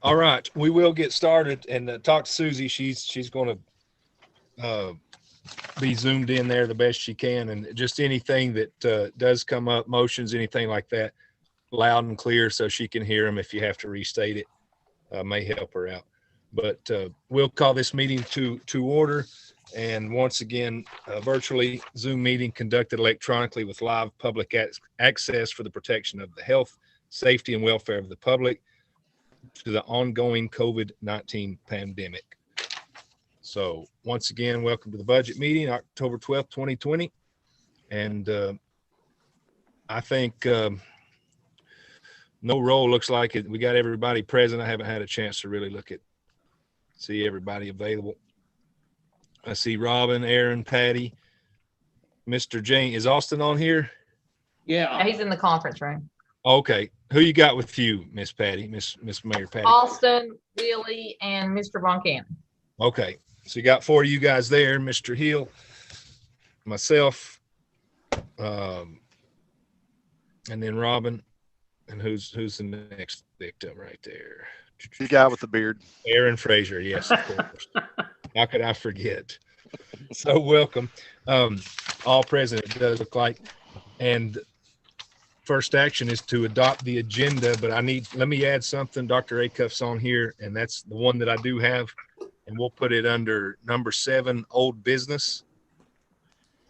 All right, we will get started and talk to Susie. She's going to be zoomed in there the best she can, and just anything that does come up, motions, anything like that, loud and clear so she can hear them. If you have to restate it, may help her out. But we'll call this meeting to order. And once again, virtually Zoom meeting conducted electronically with live public access for the protection of the health, safety, and welfare of the public to the ongoing COVID-19 pandemic. So once again, welcome to the budget meeting, October 12th, 2020. And I think no roll looks like it. We got everybody present. I haven't had a chance to really see everybody available. I see Robin, Aaron, Patty, Mr. Jane. Is Austin on here? Yeah, He's in the conference room. Okay. Who you got with you, Miss Patty, Miss Mayor Patty? Austin, Willie, and Mr. Von Cannon. Okay. So you got 4 of you guys there, Mr. Hill, myself, and then Robin. And who's the next victim right there? The guy with the beard. Aaron Fraser. Yes, of course. How could I forget? So welcome. All present, it does look like. And first action is to adopt the agenda, but let me add something. Dr. Acuff's on here, and that's the one that I do have. And we'll put it under number 7, old business.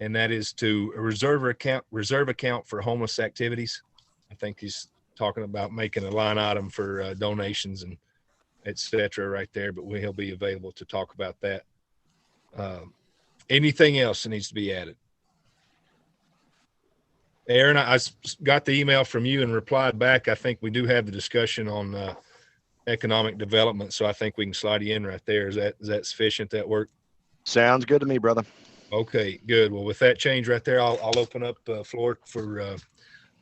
And that is to a reserve account for homeless activities. I think he's talking about making a line item for donations and et cetera right there, but he'll be available to talk about that. Anything else that needs to be added? Aaron, I got the email from you and replied back. I think we do have the discussion on economic development, so I think we can slide you in right there. Is that sufficient? That work? Sounds good to me, brother. Okay, good. Well, with that change right there, I'll open up the floor for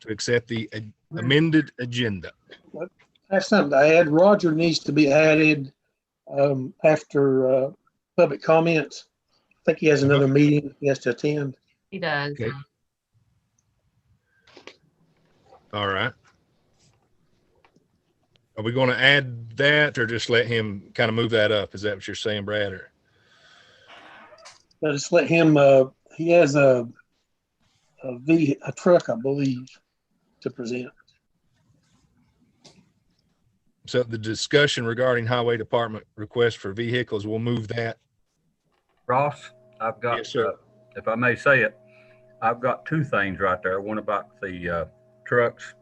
to accept the amended agenda. that's something to add. Roger needs to be added after public comments. I think he has another meeting he has to attend. He does. Okay. All right. Are we going to add that or just let him kind of move that up? Is that what you're saying, Brad? Or? But just let him, he has a truck, I believe, to present. So the discussion regarding highway department request for vehicles, we'll move that. Ross, I've got, Yes, sir. if I may say it, I've got 2 things right there. One about the trucks,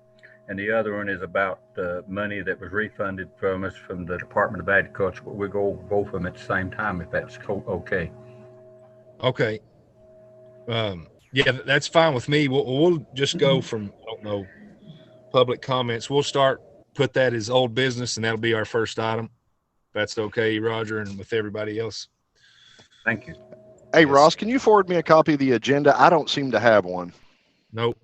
and the other one is about the money that was refunded from us from the Department of Agriculture. But we'll go over both of them at the same time if that's okay. Okay. Yeah, that's fine with me. We'll just go from, I don't know, public comments. We'll put that as old business, and that'll be our first item. That's okay, Roger, and with everybody else. Thank you. Hey, Yes. Ross, can you forward me a copy of the agenda? I don't seem to have one. Nope.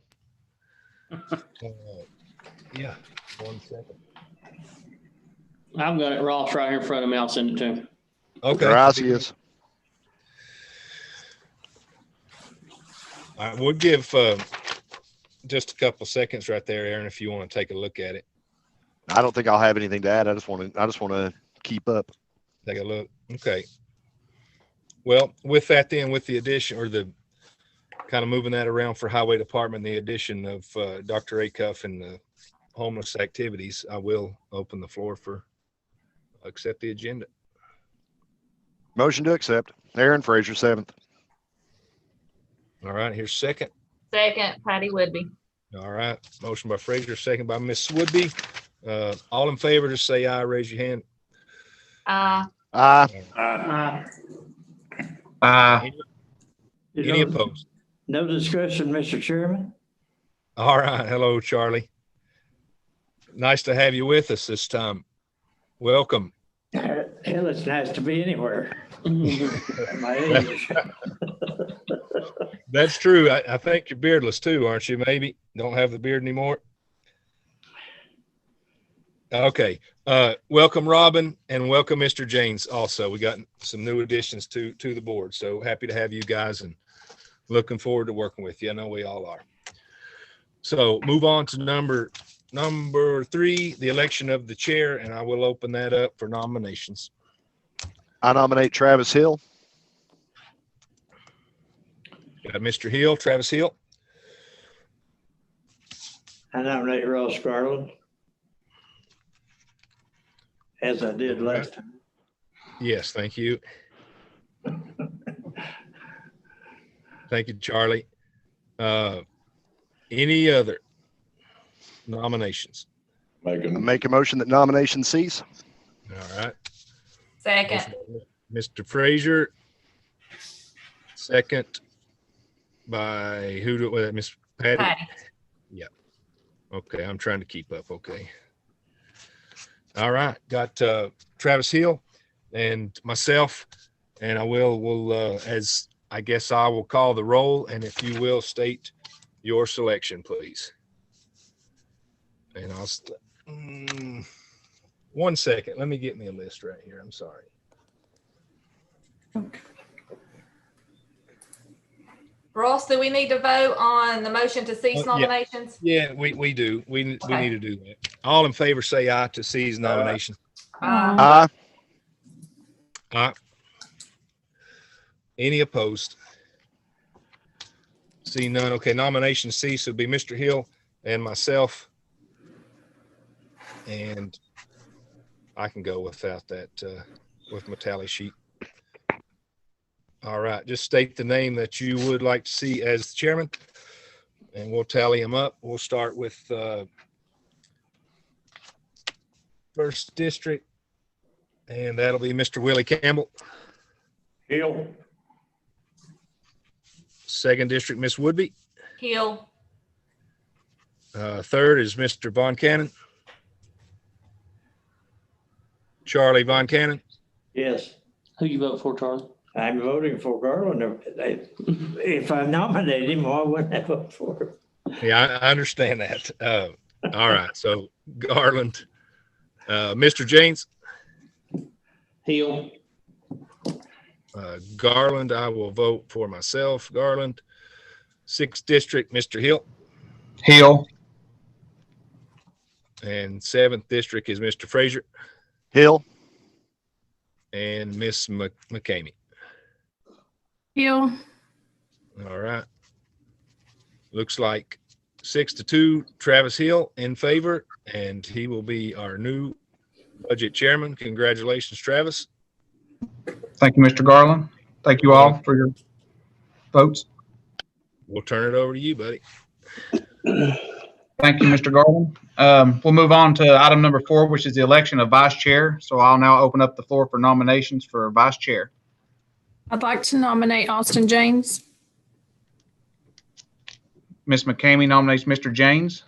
Yeah, 1 second. I've got it, Ross, right here in front of me. I'll send it to him. Okay. Gracias. All right, we'll give just a couple seconds right there, Aaron, if you want to take a look at it. I don't think I'll have anything to add. I just want to keep up. Take a look. Okay. Well, with that then, with the addition or the kind of moving that around for highway department, the addition of Dr. Acuff and the homeless activities, I will open the floor for accept the agenda. Motion to accept. Aaron Fraser, 7th. All right, here's second. Second, Patty Woodby. All right, motion by Fraser, second by Miss Woodby. All in favor, just say aye, raise your hand. Aye. Any opposed? No discussion, Mr. Chairman. All right, hello, Charlie. Nice to have you with us this time. Welcome. Hell, it's nice to be anywhere. At my age. That's true. I think you're beardless too, aren't you? Maybe don't have the beard anymore. Okay. Welcome, Robin, and welcome, Mr. James. Also, we got some new additions to the board. So happy to have you guys and looking forward to working with you. I know we all are. So move on to number number 3, the election of the chair, and I will open that up for nominations. I nominate Travis Hill. Got Mr. Hill, Travis Hill. I nominate Ross Garland. As I did last time. Yes, thank you. Thank you, Charlie. Any other nominations? I make a motion that nomination cease. All right. Second. Mr. Frazier. Second by Miss Patty? Patty. Okay, I'm trying to keep up. Okay. All right, got Travis Hill and myself, and I will as I guess I will call the roll, and if you will state your selection, please. And I'll 1 second. Let me get me a list right here. I'm sorry. Ross, do we need to vote on the motion to cease Yeah. nominations? Yeah, we do. We Okay. need to do that. All in favor, say aye to seize nomination. Aye. Aye. Any opposed? See none. Okay, nomination cease. It'll be Mr. Hill and myself. And I can go without that, with my tally sheet. All right, just state the name that you would like to see as chairman, and we'll tally them up. We'll start with first district, and that'll be Mr. Willie Campbell. Hill. Second district, Miss Woodby. Hill. Third is Mr. Von Cannon. Charlie Von Cannon. Yes. Who you vote for, Charlie? I'm voting for Garland. If I nominate him, why wouldn't I vote for him? Yeah, I understand that. All right, so Garland, Mr. James. Hill. Garland, I will vote for myself. Garland. 6th district, Mr. Hill. Hill. And 7th district is Mr. Frazier Hill. and Miss McCamey. Hill. All right. Looks like 6-2, Travis Hill in favor, and he will be our new budget chairman. Congratulations, Travis. Thank you, Mr. Garland. Thank you all for your votes. We'll turn it over to you, buddy. Thank you, Mr. Garland. We'll move on to item number 4, which is the election of vice chair. So I'll now open up the floor for nominations for vice chair. I'd like to nominate Austin James. Ms. McCamey nominates Mr. James.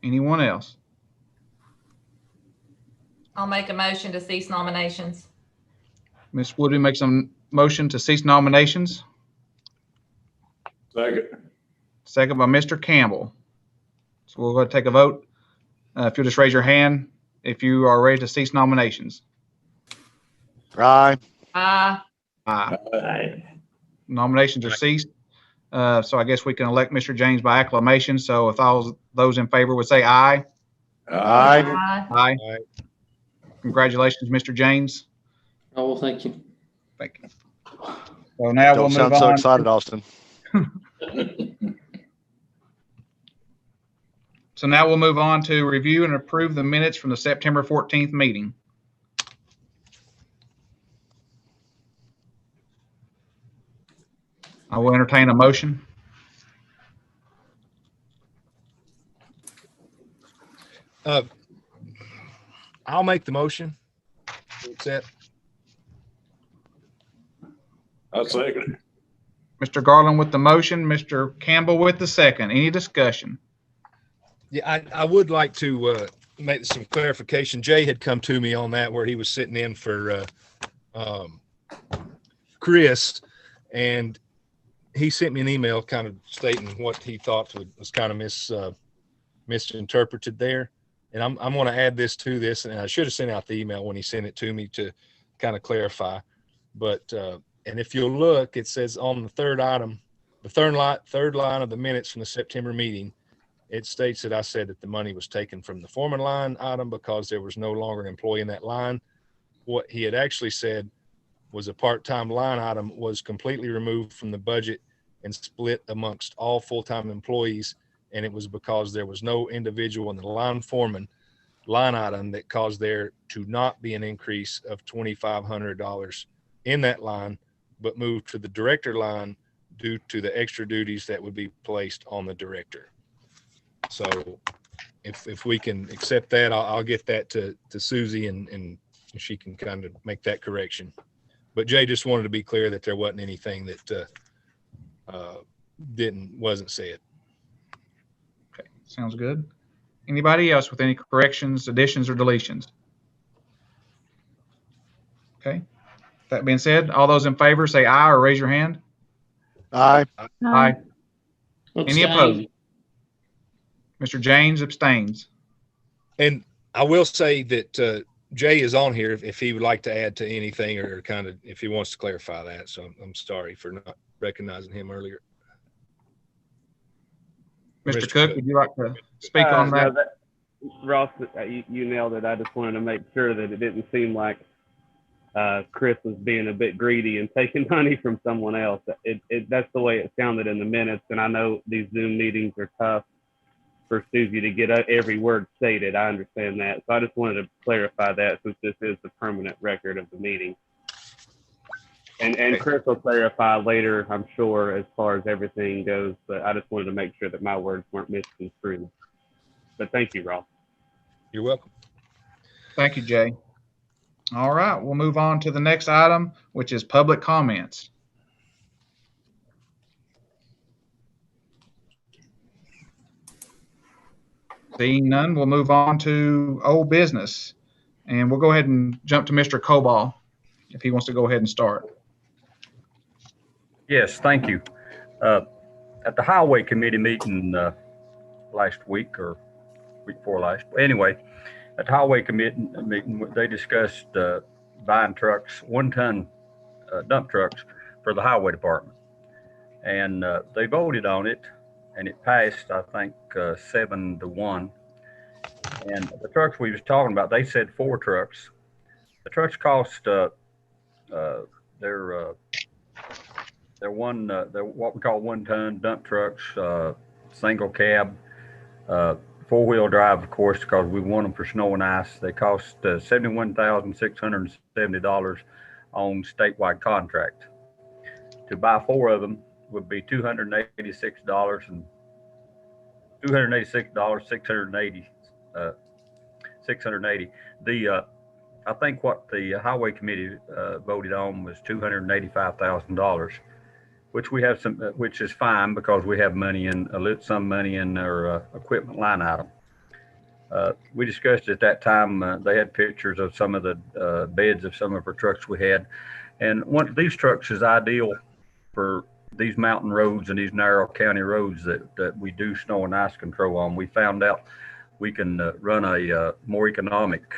Anyone else? I'll make a motion to cease nominations. Ms. Woodby makes a motion to cease nominations. Second. Second by Mr. Campbell. So we'll go take a vote. If you'll just raise your hand if you are ready to cease nominations. Aye. Aye. Aye. Nominations are ceased. So I guess we can elect Mr. James by acclamation. So if all those in favor would say aye. Aye. Aye. Aye. Aye. Congratulations, Mr. James. Oh, well, thank you. Thank you. So now we'll Don't move sound so on. excited, Austin. So now we'll move on to review and approve the minutes from the September 14th meeting. I will entertain a motion. I'll make the motion. Accept. I'll second. Mr. Garland with the motion, Mr. Campbell with the second. Any discussion? Yeah, I would like to make some clarification. Jay had come to me on that where he was sitting in for Chris, and he sent me an email kind of stating what he thought was kind of misinterpreted there. And I'm going to add this to this, and I should have sent out the email when he sent it to me to kind of clarify. But and if you'll look, it says on the third item the third line of the minutes from the September meeting, it states that I said that the money was taken from the foreman line item because there was no longer an employee in that line. What he had actually said was a part-time line item was completely removed from the budget and split amongst all full-time employees. And it was because there was no individual in the line foreman line item that caused there to not be an increase of $2,500 in that line, but moved to the director line due to the extra duties that would be placed on the director. So if we can accept that, I'll get that to Susie and she can kind of make that correction. But Jay just wanted to be clear that there wasn't anything that wasn't said. Okay, sounds good. Anybody else with any corrections, additions, or deletions? Okay. That being said, all those in favor say aye or raise your hand. Aye. Aye. Any Abstain. opposed? Mr. James abstains. And I will say that Jay is on here if he would like to add to anything or kind of if he wants to clarify that. So I'm sorry for not recognizing him earlier. Mr. Cook, would you like to speak on that? No, Ross, you nailed it. I just wanted to make sure that it didn't seem like Chris was being a bit greedy and taking money from someone else. That's the way it sounded in the minutes. And I know these Zoom meetings are tough for Susie to get every word stated. I understand that. So I just wanted to clarify that since this is the permanent record of the meeting. And Chris will clarify later, I'm sure, as far as everything goes, but I just wanted to make sure that my words weren't misconstrued. But thank you, Ross. You're welcome. Thank you, Jay. All right, we'll move on to the next item, which is public comments. Seeing none, we'll move on to old business. And we'll go ahead and jump to Mr. Cobal if he wants to go ahead and start. Yes, thank you. At the Highway Committee meeting last week or week before last, anyway, at the Highway Committee meeting, they discussed buying trucks, 1-ton dump trucks for the Highway Department. And they voted on it, and it passed, I think, 7-1. And the trucks we was talking about, they said 4 trucks. The trucks cost they're what we call 1-ton dump trucks, single cab, 4-wheel drive, of course, because we want them for snow and ice. They cost $71,670 on statewide contract. To buy 4 of them would be $680. I think what the Highway Committee voted on was $285,000, which we have which is fine because we have some money in their equipment line item. We discussed at that time, they had pictures of some of the beds of some of our trucks we had. And one of these trucks is ideal for these mountain roads and these narrow county roads that we do snow and ice control on. We found out we can run a more economic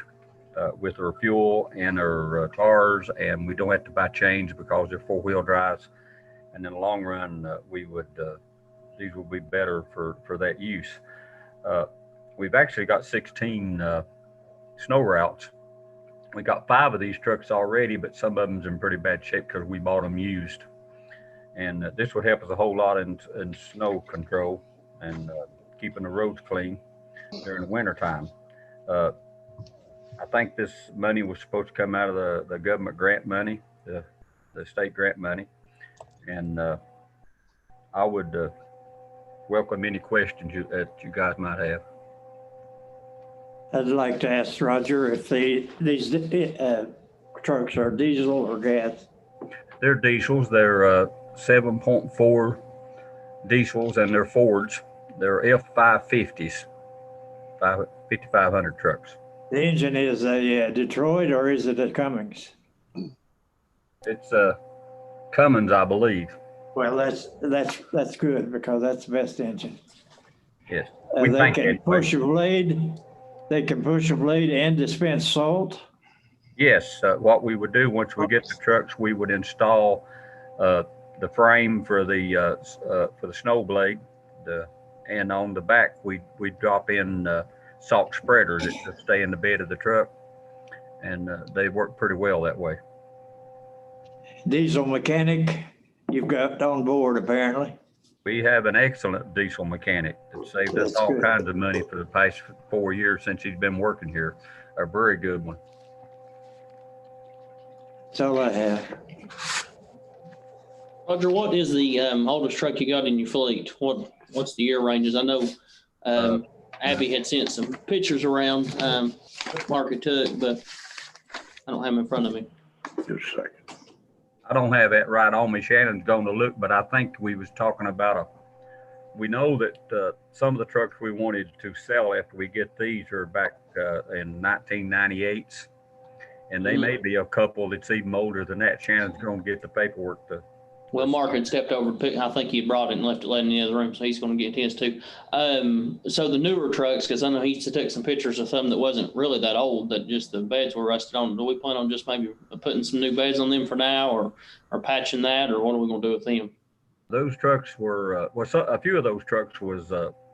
with our fuel and our cars, and we don't have to buy chains because they're 4-wheel drives. And in the long run, these will be better for that use. We've actually got 16 snow routes. We got 5 of these trucks already, but some of them's in pretty bad shape because we bought them used. And this would help us a whole lot in snow control and keeping the roads clean during the winter time. I think this money was supposed to come out of the government grant money, the state grant money. And I would welcome any questions that you guys might have. I'd like to ask Roger if these trucks are diesel or gas. They're diesels. They're 7.4 diesels, and they're Fords. They're F550s, 5,500 trucks. The engine is a Detroit, or is it a Cummins? It's Cummins, I believe. Well, that's good because that's the best engine. Yes. They can push a blade. They can push a blade and dispense salt. Yes. What we would do once we get the trucks, we would install the frame for the snow blade, and on the back we drop in salt spreaders that just stay in the bed of the truck, and they work pretty well that way. Diesel mechanic you've got on board apparently. We have an excellent diesel mechanic that saved us That's all good. kinds of money for the past 4 years since he's been working here. A very good one. That's all I have. Roger, what is the oldest truck you got in your fleet? What's the year ranges? I know Abby had sent some pictures around, Mark had took, but I don't have them in front of me. Just a second. I don't have that right on me. Shannon's going to look, but I think we was talking about we know that some of the trucks we wanted to sell after we get these are back in 1998s, and they may be a couple that's even older than that. Shannon's going to get the paperwork to. Well, Mark had stepped over to pick, I think he had brought it and left it in the other room, so he's gonna get his too. So the newer trucks, because I know he took some pictures of some that wasn't really that old, that just the beds were rusted on. Do we plan on just maybe putting some new beds on them for now, or patching that, or what are we gonna do with them? Those trucks were, a few of those trucks was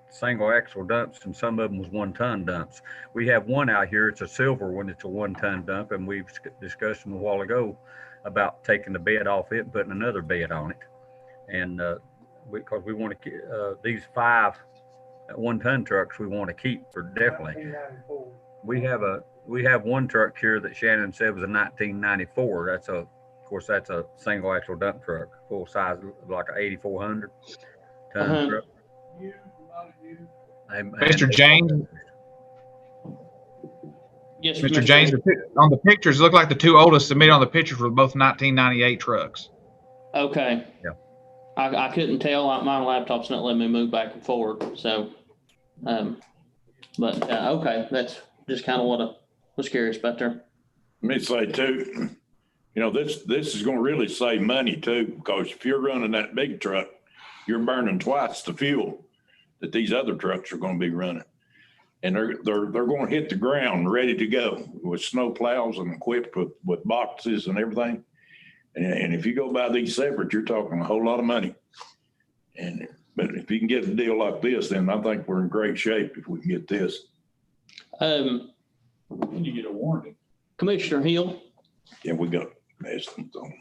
single axle dumps, and some of them was 1-ton dumps. We have one out here, it's a silver one, it's a 1-ton dump, and we've discussed them a while ago about taking the bed off it and putting another bed on it. And because we want to these 5 1-ton trucks we want to keep for definitely. We have one truck here that Shannon said was a 1994. That's a single axle dump truck, full size, like a 8,400 ton truck. Mr. James. Yes, Mr. James, on the pictures, look like the 2 oldest submitted on the pictures were both 1998 trucks. Okay. Yeah. I couldn't tell. My laptop's not letting me move back and forward. So, okay, that's just kind of what I was curious about there. Let me say too, this is going to really save money too, because if you're running that big truck, you're burning twice the fuel that these other trucks are going to be running. And they're going to hit the ground ready to go with snow plows and equipped with boxes and everything. And if you go buy these separate, you're talking a whole lot of money. But if you can get a deal like this, then I think we're in great shape if we can get this. And you get a warranty. Commissioner Hill. Yeah, we got estimates on.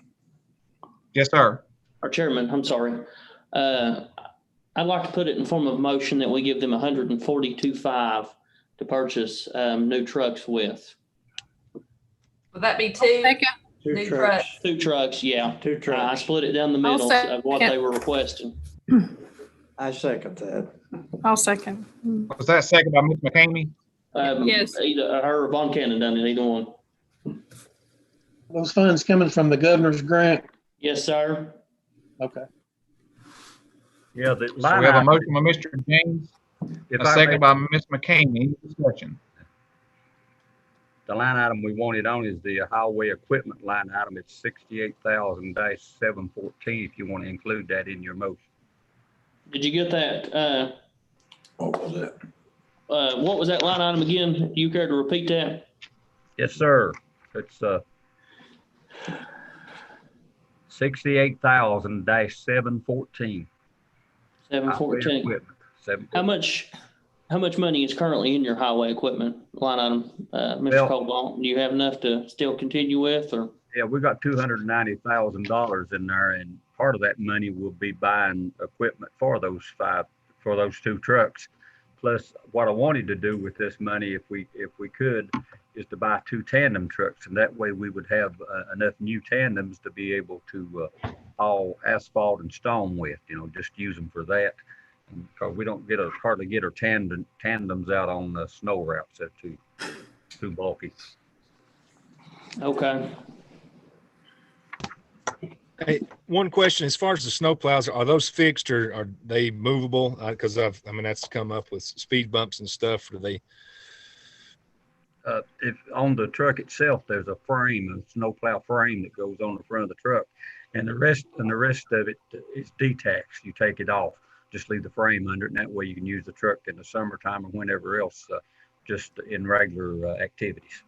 Yes, sir. Our chairman, I'm sorry. I'd like to put it in form of motion that we give them $142,500 to purchase new trucks with. Would that be 2 Two new trucks. trucks? 2 trucks, yeah. 2 I trucks. split it down the I'll middle of what they were requesting. I second that. I'll second. Was that second by Ms. McCamey? Yes. Either her or Von Cannon done it, either one. Those funds coming from the governor's grant? Yes, sir. Okay. Yeah, the So line we have a item, motion by Mr. James, if a I second may- by Ms. McCamey. Any discussion? the line item we wanted on is the highway equipment line item. It's 68,000-714, if you want to include that in your motion. Did you get that? What was that? What was that line item again? Do you care to repeat that? Yes, sir. It's 68,000-714. 714. How much money is currently in your highway equipment line item, Mr. Cobalt? Do you have enough to still continue with, or? Yeah, we got $290,000 in there, and part of that money will be buying equipment for those 2 trucks. Plus, what I wanted to do with this money, if we could, is to buy 2 tandem trucks, and that way we would have enough new tandems to be able to haul asphalt and stone with. Just use them for that, because we don't hardly get our tandems out on the snow routes. They're too bulky. Okay. Hey, one question, as far as the snow plows, are those fixed or are they movable? Because that's come up with speed bumps and stuff. Or do they? If on the truck itself, there's a frame, a snowplow frame that goes on the front of the truck, and the rest of it is detached. You take it off, just leave the frame under it, and that way you can use the truck in the summertime or whenever else, just in regular activities.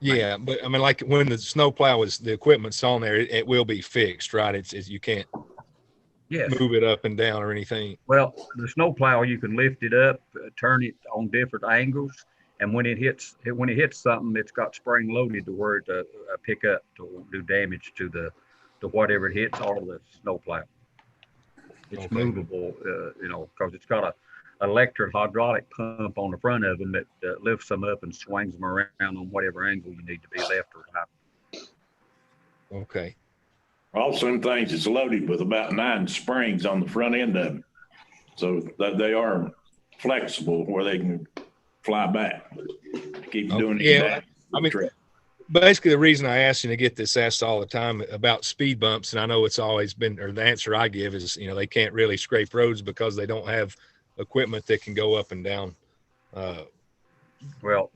Yeah, but like when the snowplow the equipment's on there, it will be fixed, right? It's you can't Yes. move it up and down or anything. Well, the snowplow, you can lift it up, turn it on different angles, and when it hits something, it's got spring loaded to where it pick up to do damage to whatever it hits, or the snowplow. It's Okay. movable, because it's got a electric hydraulic pump on the front of them that lifts them up and swings them around on whatever angle you need to be left or right. Okay. Also, them things is loaded with about 9 springs on the front end of them. So that they are flexible where they can fly back. Keep doing it. Yeah, I mean, basically the reason I asked you to get this asked all the time about speed bumps, and I know it's always been, or the answer I give is, they can't really scrape roads because they don't have equipment that can go up and down. Well,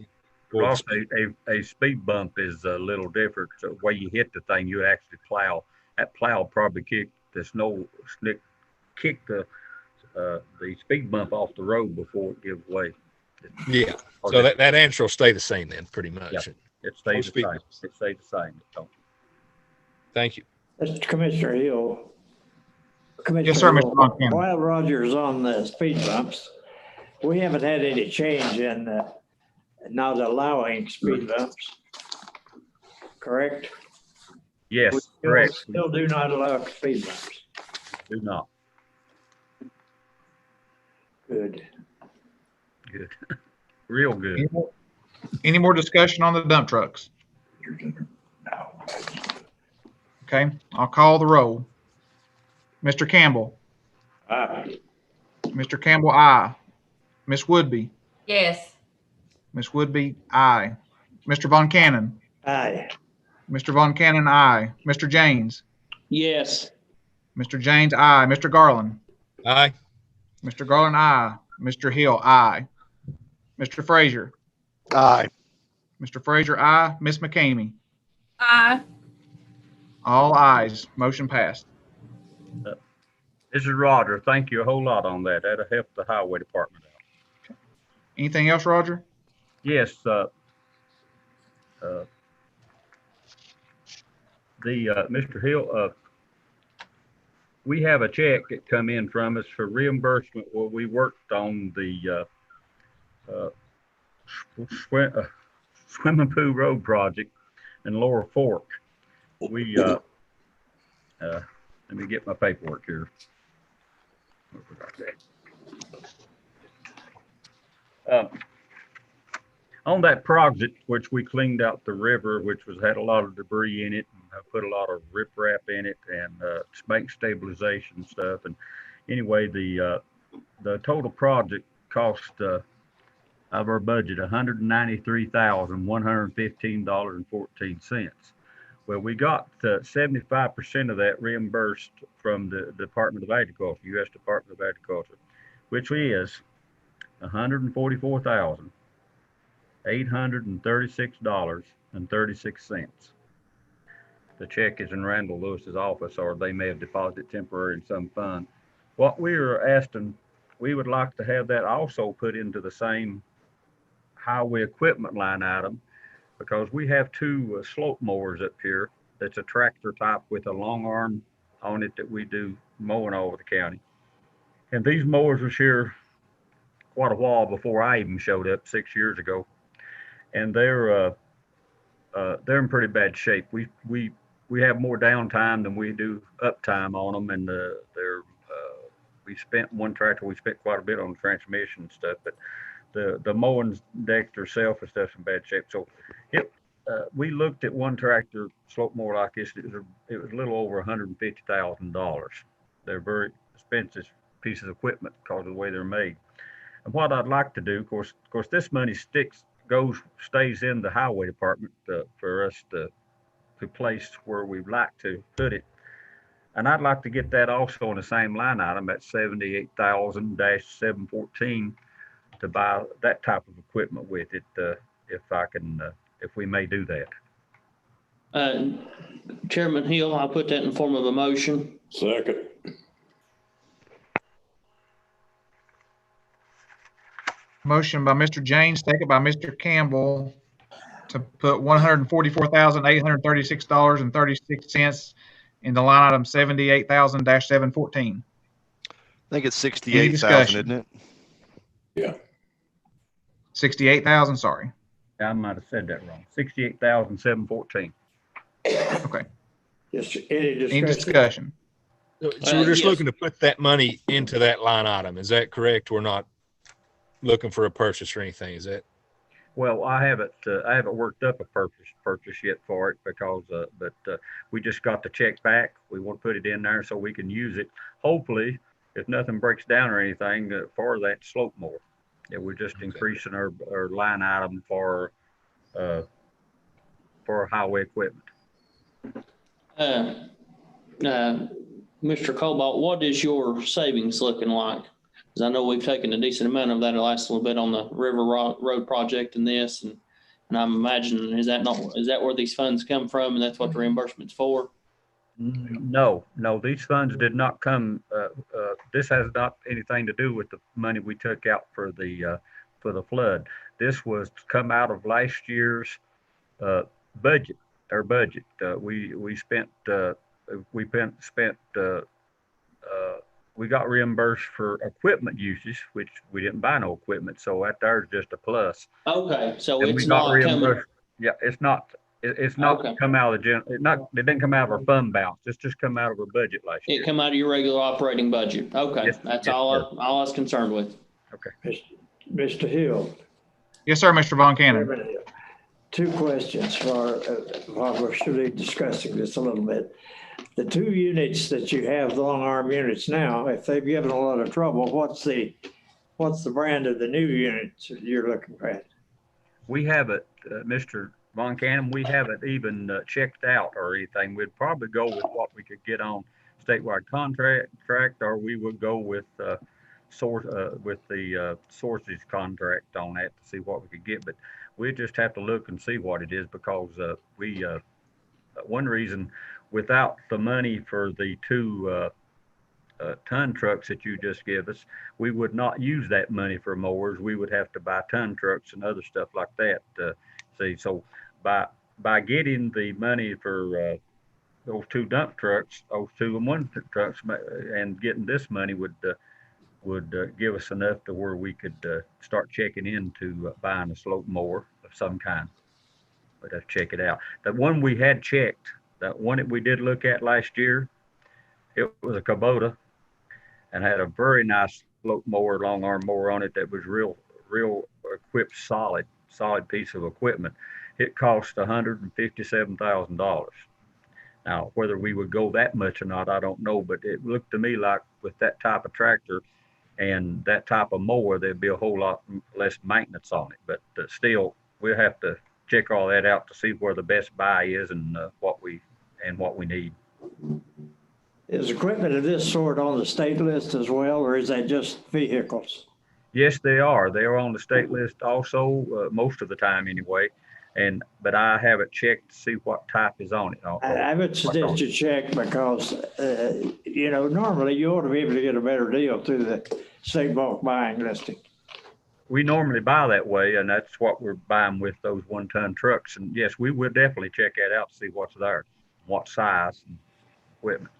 a speed bump is a little different. So the way you hit the thing, you actually plow. That plow probably kick the speed bump off the road before it gives way. Yeah. So that answer will stay the same then, pretty much. Yeah, it stays the same. It stays the same. Thank you. Mr. Commissioner Hill. Yes, sir, Mr. Montana. While Roger's on the speed bumps, we haven't had any change in not allowing speed bumps, correct? Yes, correct. Still do not allow speed bumps. Do not. Good. Good. Real good. Any more discussion on the dump trucks? Okay, I'll call the roll. Mr. Campbell. Aye. Mr. Campbell, aye. Miss Woodby. Yes. Miss Woodby, aye. Mr. Von Cannon. Aye. Mr. Von Cannon, aye. Mr. James. Yes. Mr. James, aye. Mr. Garland. Aye. Mr. Garland, aye. Mr. Hill, aye. Mr. Frazier. Aye. Mr. Frazier, aye. Miss McCamey. Aye. All ayes. Motion passed. This is Roger. Thank you a whole lot on that. That'll help the highway department out. Anything else, Roger? Yes. Mr. Hill, we have a check that come in from us for reimbursement where we worked on the swimming pool road project in Lower Fork. We let me get my paperwork here. On that project, which we cleaned out the river, which had a lot of debris in it, and put a lot of riprap in it, and bank stabilization stuff. And anyway, the total project cost out of our budget $193,115.14. Well, we got 75% of that reimbursed from the Department of Agriculture, U.S. Department of Agriculture, which is $144,836.36. The check is in Randall Lewis's office, or they may have deposited temporary in some fund. What we were asking, we would like to have that also put into the same highway equipment line item, because we have 2 slope mowers up here. That's a tractor type with a long arm on it that we do mowing all over the county. And these mowers was here quite a while before I even showed up 6 years ago. And they're in pretty bad shape. We have more downtime than we do uptime on them. And we spent quite a bit on the transmission and stuff, but the mowing deck itself and stuff's in bad shape. So we looked at one tractor slope mower like this. It was a little over $150,000. They're very expensive pieces of equipment because of the way they're made. And what I'd like to do, of course, this money stays in the highway department for us to place where we'd like to put it. And I'd like to get that also in the same line item at $78,000-714 to buy that type of equipment with it, if we may do that. Chairman Hill, I'll put that in the form of a motion. Second. Motion by Mr. James, second by Mr. Campbell, to put $144,836.36 in the line item 78,000-714. I think it's 68,000, discussion? isn't it? Yeah. 68,000, sorry. I might have said that wrong. 68,714. Okay. Just Any discussion? So we're just Yes. looking to put that money into that line item. Is that correct? We're not looking for a purchase or anything, is that? Well, I haven't worked up a purchase yet for it because, but we just got the check back. We want to put it in there so we can use it. Hopefully, if nothing breaks down or anything, for that slope mower. Yeah, we're just increasing our line item for highway equipment. Mr. Cobalt, what is your savings looking like? Because I know we've taken a decent amount of that the last little bit on the River Road project and this, and I'm imagining, is that where these funds come from and that's what the reimbursement's for? No, these funds did not come, this has not anything to do with the money we took out for the flood. This was come out of last year's budget. We got reimbursed for equipment usage, which we didn't buy no equipment, so that there's just a plus. Okay, so And it's we got not coming. reimbursed. Yeah, it's not Okay. come out of the it didn't come out of our fund balance. It's just come out of our budget last year. It come out of your regular operating budget. Okay, Yes, that's yes, all I was concerned with. Okay. Mr. Hill. Yes, sir, Mr. Von Cannon. Two questions while we're surely discussing this a little bit. The two units that you have, the long arm units now, if they've given a lot of trouble, what's the brand of the new units you're looking at? We haven't, Mr. Von Cannon, we haven't even checked out or anything. We'd probably go with what we could get on statewide contract, or we would go with the sources contract on that to see what we could get. But we just have to look and see what it is because one reason, without the money for the two ton trucks that you just give us, we would not use that money for mowers. We would have to buy ton trucks and other stuff like that. So by getting the money for those two dump trucks, those 2-in-1 trucks, and getting this money would give us enough to where we could start checking into buying a slope mower of some kind. We'd have to check it out. The one we had checked, that one that we did look at last year, it was a Kubota and had a very nice slope mower, long arm mower on it that was real equipped, solid piece of equipment. It cost $157,000. Now, whether we would go that much or not, I don't know, but it looked to me like with that type of tractor and that type of mower, there'd be a whole lot less maintenance on it. But still, we'll have to check all that out to see where the best buy is and what we need. Is equipment of this sort on the state list as well, or is that just vehicles? Yes, they are. They are on the state list also, most of the time anyway. But I haven't checked to see what type is on it. I would suggest you check because, normally you ought to be able to get a better deal through the state bulk buying listing. We normally buy that way, and that's what we're buying with those 1-ton trucks. And yes, we will definitely check that out to see what's there, what size and equipment.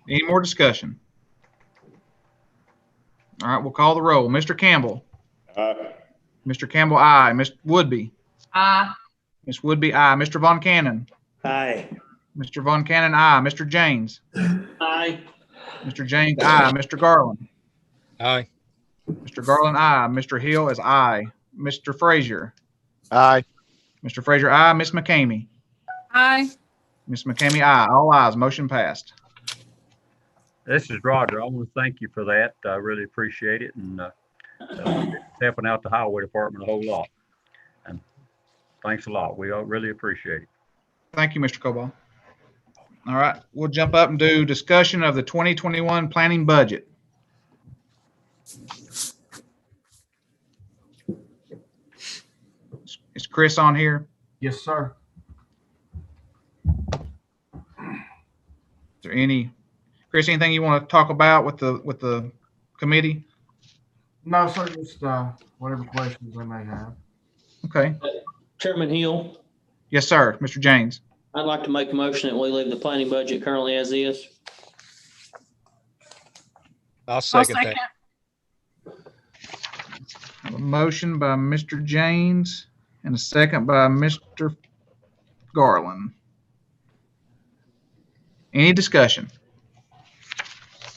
Any more discussion? All right, we'll call the roll. Mr. Campbell. Mr. Campbell, aye. Ms. Woodby. Aye. Ms. Woodby, aye. Mr. Von Cannon. Aye. Mr. Von Cannon, aye. Mr. James. Aye. Mr. James, aye. Mr. Garland. Aye. Mr. Garland, aye. Mr. Hill is aye. Mr. Frazier. Aye. Mr. Frazier, aye. Ms. McCamey. Aye. Ms. McCamey, aye. All ayes. Motion passed. This is Roger. I want to thank you for that. I really appreciate it, and helping out the highway department a whole lot. And thanks a lot. We all really appreciate it. Thank you, Mr. Cobalt. All right, we'll jump up and do discussion of the 2021 planning budget. Is Chris on here? Yes, sir. Is there Chris, anything you want to talk about with the committee? No, sir, just whatever questions they may have. Okay. Chairman Hill, Yes, sir. Mr. James. I'd like to make a motion that we leave the planning budget currently as is. I'll second that. A motion by Mr. James and a second by Mr. Garland. Any discussion?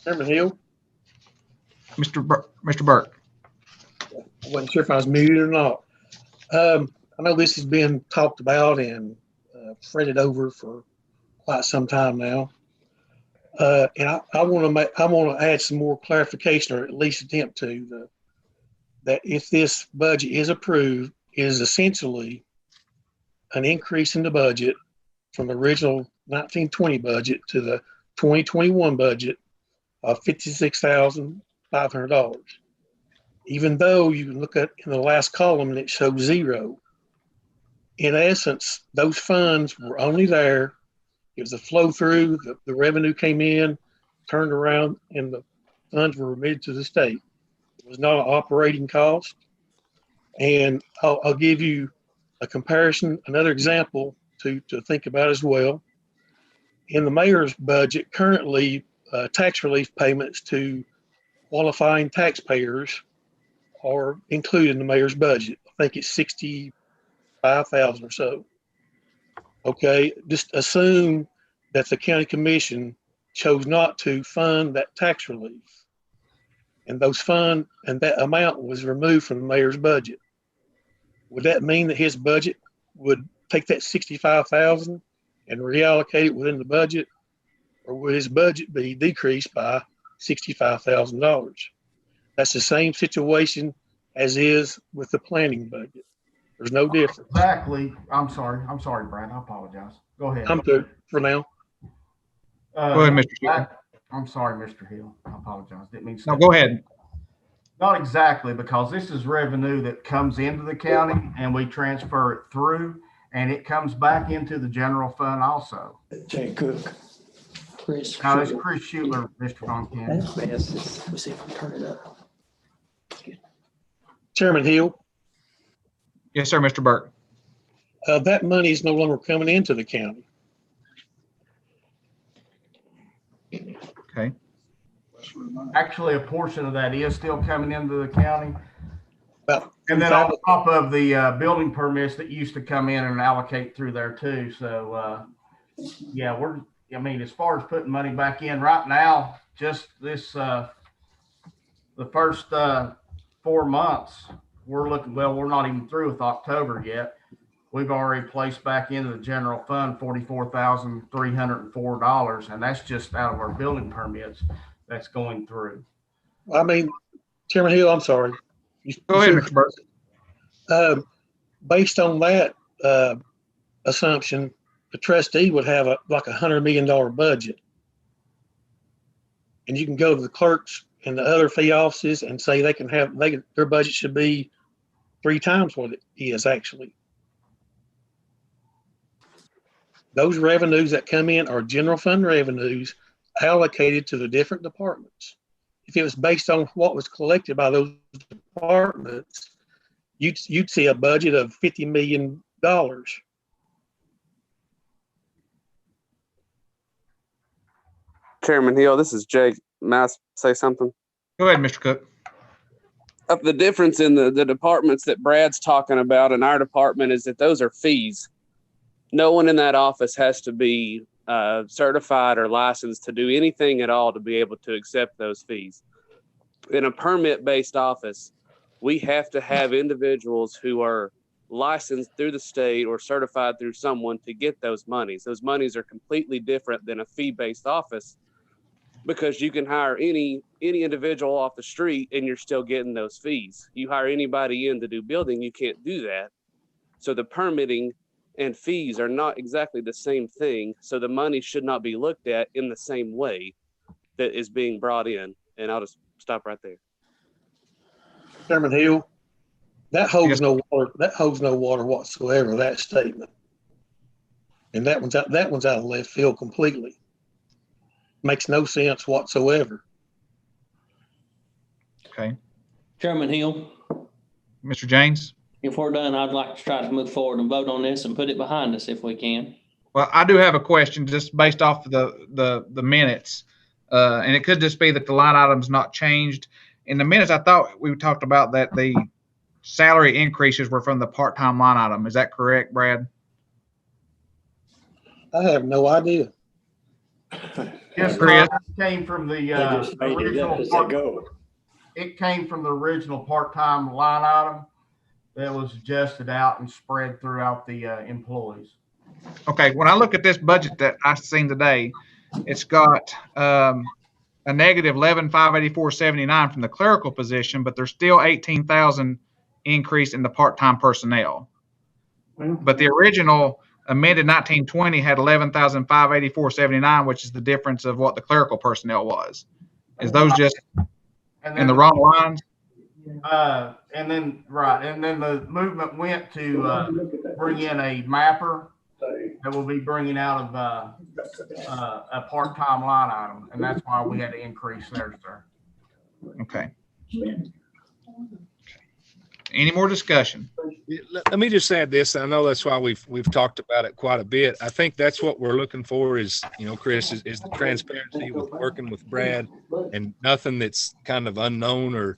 Chairman Hill, Mr. Burke. I wasn't sure if I was muted or not. I know this has been talked about and fretted over for quite some time now. And I want to add some more clarification, or at least attempt to, that if this budget is approved, it is essentially an increase in the budget from the original 1920 budget to the 2021 budget of $56,500. Even though you can look at in the last column and it shows zero. In essence, those funds were only there. It was a flow through, the revenue came in, turned around, and the funds were remitted to the state. It was not an operating cost. And I'll give you a comparison, another example to think about as well. In the mayor's budget, currently, tax relief payments to qualifying taxpayers are included in the mayor's budget. I think it's 65,000 or so. Okay, just assume that the county commission chose not to fund that tax relief, and that amount was removed from the mayor's budget. Would that mean that his budget would take that 65,000 and reallocate it within the budget, or would his budget be decreased by $65,000? That's the same situation as is with the planning budget. There's no difference. Exactly. I'm sorry, Brad. I apologize. Go ahead. I'm good for now. Go ahead, Mr. Hill. I'm sorry, Mr. Hill. I apologize. Didn't mean to. No, go ahead. Not exactly, because this is revenue that comes into the county and we transfer it through, and it comes back into the general fund also. Jay Cook. Chris. No, it's Chris Schuler, Mr. Von Ken. Let's see if we can turn it up. Chairman Hill, Yes, sir, Mr. Burke. that money is no longer coming into the county. Okay. Actually, a portion of that is still coming into the county. About And then on top of the building permits that used to come in and allocate through there too. So, yeah, as far as putting money back in right now, just this, the first 4 months, we're not even through with October yet. We've already placed back into the general fund $44,304, and that's just out of our building permits that's going through. I mean, Chairman Hill, I'm sorry. Go ahead, Mr. Burke. Based on that assumption, the trustee would have like $100 million budget. And you can go to the clerks and the other fee offices and say their budget should be 3 times what it is actually. Those revenues that come in are general fund revenues allocated to the different departments. If it was based on what was collected by those departments, you'd see a budget of $50 million. Chairman Hill, this is Jake. May I say something? Go ahead, Mr. Cook. The difference in the departments that Brad's talking about in our department is that those are fees. No one in that office has to be certified or licensed to do anything at all to be able to accept those fees. In a permit-based office, we have to have individuals who are licensed through the state or certified through someone to get those monies. Those monies are completely different than a fee-based office, because you can hire any individual off the street and you're still getting those fees. You hire anybody in to do building, you can't do that. So the permitting and fees are not exactly the same thing. So the money should not be looked at in the same way that is being brought in. And I'll just stop right there. Chairman Hill, that holds no water whatsoever, that statement. And that one's out of left field completely. Makes no sense whatsoever. Okay. Chairman Hill. Mr. James. if we're done, I'd like to try to move forward and vote on this and put it behind us if we can. Well, I do have a question just based off the minutes. And it could just be that the line item's not changed. In the minutes, I thought we talked about that the salary increases were from the part-time line item. Is that correct, Brad? I have no idea. Yes, Chris? it came from the They just made it up as they go. It came from the original part-time line item that was adjusted out and spread throughout the employees. Okay, when I look at this budget that I seen today, it's got a negative 11,584.79 from the clerical position, but there's still 18,000 increase in the part-time personnel. But the original amended 1920 had 11,584.79, which is the difference of what the clerical personnel was. Is those just in the wrong lines? And then the movement went to bring in a mapper that will be bringing out of a part-time line item, and that's why we had to increase there, sir. Okay. Any more discussion? Let me just add this. I know that's why we've talked about it quite a bit. I think that's what we're looking for is, Chris, is the transparency with working with Brad, and nothing that's kind of unknown or,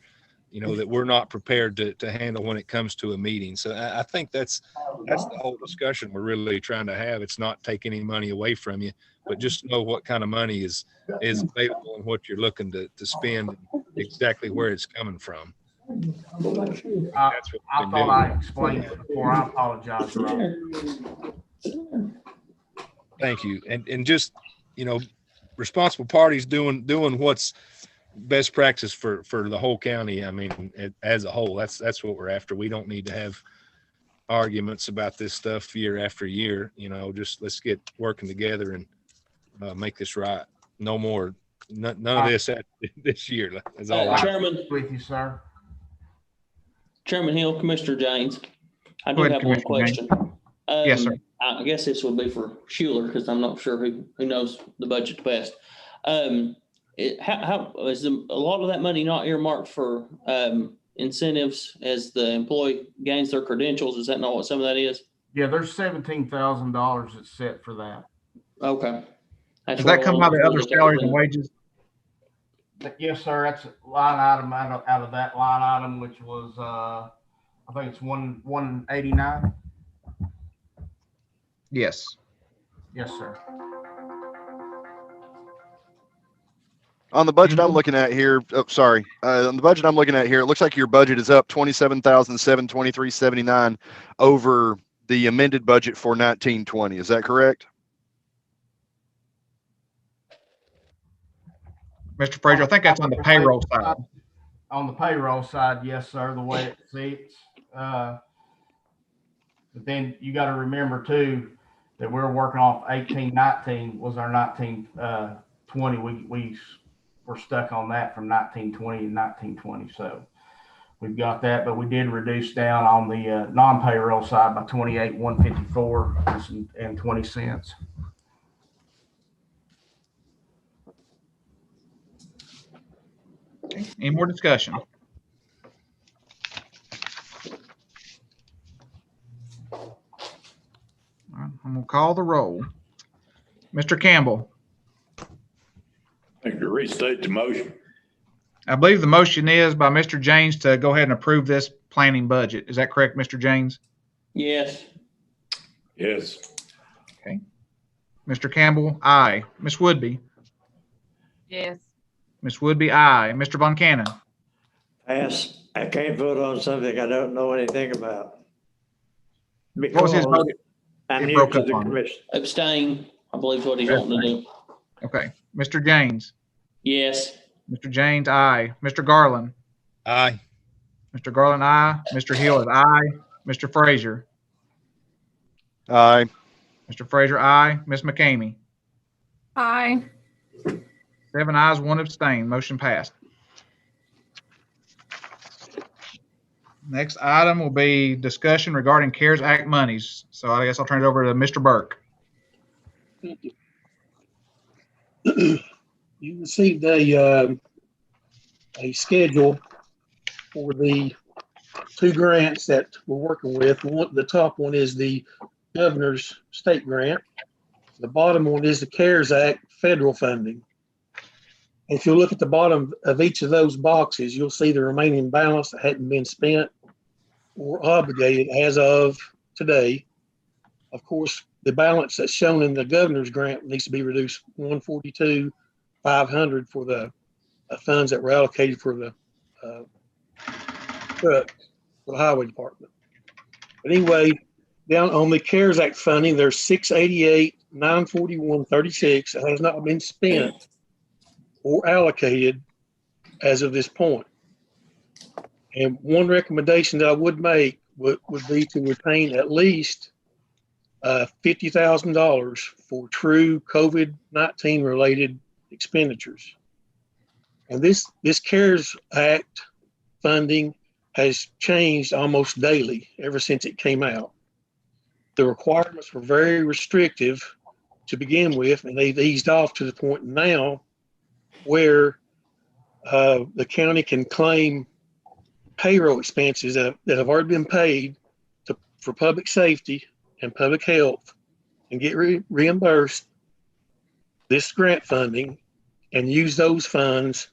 that we're not prepared to handle when it comes to a meeting. So I think that's the whole discussion we're really trying to have. It's not taking any money away from you, but just know what kind of money is available and what you're looking to spend, exactly where it's coming from. I thought I explained it before. I apologize, Rob. Thank you. And just, responsible parties doing what's best practice for the whole county. I mean, as a whole, that's what we're after. We don't need to have arguments about this stuff year after year. Just let's get working together and make this right. No more, none of this this year. That's all. Chairman, with you, sir. Chairman Hill, Commissioner James, I do have one question. Yes, sir. I guess this would be for Schuler because I'm not sure who knows the budget the best. How is a lot of that money not earmarked for incentives as the employee gains their credentials? Is that not what some of that is? Yeah, there's $17,000 that's set for that. Okay. Does that come out of the other salaries and wages? Yes, sir. That's a line item out of that line item, which was I think it's 189. Yes. Yes, sir. On the budget I'm looking at here, on the budget I'm looking at here, it looks like your budget is up 27,723.79 over the amended budget for 1920. Is that correct? Mr. Frazier, I think that's on the payroll side. On the payroll side, yes, sir, the way it sits. But then you got to remember too that we're working off 1819 was our 1920. We were stuck on that from 1920 and 1920. So we've got that, but we did reduce down on the non-payroll side by 28,154 and 20 cents. Okay. Any more discussion? All right, I'm going to call the roll. Mr. Campbell. I think to restate the motion. I believe the motion is by Mr. James to go ahead and approve this planning budget. Is that correct, Mr. James? Yes. Yes. Okay. Mr. Campbell, aye. Ms. Woodby. Yes. Ms. Woodby, aye. Mr. Von Cannon. Pass. I can't vote on something I don't know anything about. What was his vote? I'm It new broke to up the on me. commission. Abstain, I believe is what he's wanting to do. Okay. Mr. James. Yes. Mr. James, aye. Mr. Garland. Aye. Mr. Garland, aye. Mr. Hill is aye. Mr. Frazier. Aye. Mr. Frazier, aye. Ms. McCamey. Aye. 7 ayes, 1 abstain. Motion passed. Next item will be discussion regarding CARES Act monies. So I guess I'll turn it over to Mr. Burke. Thank you. You received a schedule for the two grants that we're working with. The top one is the governor's state grant. The bottom one is the CARES Act federal funding. If you look at the bottom of each of those boxes, you'll see the remaining balance that hadn't been spent or obligated as of today. Of course, the balance that's shown in the governor's grant needs to be reduced $142,500 for the funds that were allocated for the truck for the highway department. But anyway, down on the CARES Act funding, there's $688,941.36 that has not been spent or allocated as of this point. And one recommendation that I would make would be to retain at least $50,000 for true COVID-19 related expenditures. And this CARES Act funding has changed almost daily ever since it came out. The requirements were very restrictive to begin with, and they've eased off to the point now where the county can claim payroll expenses that have already been paid for public safety and public health and get reimbursed this grant funding and use those funds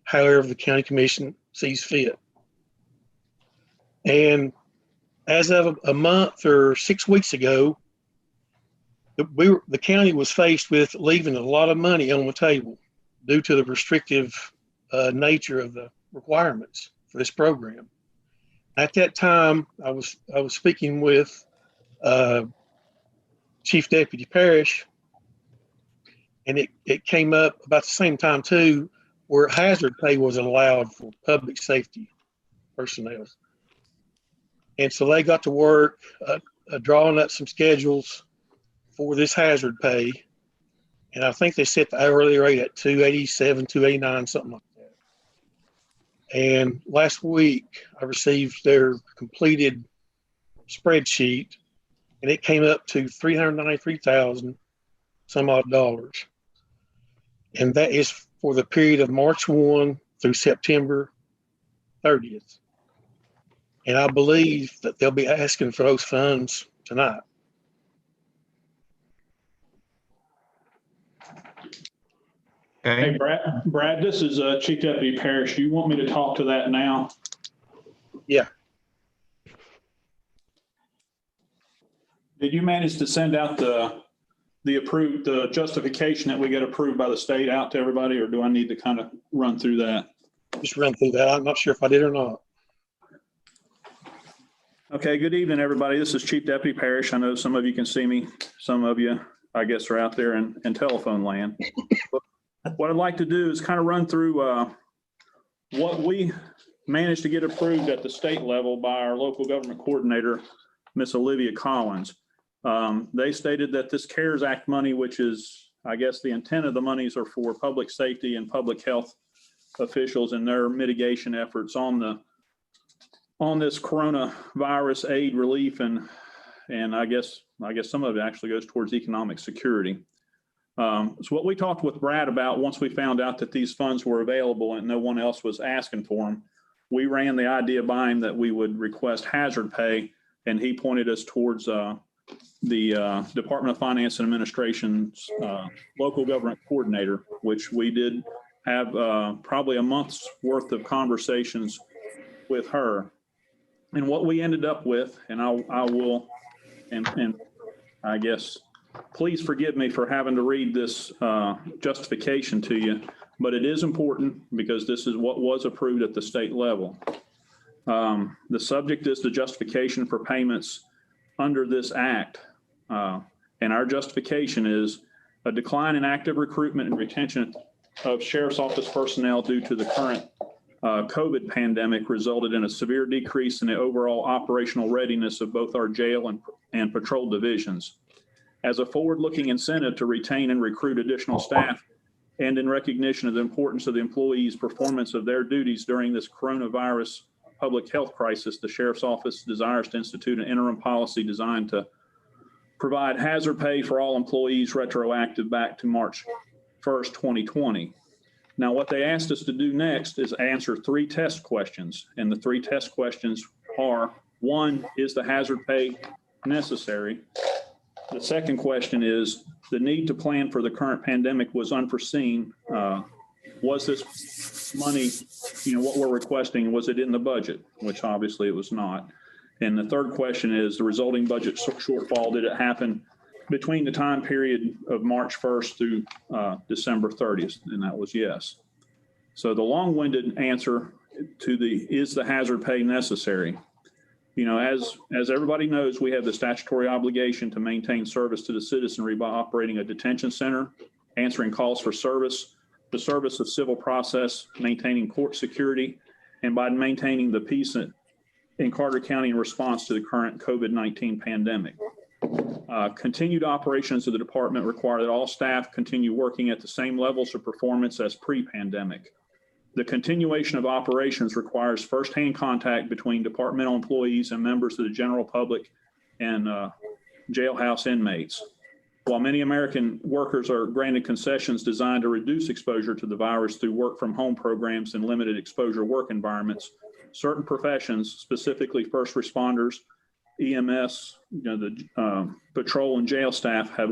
however the county commission sees fit. And as of a month or 6 weeks ago, the county was faced with leaving a lot of money on the table due to the restrictive nature of the requirements for this program. At that time, I was speaking with Chief Deputy Parrish, and it came up about the same time too, where hazard pay was allowed for public safety personnel. And so they got to work drawing up some schedules for this hazard pay. And I think they set the hourly rate at $287, $289, something like that. And last week I received their completed spreadsheet, and it came up to $393,000 some odd dollars. And that is for the period of March 1 through September 30th. And I believe that they'll be asking for those funds tonight. Okay. Hey, Brad, this is Chief Deputy Parrish. Do you want me to talk to that now? Yeah. Did you manage to send out the justification that we get approved by the state out to everybody, or do I need to kind of run through that? Just run through that. I'm not sure if I did or not. Okay, good evening, everybody. This is Chief Deputy Parrish. I know some of you can see me. Some of you, I guess, are out there in telephone land. What I'd like to do is kind of run through what we managed to get approved at the state level by our local government coordinator, Miss Olivia Collins. They stated that this CARES Act money, which is, I guess, the intent of the monies are for public safety and public health officials and their mitigation efforts on this coronavirus aid relief, and I guess some of it actually goes towards economic security. So what we talked with Brad about once we found out that these funds were available and no one else was asking for them, we ran the idea by him that we would request hazard pay, and he pointed us towards the Department of Finance and Administration's local government coordinator, which we did have probably a month's worth of conversations with her. And what we ended up with, and I will, and I guess, please forgive me for having to read this justification to you, but it is important because this is what was approved at the state level. The subject is the justification for payments under this act. And our justification is a decline in active recruitment and retention of Sheriff's Office personnel due to the current COVID pandemic resulted in a severe decrease in the overall operational readiness of both our jail and patrol divisions. As a forward-looking incentive to retain and recruit additional staff, and in recognition of the importance of the employees' performance of their duties during this coronavirus public health crisis, the Sheriff's Office desires to institute an interim policy designed to provide hazard pay for all employees retroactive back to March 1st, 2020. Now, what they asked us to do next is answer 3 test questions, and the 3 test questions are, one, is the hazard pay necessary? The second question is, the need to plan for the current pandemic was unforeseen. Was this money, what we're requesting, was it in the budget? Which obviously it was not. And the third question is, the resulting budget shortfall, did it happen between the time period of March 1st through December 30th? And that was yes. So the long-winded answer to is the hazard pay necessary? As everybody knows, we have the statutory obligation to maintain service to the citizenry by operating a detention center, answering calls for service, the service of civil process, maintaining court security, and by maintaining the peace in Carter County in response to the current COVID-19 pandemic. Continued operations of the department require that all staff continue working at the same levels of performance as pre-pandemic. The continuation of operations requires firsthand contact between departmental employees and members of the general public and jailhouse inmates. While many American workers are granted concessions designed to reduce exposure to the virus through work from home programs and limited exposure work environments, certain professions, specifically first responders, EMS, the patrol and jail staff, have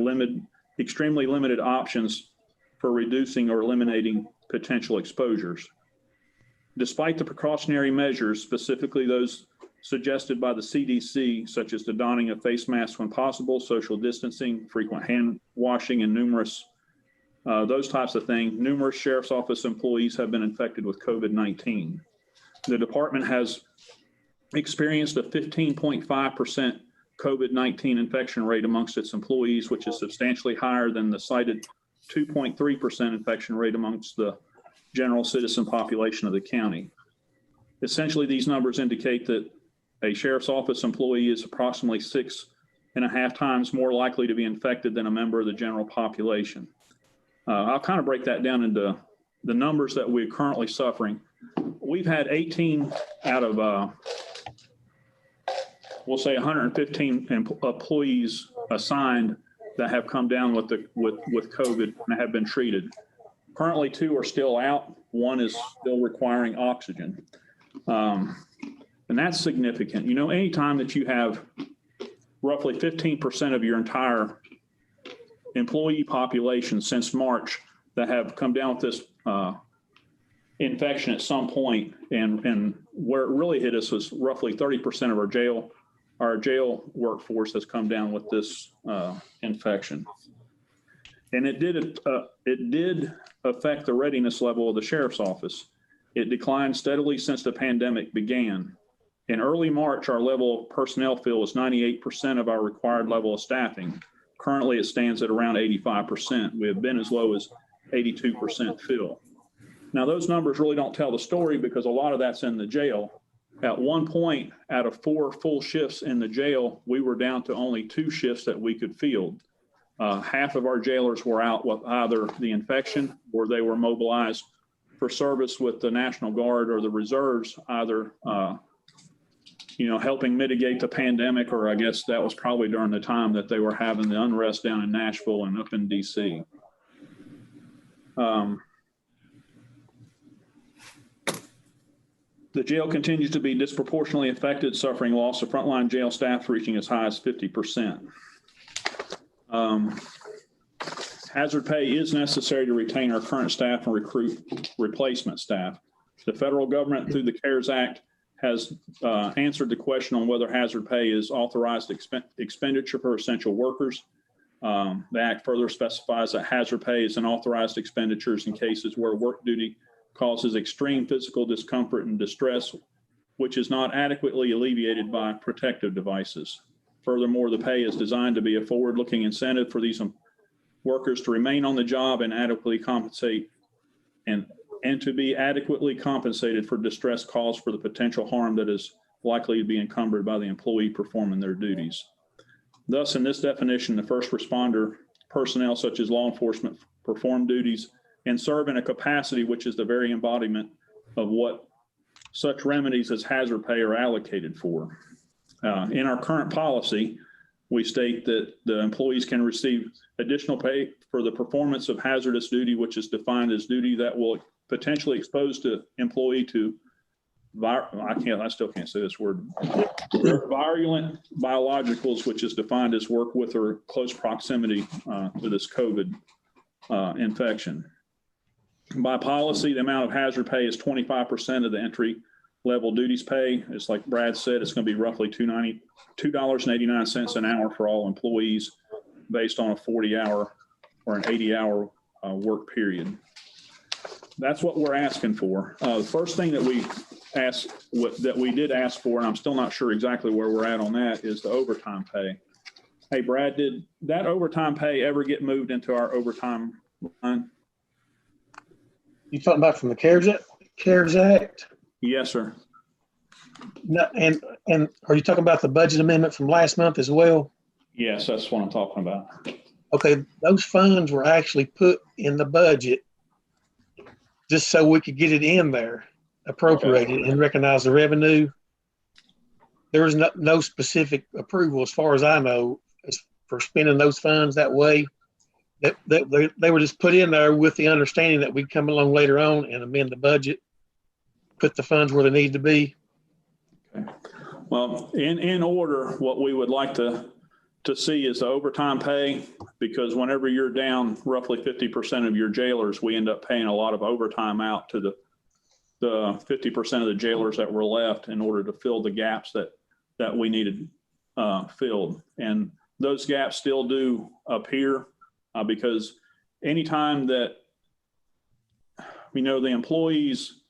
extremely limited options for reducing or eliminating potential exposures. Despite the precautionary measures, specifically those suggested by the CDC, such as the donning of face masks when possible, social distancing, frequent hand washing, and those types of things, numerous sheriff's office employees have been infected with COVID-19. The department has experienced a 15.5% COVID-19 infection rate amongst its employees, which is substantially higher than the cited 2.3% infection rate amongst the general citizen population of the county. Essentially, these numbers indicate that a sheriff's office employee is approximately 6.5 times more likely to be infected than a member of the general population. I'll kind of break that down into the numbers that we're currently suffering. We've had 18 out of, we'll say 115 employees assigned that have come down with COVID and have been treated. Currently, 2 are still out. 1 is still requiring oxygen. And that's significant. Anytime that you have roughly 15% of your entire employee population since March that have come down with this infection at some point, and where it really hit us was roughly 30% of our jail workforce has come down with this infection. And it did affect the readiness level of the sheriff's office. It declined steadily since the pandemic began. In early March, our level of personnel fill was 98% of our required level of staffing. Currently, it stands at around 85%. We have been as low as 82% fill. Now, those numbers really don't tell the story because a lot of that's in the jail. At one point, out of 4 full shifts in the jail, we were down to only 2 shifts that we could field. Half of our jailers were out with either the infection or they were mobilized for service with the National Guard or the reserves, either helping mitigate the pandemic, or I guess that was probably during the time that they were having the unrest down in Nashville and up in DC. The jail continues to be disproportionately affected, suffering loss of frontline jail staff reaching as high as 50%. Hazard pay is necessary to retain our current staff and recruit replacement staff. The federal government, through the CARES Act, has answered the question on whether hazard pay is authorized expenditure for essential workers. The Act further specifies that hazard pay is an authorized expenditures in cases where work duty causes extreme physical discomfort and distress, which is not adequately alleviated by protective devices. Furthermore, the pay is designed to be a forward-looking incentive for these workers to remain on the job and adequately compensate and to be adequately compensated for distress caused for the potential harm that is likely to be encumbered by the employee performing their duties. Thus, in this definition, the first responder personnel such as law enforcement perform duties and serve in a capacity which is the very embodiment of what such remedies as hazard pay are allocated for. In our current policy, we state that the employees can receive additional pay for the performance of hazardous duty, which is defined as duty that will potentially expose the employee to I still can't say this word. Virulent biologicals, which is defined as work with or close proximity to this COVID infection. By policy, the amount of hazard pay is 25% of the entry level duties pay. It's like Brad said, it's going to be roughly $2.89 an hour for all employees based on a 40-hour or an 80-hour work period. That's what we're asking for. The first thing that we did ask for, and I'm still not sure exactly where we're at on that, is the overtime pay. Hey, Brad, did that overtime pay ever get moved into our overtime line? You talking about from the CARES Act? Yes, sir. No, and are you talking about the budget amendment from last month as well? Yes, that's what I'm talking about. Okay, those funds were actually put in the budget just so we could get it in there, appropriated, and recognize the revenue. There was no specific approval, as far as I know, for spending those funds that way. They were just put in there with the understanding that we'd come along later on and amend the budget, put the funds where they need to be. Okay. Well, in order, what we would like to see is the overtime pay, because whenever you're down roughly 50% of your jailers, we end up paying a lot of overtime out to the 50% of the jailers that were left in order to fill the gaps that we needed filled. And those gaps still do appear because anytime that, the employees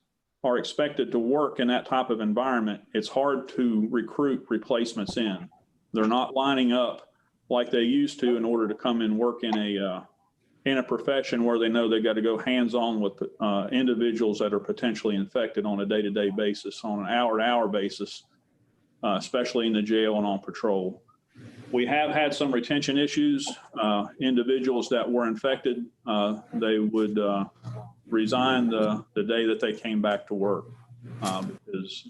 are expected to work in that type of environment, it's hard to recruit replacements in. They're not lining up like they used to in order to come and work in a profession where they know they got to go hands-on with individuals that are potentially infected on a day-to-day basis, on an hour-to-hour basis, especially in the jail and on patrol. We have had some retention issues. Individuals that were infected, they would resign the day that they came back to work because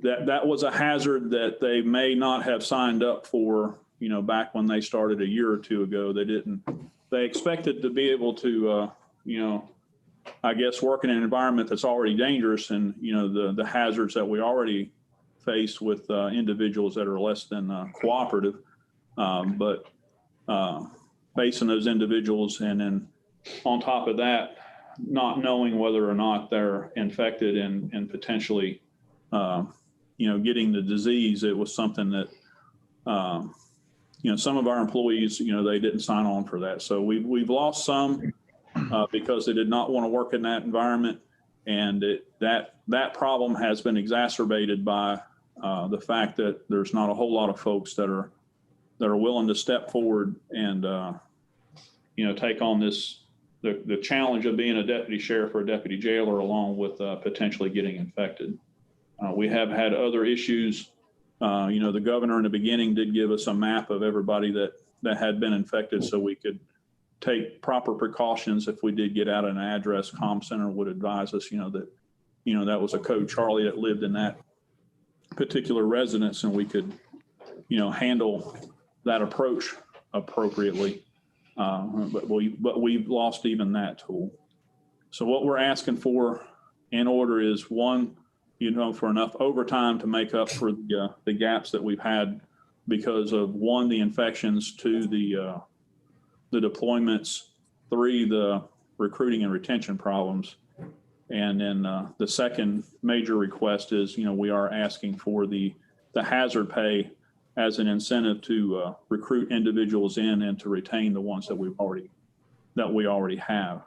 that was a hazard that they may not have signed up for, back when they started a year or two ago. They expected to be able to, I guess, work in an environment that's already dangerous, and, the hazards that we already face with individuals that are less than cooperative, but facing those individuals and then on top of that, not knowing whether or not they're infected and potentially, getting the disease, it was something that, some of our employees, they didn't sign on for that. So we've lost some because they did not want to work in that environment. And that problem has been exacerbated by the fact that there's not a whole lot of folks that are willing to step forward and, take on the challenge of being a deputy sheriff or a deputy jailer along with potentially getting infected. We have had other issues. The governor in the beginning did give us a map of everybody that had been infected so we could take proper precautions if we did get out an address. Comm Center would advise us, that was a code Charlie that lived in that particular residence, and we could, handle that approach appropriately. But we've lost even that tool. So what we're asking for in order is one, for enough overtime to make up for the gaps that we've had because of, one, the infections, two, the deployments, three, the recruiting and retention problems. And then the second major request is, we are asking for the hazard pay as an incentive to recruit individuals in and to retain the ones that we already have.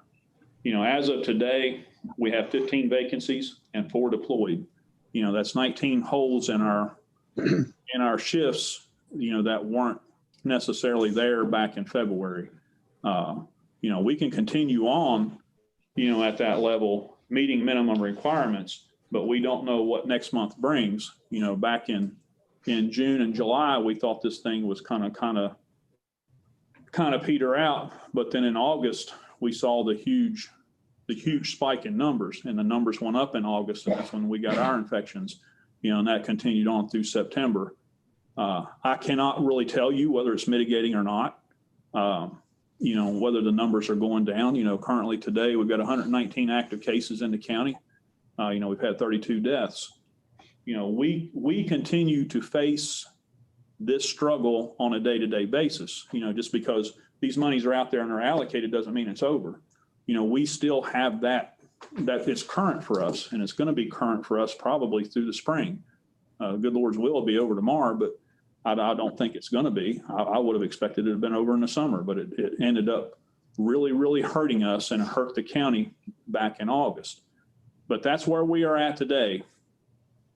As of today, we have 15 vacancies and 4 deployed. That's 19 holes in our shifts, that weren't necessarily there back in February. We can continue on, at that level, meeting minimum requirements, but we don't know what next month brings. Back in June and July, we thought this thing was kind of peter out, but then in August, we saw the huge spike in numbers, and the numbers went up in August, and that's when we got our infections, and that continued on through September. I cannot really tell you whether it's mitigating or not, whether the numbers are going down. Currently today, we've got 119 active cases in the county. We've had 32 deaths. We continue to face this struggle on a day-to-day basis. Just because these monies are out there and are allocated doesn't mean it's over. We still have that it's current for us, and it's going to be current for us probably through the spring. Good Lord's will be over tomorrow, but I don't think it's going to be. I would have expected it to have been over in the summer, but it ended up really, really hurting us, and it hurt the county back in August. But that's where we are at today.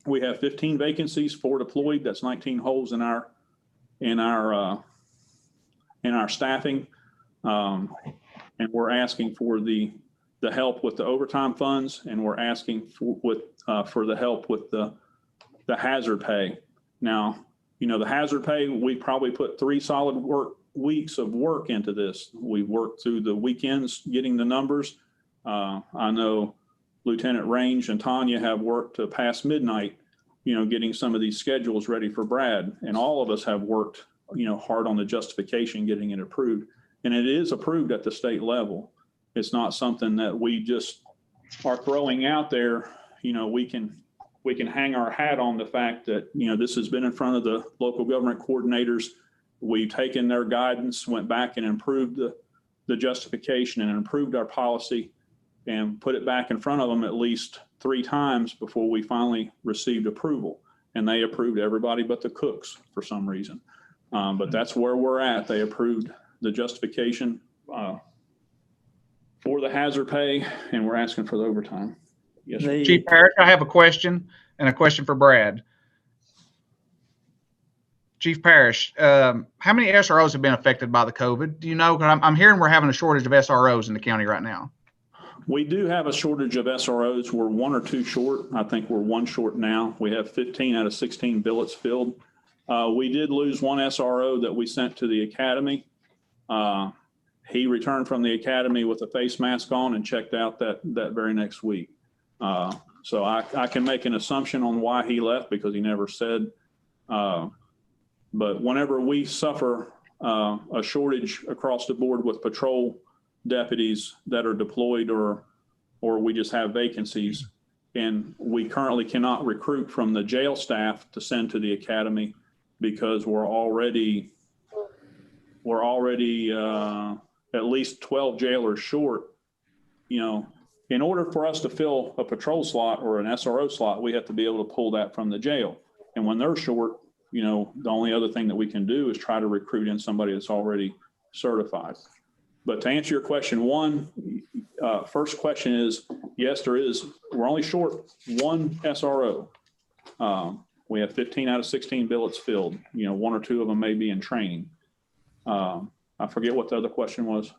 We have 15 vacancies, 4 deployed. That's 19 holes in our staffing, and we're asking for the help with the overtime funds, and we're asking for the help with the hazard pay. Now, the hazard pay, we probably put 3 solid weeks of work into this. We worked through the weekends getting the numbers. I know Lieutenant Range and Tanya have worked past midnight, getting some of these schedules ready for Brad. And all of us have worked, hard on the justification, getting it approved. And it is approved at the state level. It's not something that we just are throwing out there. We can hang our hat on the fact that, this has been in front of the local government coordinators. We've taken their guidance, went back and improved the justification and improved our policy and put it back in front of them at least 3 times before we finally received approval. And they approved everybody but the cooks for some reason. But that's where we're at. They approved the justification for the hazard pay, and we're asking for the overtime. Yes, sir. Chief Parrish, I have a question and a question for Brad. Chief Parrish, how many SROs have been affected by the COVID? Do you know? I'm hearing we're having a shortage of SROs in the county right now. We do have a shortage of SROs. We're 1 or 2 short. I think we're 1 short now. We have 15 out of 16 billets filled. We did lose 1 SRO that we sent to the academy. He returned from the academy with a face mask on and checked out that very next week. So I can make an assumption on why he left because he never said. But whenever we suffer a shortage across the board with patrol deputies that are deployed or we just have vacancies, and we currently cannot recruit from the jail staff to send to the academy because we're already at least 12 jailers short. In order for us to fill a patrol slot or an SRO slot, we have to be able to pull that from the jail. And when they're short, the only other thing that we can do is try to recruit in somebody that's already certified. But to answer your question, first question is, yes, we're only short 1 SRO. We have 15 out of 16 billets filled. 1 or 2 of them may be in training. I forget what the other question was.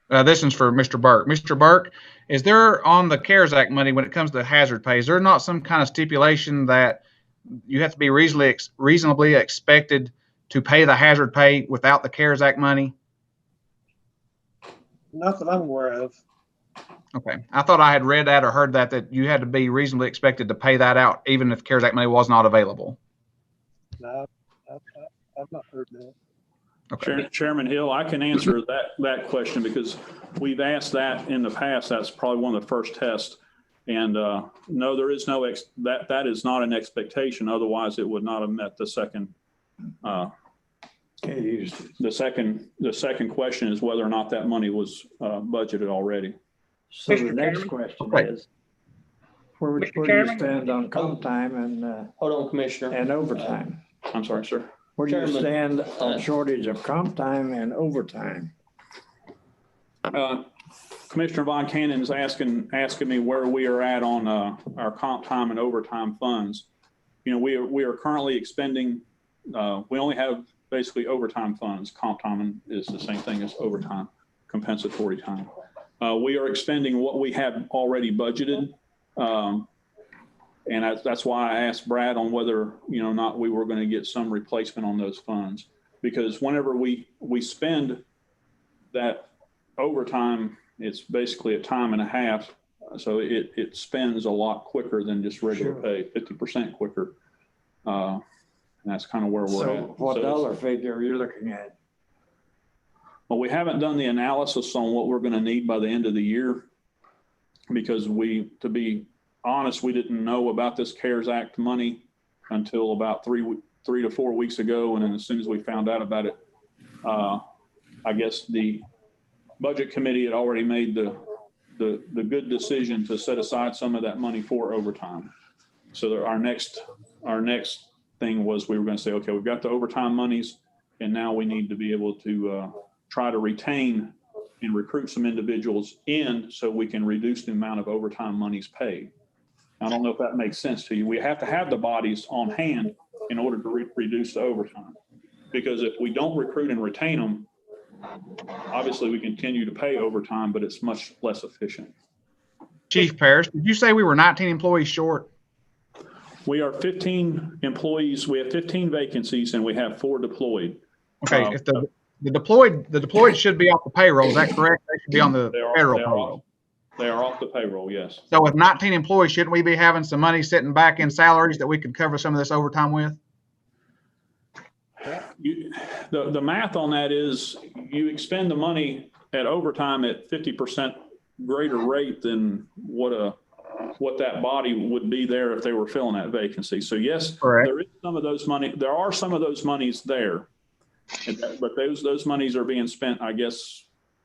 This one's for Mr. Burke. Mr. Burke, is there on the CARES Act money when it comes to hazard pay, is there not some kind of stipulation that you have to be reasonably expected to pay the hazard pay without the CARES Act money? Not that I'm aware of. Okay. I thought I had read that or heard that you had to be reasonably expected to pay that out even if CARES Act money was not available. No, I've not heard that. Okay. Chairman Hill, I can answer that question because we've asked that in the past. That's probably one of the first tests. And no, there is no that is not an expectation. Otherwise, it would not have met the second. The second question is whether or not that money was budgeted already. So the next question is, where do you stand on comp time and hold on, Commissioner, and overtime? I'm sorry, sir. Where do you stand on shortage of comp time and overtime? Commissioner Von Cannon is asking me where we are at on our comp time and overtime funds. We are currently expending. We only have basically overtime funds. Comp time is the same thing as overtime, compensatory time. We are expending what we have already budgeted. And that's why I asked Brad on whether, not we were going to get some replacement on those funds. Because whenever we spend that overtime, it's basically a time and a half. So it spends a lot quicker than just regular pay, 50% quicker. And that's kind of where we're at. So what dollar figure are you looking at? Well, we haven't done the analysis on what we're going to need by the end of the year because to be honest, we didn't know about this CARES Act money until about 3 to 4 weeks ago. And then as soon as we found out about it, I guess the budget committee had already made the good decision to set aside some of that money for overtime. So our next thing was we were going to say, okay, we've got the overtime monies, and now we need to be able to try to retain and recruit some individuals in so we can reduce the amount of overtime monies paid. I don't know if that makes sense to you. We have to have the bodies on hand in order to reduce the overtime. Because if we don't recruit and retain them, obviously we continue to pay overtime, but it's much less efficient. Chief Parrish, did you say we were 19 employees short? We are 15 employees. We have 15 vacancies and we have 4 deployed. Okay, if the deployed should be off the payroll, is that correct? They should be on the payroll. They are off the payroll, yes. So with 19 employees, shouldn't we be having some money sitting back in salaries that we could cover some of this overtime with? The math on that is you expend the money at overtime at 50% greater rate than what that body would be there if they were filling that vacancy. So yes, correct. There is some of those money. There are some of those monies there, but those monies are being spent, I guess,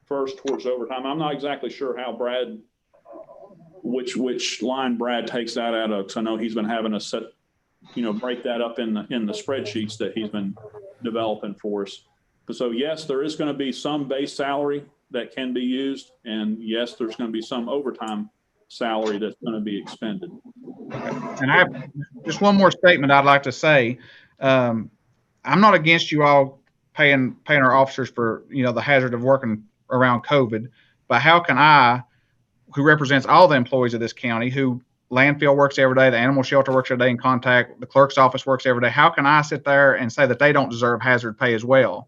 first towards overtime. I'm not exactly sure how which line Brad takes that out of, because I know he's been having to set, break that up in the spreadsheets that he's been developing for us. So yes, there is going to be some base salary that can be used, and yes, there's going to be some overtime salary that's going to be expended. And I have just one more statement I'd like to say. I'm not against you all paying our officers for the hazard of working around COVID, but how can I, who represents all the employees of this county, who landfill works every day, the animal shelter works every day in contact, the clerk's office works every day, how can I sit there and say that they don't deserve hazard pay as well?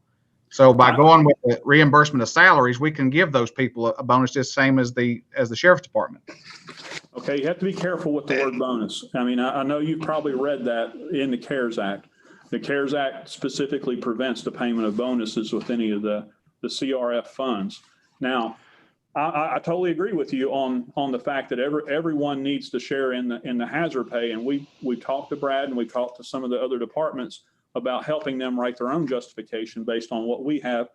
So by going with the reimbursement of salaries, we can give those people a bonus just same as the sheriff's department. Okay, you have to be careful with the word bonus. I mean, I know you've probably read that in the CARES Act. The CARES Act specifically prevents the payment of bonuses with any of the CRF funds. Now, I totally agree with you on the fact that everyone needs to share in the hazard pay, and we talked to Brad and we talked to some of the other departments about helping them write their own justification based on what we have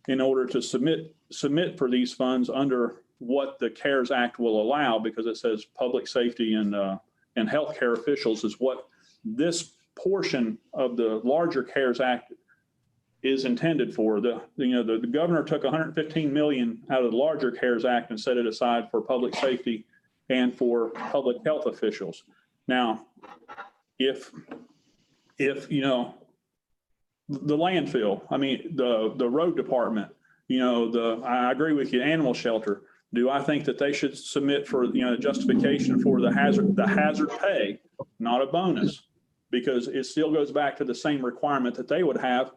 in order to submit for these funds under what the CARES Act will allow, because it says public safety and healthcare officials is what this portion of the larger CARES Act is intended for. The governor took $115 million out of the larger CARES Act and set it aside for public safety and for public health officials. Now, if the landfill, I mean, the road department, I agree with you, animal shelter. Do I think that they should submit for justification for the hazard pay, not a bonus, because it still goes back to the same requirement that they would have.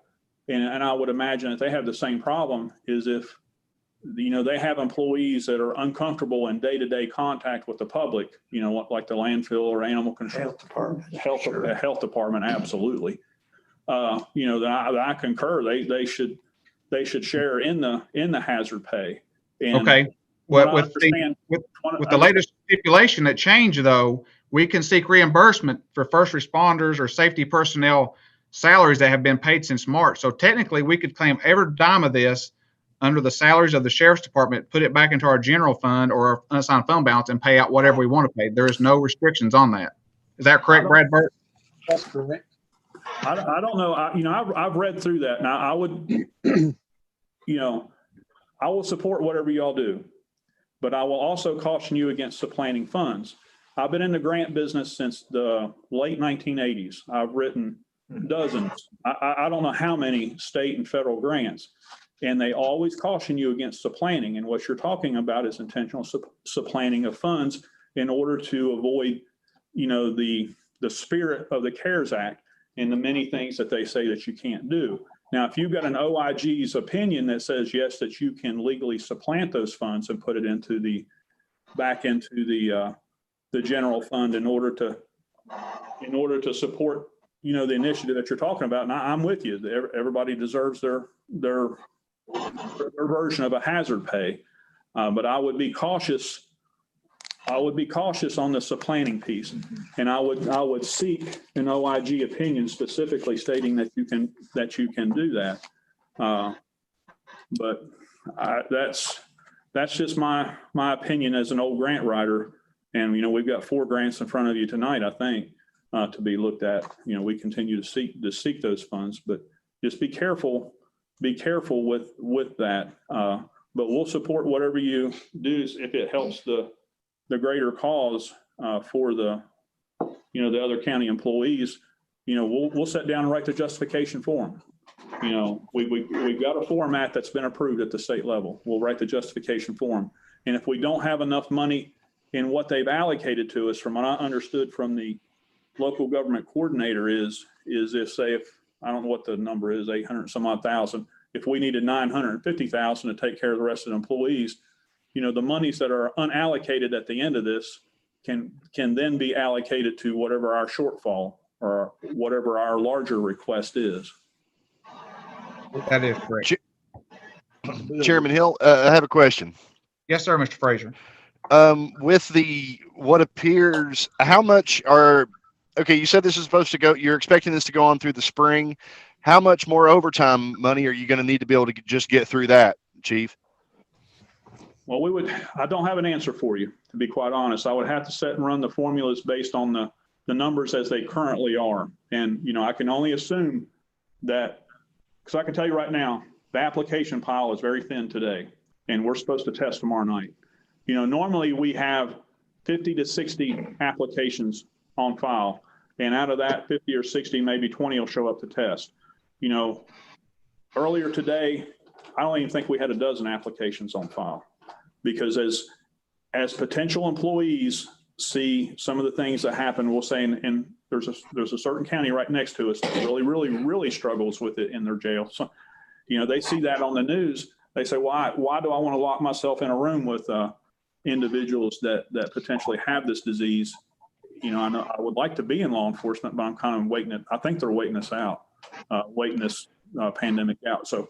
And I would imagine that they have the same problem is if, they have employees that are uncomfortable in day-to-day contact with the public, like the landfill or animal control. Health department, absolutely. I concur. They should share in the hazard pay. And okay. Well, with the latest stipulation that changed, though, we can seek reimbursement for first responders or safety personnel salaries that have been paid since March. So technically, we could claim every dime of this under the salaries of the sheriff's department, put it back into our general fund or our unassigned fund balance, and pay out whatever we want to pay. There is no restrictions on that. Is that correct, Brad Burt? That's correct. I don't know. I've read through that. Now, I would, I will support whatever y'all do, but I will also caution you against supplanting funds. I've been in the grant business since the late 1980s. I've written dozens. I don't know how many state and federal grants, and they always caution you against supplanting. And what you're talking about is intentional supplanting of funds in order to avoid, the spirit of the CARES Act and the many things that they say that you can't do. Now, if you've got an OIG's opinion that says, yes, that you can legally supplant those funds and put it back into the general fund in order to support, the initiative that you're talking about. And I'm with you. Everybody deserves their version of a hazard pay. But I would be cautious I would be cautious on the supplanting piece. And I would seek an OIG opinion specifically stating that you can do that. But that's just my opinion as an old grant writer. And, we've got 4 grants in front of you tonight, I think, to be looked at. We continue to seek those funds, but just be careful with that. But we'll support whatever you do if it helps the greater cause for the other county employees. We'll sit down and write the justification form. We've got a format that's been approved at the state level. We'll write the justification form. And if we don't have enough money in what they've allocated to us, from what I understood from the local government coordinator is if I don't know what the number is, 800 some odd thousand. If we needed 950,000 to take care of the rest of the employees, the monies that are unallocated at the end of this can then be allocated to whatever our shortfall or whatever our larger request is. That is correct. Chairman Hill, I have a question. Yes, sir, Mr. Frazier. With what appears, how much okay, you said this is supposed to go, you're expecting this to go on through the spring. How much more overtime money are you going to need to be able to just get through that, Chief? Well, I don't have an answer for you, to be quite honest. I would have to sit and run the formulas based on the numbers as they currently are. And, I can only assume that, because I can tell you right now, the application pile is very thin today, and we're supposed to test tomorrow night. Normally we have 50 to 60 applications on file, and out of that 50 or 60, maybe 20 will show up to test. Earlier today, I don't even think we had a dozen applications on file, because as potential employees see some of the things that happen, we'll say, and there's a certain county right next to us that really struggles with it in their jail. So, they see that on the news. They say, why do I want to lock myself in a room with individuals that potentially have this disease? I know I would like to be in law enforcement, but I'm kind of waiting it. I think they're waiting us out, waiting this pandemic out. So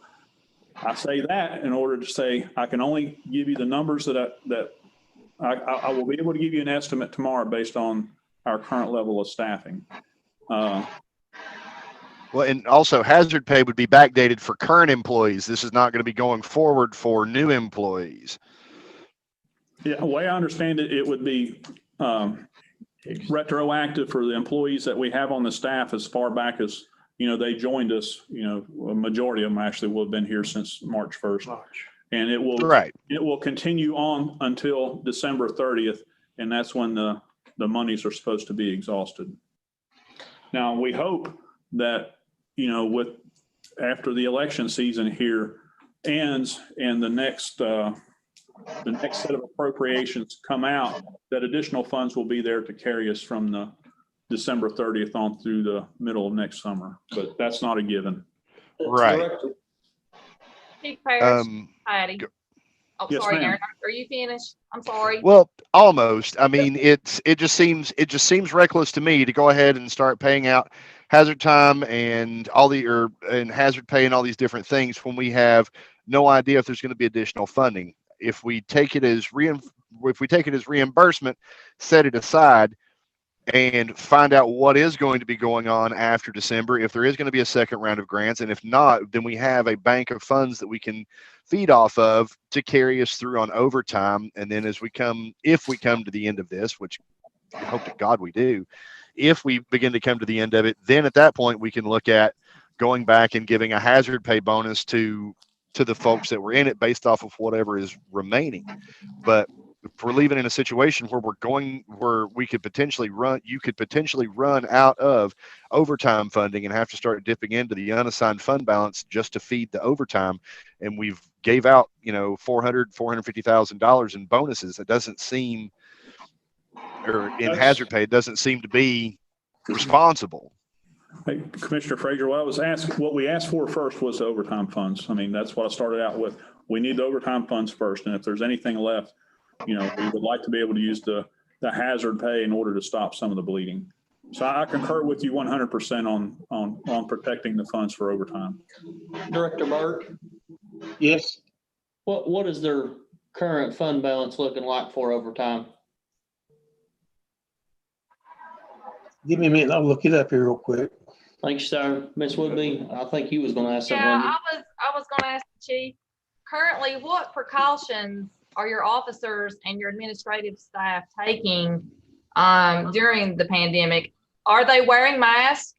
I say that in order to say, I can only give you the numbers that I will be able to give you an estimate tomorrow based on our current level of staffing. Well, and also hazard pay would be backdated for current employees. This is not going to be going forward for new employees. Yeah, the way I understand it, it would be retroactive for the employees that we have on the staff as far back as, they joined us, a majority of them actually will have been here since March 1st. And it will continue on until December 30th. And that's when the monies are supposed to be exhausted. Now, we hope that, after the election season here ends and the next set of appropriations come out, that additional funds will be there to carry us from the December 30th on through the middle of next summer. But that's not a given. Right. Chief Parrish, Patty. Yes, Sorry, ma'am. Aaron. Are you finished? I'm sorry. Well, almost. I mean, it just seems reckless to me to go ahead and start paying out hazard time and and hazard pay and all these different things when we have no idea if there's going to be additional funding. If we take it as reimbursement, set it aside, and find out what is going to be going on after December, if there is going to be a second round of grants, and if not, then we have a bank of funds that we can feed off of to carry us through on overtime. And then if we come to the end of this, which I hope to God we do, if we begin to come to the end of it, then at that point we can look at going back and giving a hazard pay bonus to the folks that were in it based off of whatever is remaining. But if we're leaving in a situation where you could potentially run out of overtime funding and have to start dipping into the unassigned fund balance just to feed the overtime, and we've gave out $450,000 in bonuses, it doesn't seem, or in hazard pay, it doesn't seem to be responsible. Hey, Commissioner Frazier, what we asked for first was the overtime funds. I mean, that's what I started out with. We need the overtime funds first, and if there's anything left, we would like to be able to use the hazard pay in order to stop some of the bleeding. So I concur with you 100% on protecting the funds for overtime. Director Burke? Yes. What is their current fund balance looking like for overtime? Give me a minute. I'll look it up here real quick. Thanks, sir. Ms. Woodby, I think you was gonna ask something. Yeah, wasn't you? I was gonna ask the chief, currently, what precautions are your officers and your administrative staff taking during the pandemic? Are they wearing masks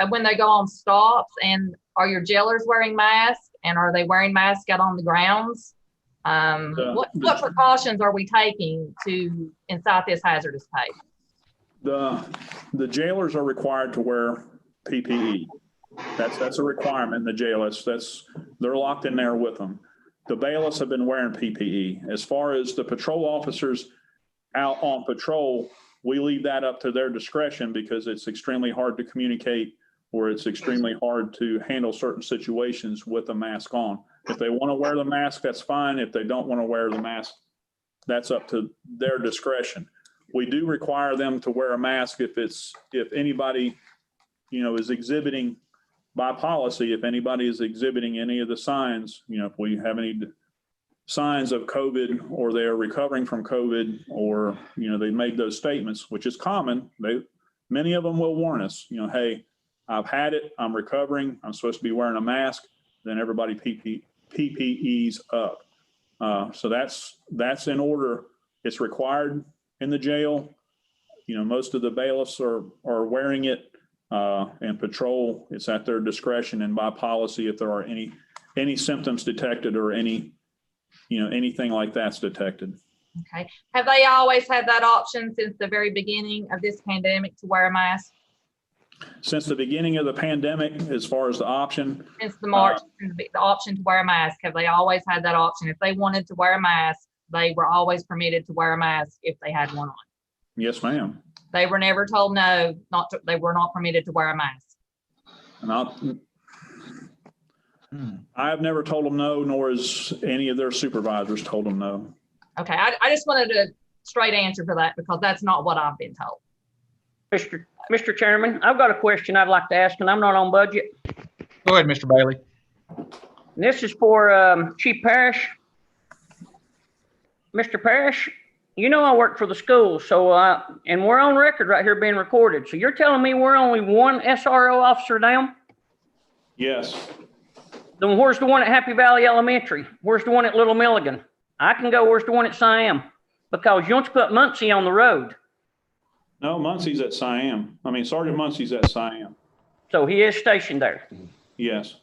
when they go on stops, and are your jailers wearing masks, and are they wearing masks out on the grounds? What precautions are we taking to incite this hazardous behavior? The jailers are required to wear PPE. That's a requirement in the jail. They're locked in there with them. The bailiffs have been wearing PPE. As far as the patrol officers out on patrol, we leave that up to their discretion because it's extremely hard to communicate, or it's extremely hard to handle certain situations with a mask on. If they want to wear the mask, that's fine. If they don't want to wear the mask, that's up to their discretion. We do require them to wear a mask if anybody, is exhibiting, by policy, if anybody is exhibiting any of the signs, if we have any signs of COVID, or they are recovering from COVID, or, they made those statements, which is common. Many of them will warn us, hey, I've had it, I'm recovering, I'm supposed to be wearing a mask. Then everybody PPEs up. So that's in order. It's required in the jail. Most of the bailiffs are wearing it, and patrol, it's at their discretion and by policy if there are any symptoms detected or anything like that's detected. Okay. Have they always had that option since the very beginning of this pandemic to wear a mask? Since the beginning of the pandemic, as far as the option? Since the March, the option to wear a mask, have they always had that option? If they wanted to wear a mask, they were always permitted to wear a mask if they had one on. Yes, ma'am. They were never told no, they were not permitted to wear a mask. And I have never told them no, nor has any of their supervisors told them no. Okay, I just wanted a straight answer for that because that's not what I've been told. Mr. Chairman, I've got a question I'd like to ask, and I'm not on budget. Go ahead, Mr. Bailey. And this is for Chief Parrish. Mr. Parrish, I work for the school, so and we're on record right here being recorded. So you're telling me we're only one SRO officer down? Yes. Then where's the one at Happy Valley Elementary? Where's the one at Little Milligan? I can go, where's the one at Siam? Because you want to put Muncie on the road. No, Muncie's at Siam. Sergeant Muncie's at Siam. So he is stationed there? Yes.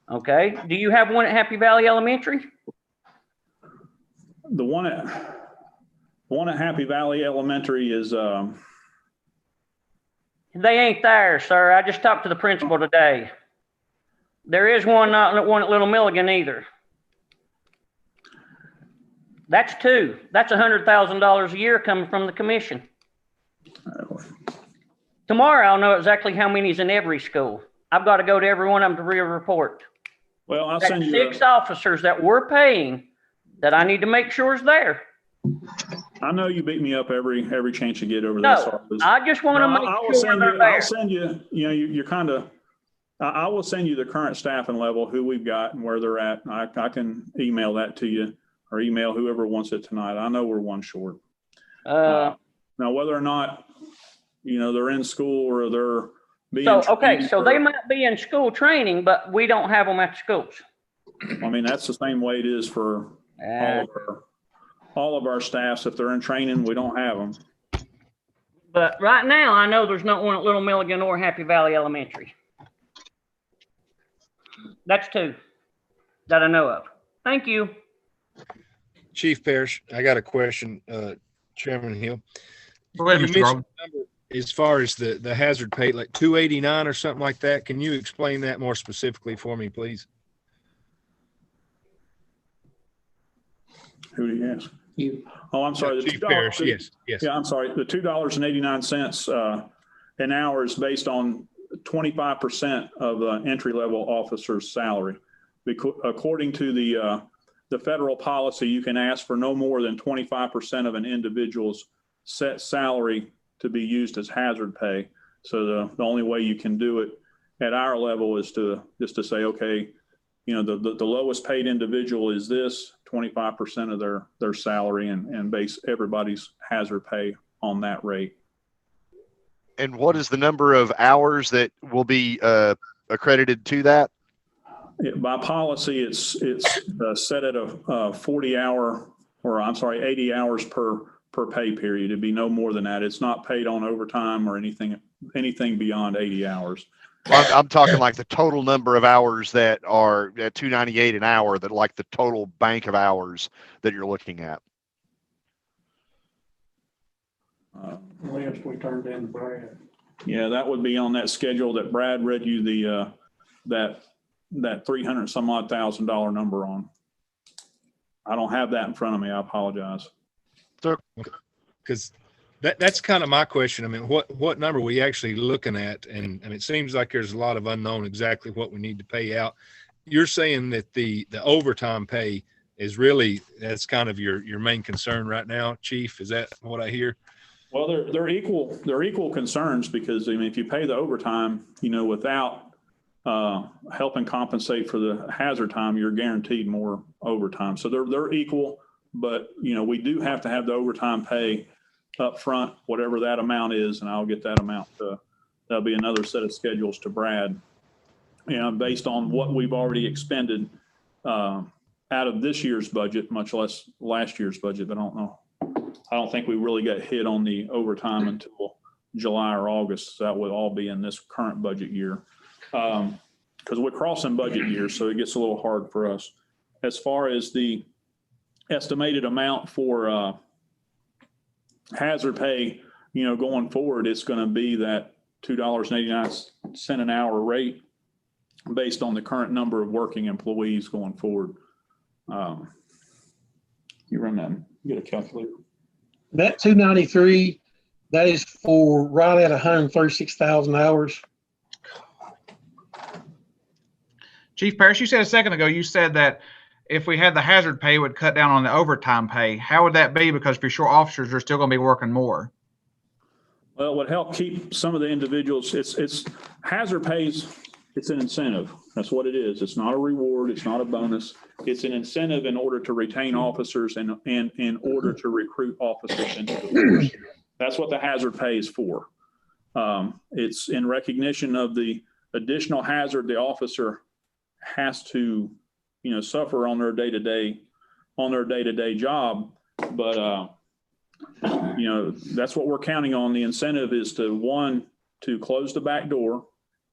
Okay. Do you have one at Happy Valley Elementary? The one at Happy Valley Elementary is They ain't there, sir. I just talked to the principal today. There is one, not one at Little Milligan either. That's two. That's $100,000 a year coming from the commission. Tomorrow I'll know exactly how many is in every school. I've got to go to every one of them to read a report. Well, I'll That's send you 6 officers that we're paying that I need to make sure is there. I know you beat me up every chance you get over No, this. I just want to make sure they're there. I'll send you, you're kind of, I will send you the current staffing level, who we've got and where they're at. I can email that to you, or email whoever wants it tonight. I know we're one short. Now, whether or not, they're in school or they're being so they might be in school training, but we don't have them at schools. That's the same way it is for all of our staffs. If they're in training, we don't have them. But right now, I know there's not one at Little Milligan or Happy Valley Elementary. That's two that I know of. Thank you. Chief Parrish, I got a question, Chairman Hill. Go ahead, Mr. Garland. As far as the hazard pay, like 289 or something like that, can you explain that more specifically for me, please? Who do you ask? You. Oh, I'm sorry. Chief Parrish, yes. Yeah, I'm sorry. The $2.89 an hour is based on 25% of the entry-level officer's salary. According to the federal policy, you can ask for no more than 25% of an individual's set salary to be used as hazard pay. So the only way you can do it at our level is just to say, okay, the lowest paid individual is this, 25% of their salary, and base everybody's hazard pay on that rate. And what is the number of hours that will be accredited to that? By policy, it's set at a 40-hour, or I'm sorry, 80 hours per pay period. It'd be no more than that. It's not paid on overtime or anything beyond 80 hours. Well, I'm talking like the total number of hours that are at $2.98 an hour, that like the total bank of hours that you're looking at. Last we turned in Brad. Yeah, that would be on that schedule that Brad read you the that 300 some odd $1,000 number on. I don't have that in front of me. I apologize. So, because that's kind of my question. I mean, what number are we actually looking at? And it seems like there's a lot of unknown exactly what we need to pay out. You're saying that the overtime pay is really, that's kind of your main concern right now, Chief? Is that what I hear? Well, they're equal concerns, because I mean, if you pay the overtime, without helping compensate for the hazard time, you're guaranteed more overtime. So they're equal, but we do have to have the overtime pay up front, whatever that amount is, and I'll get that amount. That'll be another set of schedules to Brad, based on what we've already expended out of this year's budget, much less last year's budget. But I don't think we really got hit on the overtime until July or August. So that would all be in this current budget year. Because we're crossing budget years, so it gets a little hard for us. As far as the estimated amount for hazard pay, going forward, it's going to be that $2.89 an hour rate based on the current number of working employees going forward. You run that, you get a calculator. That 293, that is for right at 136,000 hours. Chief Parrish, you said a second ago, you said that if we had the hazard pay, it would cut down on the overtime pay. How would that be? Because if you're short officers, are still going to be working more. Well, it would help keep some of the individuals. It's hazard pays. It's an incentive. That's what it is. It's not a reward. It's not a bonus. It's an incentive in order to retain officers and in order to recruit officers into the force. That's what the hazard pay is for. It's in recognition of the additional hazard the officer has to, suffer on their day-to-day job. But, that's what we're counting on. The incentive is to, 1, to close the back door,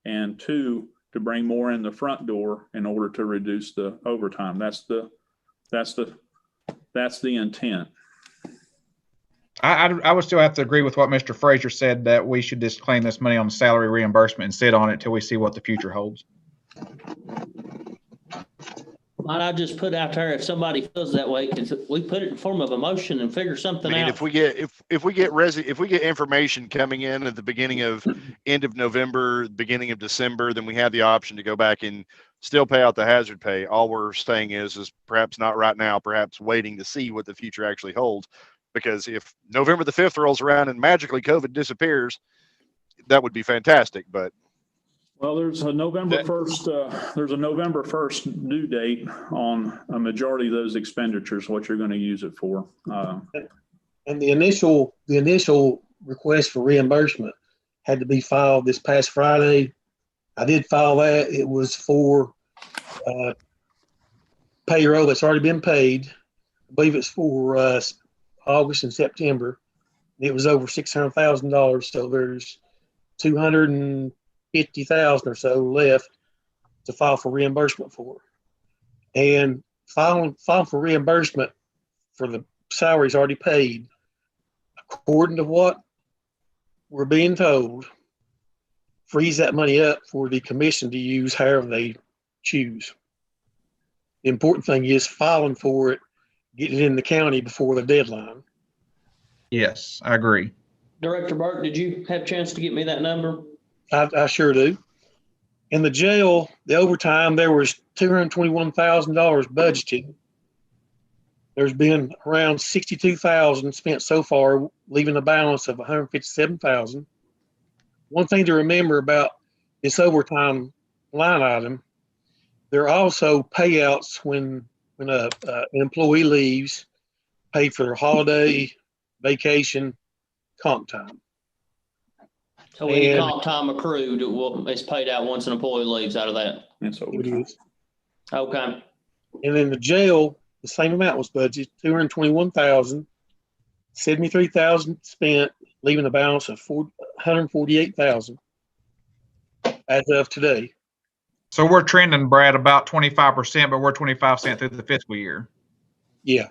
and 2, to bring more in the front door in order to reduce the overtime. That's the intent. I would still have to agree with what Mr. Frazier said, that we should just claim this money on salary reimbursement and sit on it till we see what the future holds. Might I just put out there, if somebody feels that way, because we put it in form of a motion and figure something out. If we get information coming in at the beginning of end of November, beginning of December, then we have the option to go back and still pay out the hazard pay. All we're saying is perhaps not right now, perhaps waiting to see what the future actually holds. Because if November the 5th rolls around and magically COVID disappears, that would be fantastic. But well, there's a November 1st due date on a majority of those expenditures, what you're going to use it for. And the initial request for reimbursement had to be filed this past Friday. I did file that. It was for payroll that's already been paid. I believe it's for August and September. It was over $600,000. So there's $250,000 or so left to file for reimbursement for. And filing for reimbursement for the salaries already paid, according to what we're being told, frees that money up for the commission to use however they choose. The important thing is filing for it, getting it in the county before the deadline. Yes, I agree. Director Burke, did you have a chance to get me that number? I sure do. In the jail, the overtime, there was $221,000 budgeted. There's been around $62,000 spent so far, leaving a balance of $157,000. One thing to remember about this overtime line item, there are also payouts when an employee leaves, paid for their holiday, vacation, comp time. So any And- comp time accrued, it's paid out once an employee leaves out of that. That's It overtime. is. Okay. And then the jail, the same amount was budgeted, 221,000, 73,000 spent, leaving a balance of 148,000 as of today. So we're trending, Brad, about 25%, but we're 25% through the fiscal year. Yeah.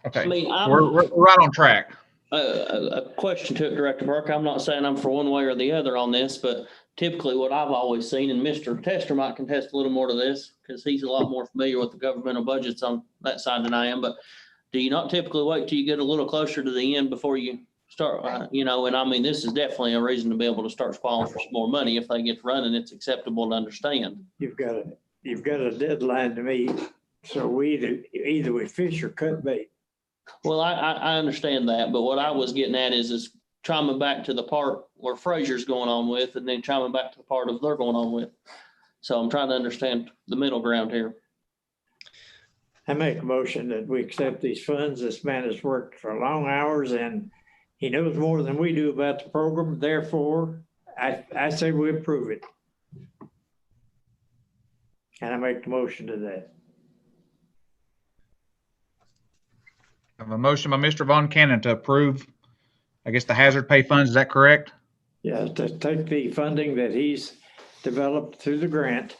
Okay. I mean, We're right on track. A question to it, Director Burke. I'm not saying I'm for one way or the other on this, but typically what I've always seen, and Mr. Tester might contest a little more to this because he's a lot more familiar with the governmental budgets on that side than I am, but do you not typically wait till you get a little closer to the end before you start, and I mean, this is definitely a reason to be able to start spalling for some more money. If they get running, it's acceptable to understand. You've got a deadline to meet, so we either we fish or cut bait. Well, I understand that, but what I was getting at is chiming back to the part where Fraser's going on with, and then chiming back to the part of they're going on with. So I'm trying to understand the middle ground here. I make a motion that we accept these funds. This man has worked for long hours and he knows more than we do about the program. Therefore, I say we approve it. And I make the motion to that. I have a motion by Mr. Von Cannon to approve, I guess, the hazard pay funds. Is that correct? Yeah, to take the funding that he's developed through the grant.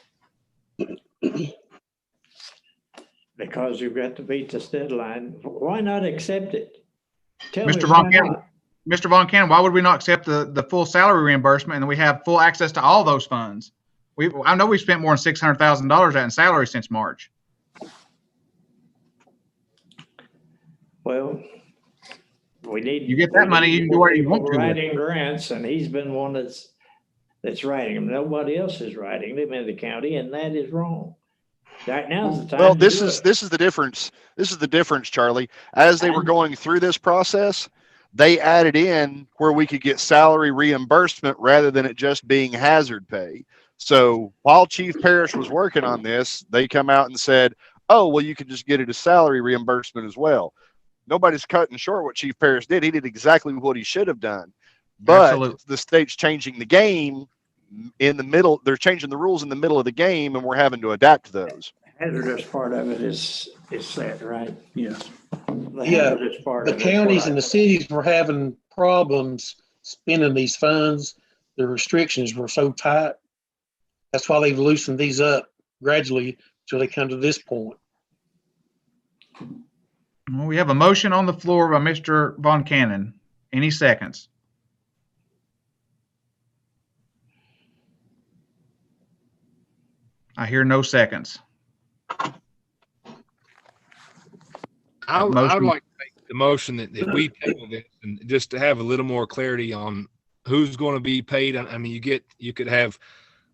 Because you've got to beat this deadline. Why not accept it? Tell Mr. me Von why Cannon, not. Mr. Von Cannon, why would we not accept the full salary reimbursement and we have full access to all those funds? I know we spent more than $600,000 in salary since March. Well, we need. You get that money, you can do what you want to with it. Writing grants, and he's been one that's writing them. Nobody else is writing them in the county, and that is wrong. Right now's the time. Well, to this do is it. the difference. This is the difference, Charlie. As they were going through this process, they added in where we could get salary reimbursement rather than it just being hazard pay. So while Chief Parrish was working on this, they come out and said, oh, well, you can just get it as salary reimbursement as well. Nobody's cutting short what Chief Parrish did. He did exactly what he should have done. But Absolutely. the state's changing the game in the middle. They're changing the rules in the middle of the game, and we're having to adapt to those. Hazardous part of it is set, right? Yes. The Yeah, hazardous part the of it. counties and the cities were having problems spending these funds. The restrictions were so tight. That's why they've loosened these up gradually till they come to this point. Well, we have a motion on the floor by Mr. Von Cannon. Any seconds? I hear no seconds. I would Motion. like to make the motion that we table this and just to have a little more clarity on who's going to be paid. I mean, you could have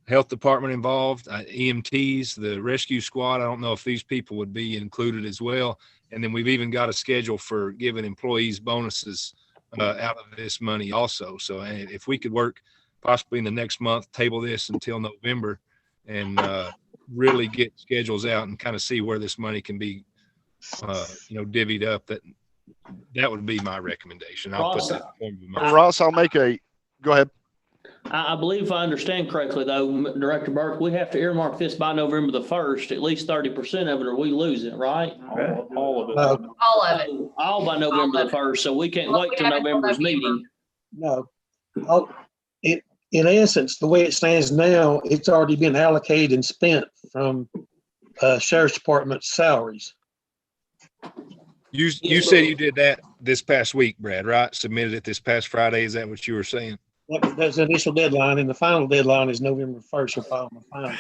health department involved, EMTs, the rescue squad. I don't know if these people would be included as well. And then we've even got a schedule for giving employees bonuses out of this money also. So if we could work possibly in the next month, table this until November and really get schedules out and kind of see where this money can be, divvied up, that would be my recommendation. I'll put that in the form of a motion. Ross, go ahead. I believe if I understand correctly, though, Director Burke, we have to earmark this by November the 1st, at least 30% of it, or we lose it, right? All of it. All of it. All by November the 1st, so we can't wait till November's meeting. No. In essence, the way it stands now, it's already been allocated and spent from Sheriff's Department salaries. You said you did that this past week, Brad, right? Submitted it this past Friday. Is that what you were saying? That's the initial deadline, and the final deadline is November 1st. We'll file my final.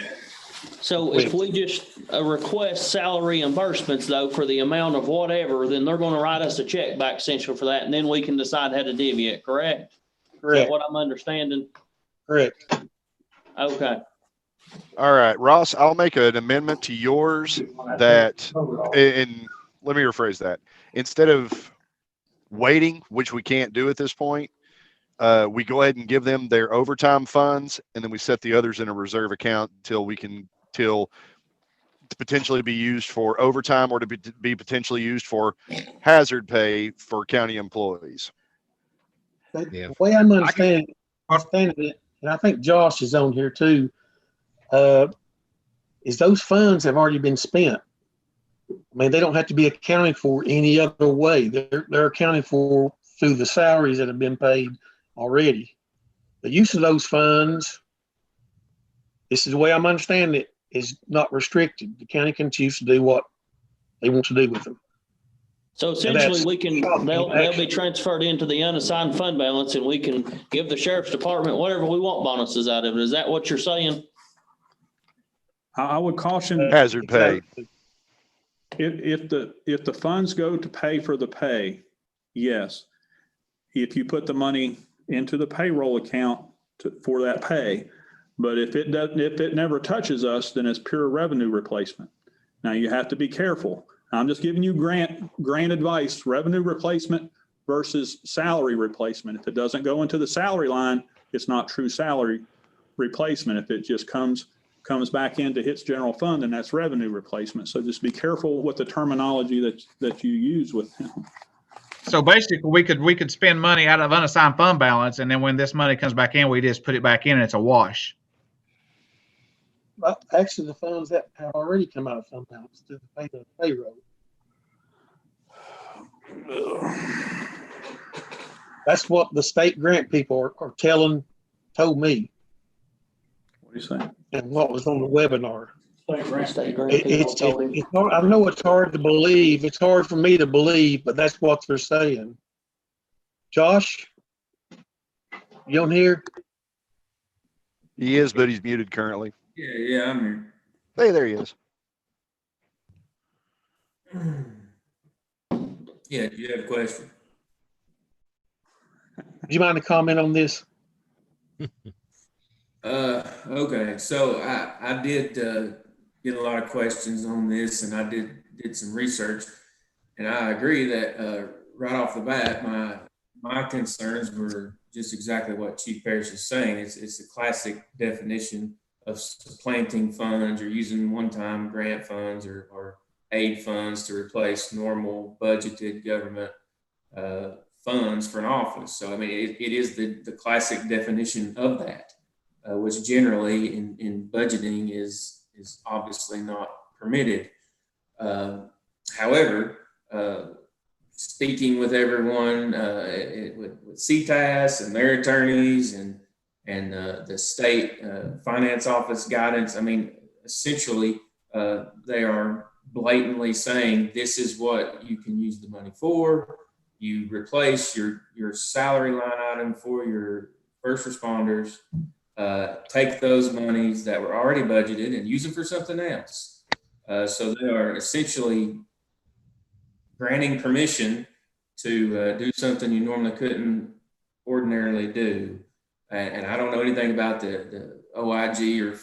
So if we just request salary reimbursements, though, for the amount of whatever, then they're going to write us a check back essentially for that, and then we can decide how to divvy it, correct? Is Correct. that what I'm understanding? Correct. Okay. All right, Ross, I'll make an amendment to yours that, and let me rephrase that. Instead of waiting, which we can't do at this point, we go ahead and give them their overtime funds, and then we set the others in a reserve account till to potentially be used for overtime or to be potentially used for hazard pay for county employees. The way I'm understanding, understanding it, and I think Josh is on here too, is those funds have already been spent. I mean, they don't have to be accounted for any other way. They're accounted for through the salaries that have been paid already. The use of those funds, this is the way I'm understanding it, is not restricted. The county can choose to do what they want to do with them. So essentially, they'll be transferred into the unassigned fund balance, and we can give the sheriff's department whatever we want bonuses out of it. Is that what you're saying? I would caution hazard pay. If the funds go to pay for the pay, yes. If you put the money into the payroll account for that pay, but if it never touches us, then it's pure revenue replacement. Now you have to be careful. I'm just giving you grant advice, revenue replacement versus salary replacement. If it doesn't go into the salary line, it's not true salary replacement. If it just comes back into hits general fund, then that's revenue replacement. So just be careful with the terminology that you use with him. So basically, we could spend money out of unassigned fund balance, and then when this money comes back in, we just put it back in, and it's a wash. Well, actually, the funds that have already come out of fund balance to pay the payroll. That's what the state grant people are told me. What do you say? And what was on the webinar. State grant people told him. I know it's hard to believe. It's hard for me to believe, but that's what they're saying. Josh, you on here? He is, but he's muted currently. Yeah, I'm here. Hey, there he is. Yeah, do you have a question? Do you mind to comment on this? Okay, so I did get a lot of questions on this, and I did some research, and I agree that right off the bat, my concerns were just exactly what Chief Parrish is saying. It's a classic definition of supplanting funds or using one-time grant funds or aid funds to replace normal budgeted government funds for an office. So, I mean, it is the classic definition of that, which generally in budgeting is obviously not permitted. However, speaking with everyone, with CTAS and their attorneys and the state finance office guidance, I mean, essentially, they are blatantly saying this is what you can use the money for. You replace your salary line item for your first responders, take those monies that were already budgeted and use them for something else. So they are essentially granting permission to do something you normally couldn't ordinarily do. And I don't know anything about the OIG or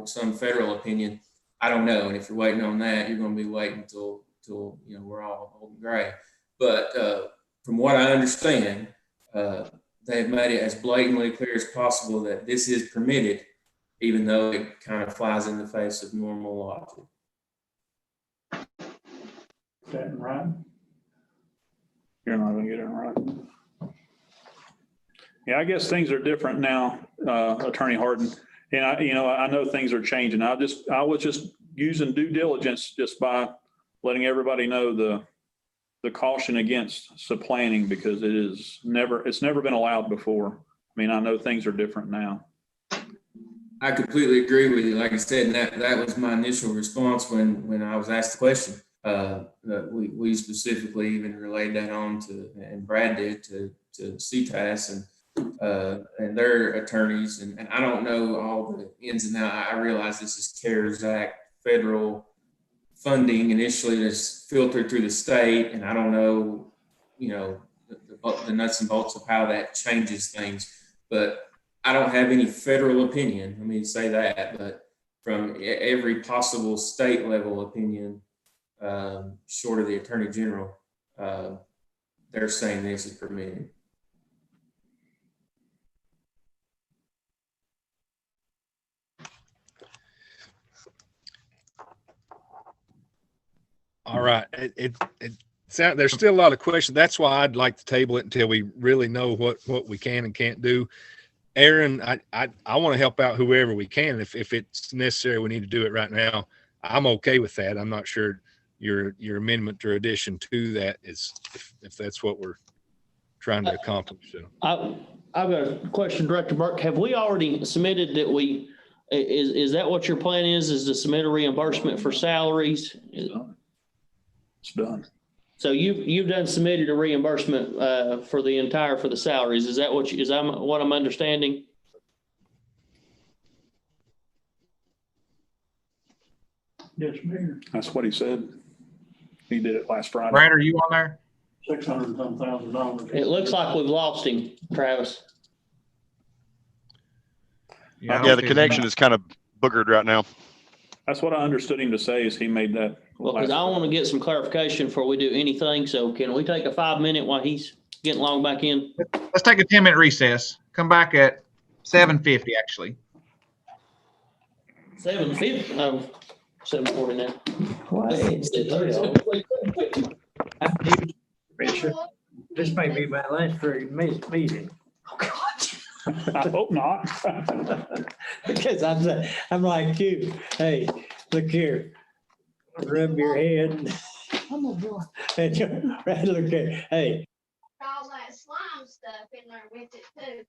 some federal opinion. I don't know. And if you're waiting on that, you're going to be waiting until we're all old and gray. But from what I understand, they've made it as blatantly clear as possible that this is permitted, even though it kind of flies in the face of normal logic. Is that right? You're not going to get it right. Yeah, I guess things are different now, Attorney Harden. And I know things are changing. I was just using due diligence just by letting everybody know the caution against supplanting, because it's never been allowed before. I mean, I know things are different now. I completely agree with you. Like I said, and that was my initial response when I was asked the question. We specifically even relayed that on and Brad did to CTAS and their attorneys. And I don't know all the ins and outs. I realize this is CARES Act federal funding initially that's filtered through the state. And I don't know, the nuts and bolts of how that changes things, but I don't have any federal opinion. Let me say that, but from every possible state level opinion, short of the Attorney General, they're saying this is permitted. All right. There's still a lot of questions. That's why I'd like to table it until we really know what we can and can't do. Aaron, I want to help out whoever we can. If it's necessary, we need to do it right now. I'm okay with that. I'm not sure your amendment or addition to that is if that's what we're trying to accomplish. So. I've got a question, Director Burke. Have we already submitted that is that what your plan is to submit a reimbursement for salaries? It's done. So you've done submitted a reimbursement for the salaries. Is that what I'm understanding? Yes, Mayor. That's what he said. He did it last Friday. Brad, are you on there? $600,000. It looks like we've lost him, Travis. Yeah, the connection is kind of boogered right now. That's what I understood him to say is he made that. Well, because I want to get some clarification before we do anything. So can we take a 5-minute while he's getting logged back in? Let's take a 10-minute recess. Come back at 7:50, actually. 7:50. 7:40 now. Richard, this may be my last meeting. I hope not. Because I'm like you. Hey, look here. Rub your head. I'm gonna go. Right, look here. Hey. All that slime stuff in there with it too.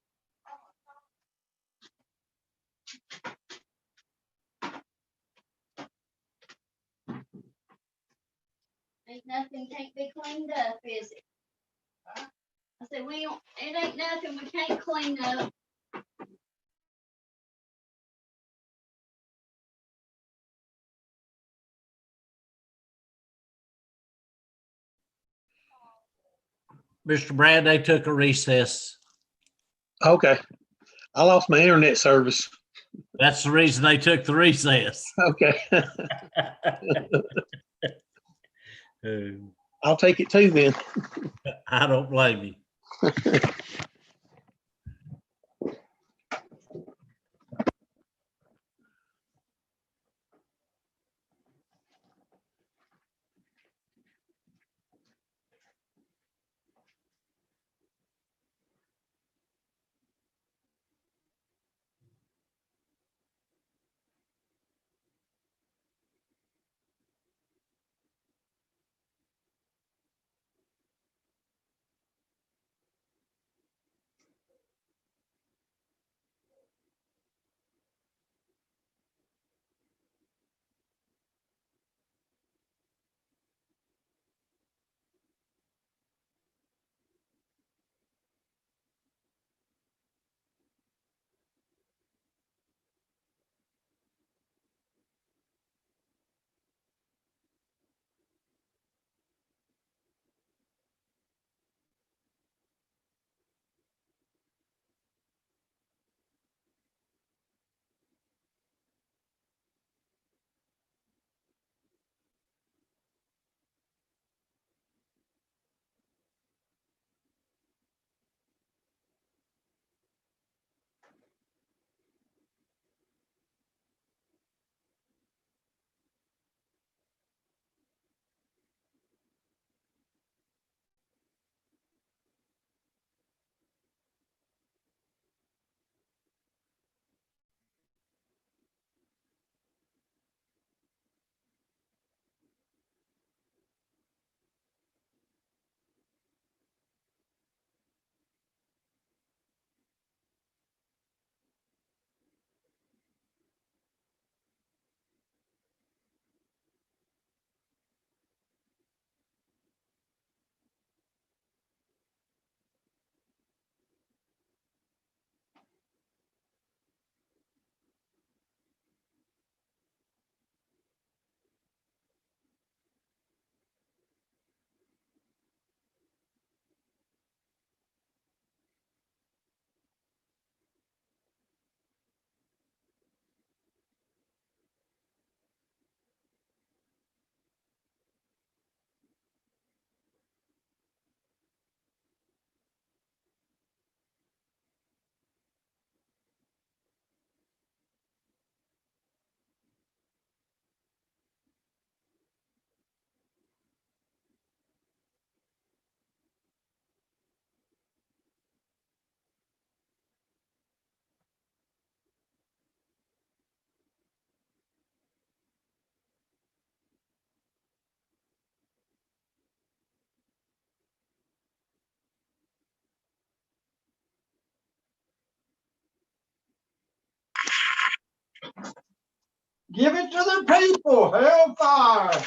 Ain't nothing can't be cleaned up, is it? I said, it ain't nothing we can't clean up. Mr. Brad, they took a recess. Okay. I lost my internet service. That's the reason they took the recess. Okay. I'll take it too then. I don't blame you. Give it to the people. Hellfire.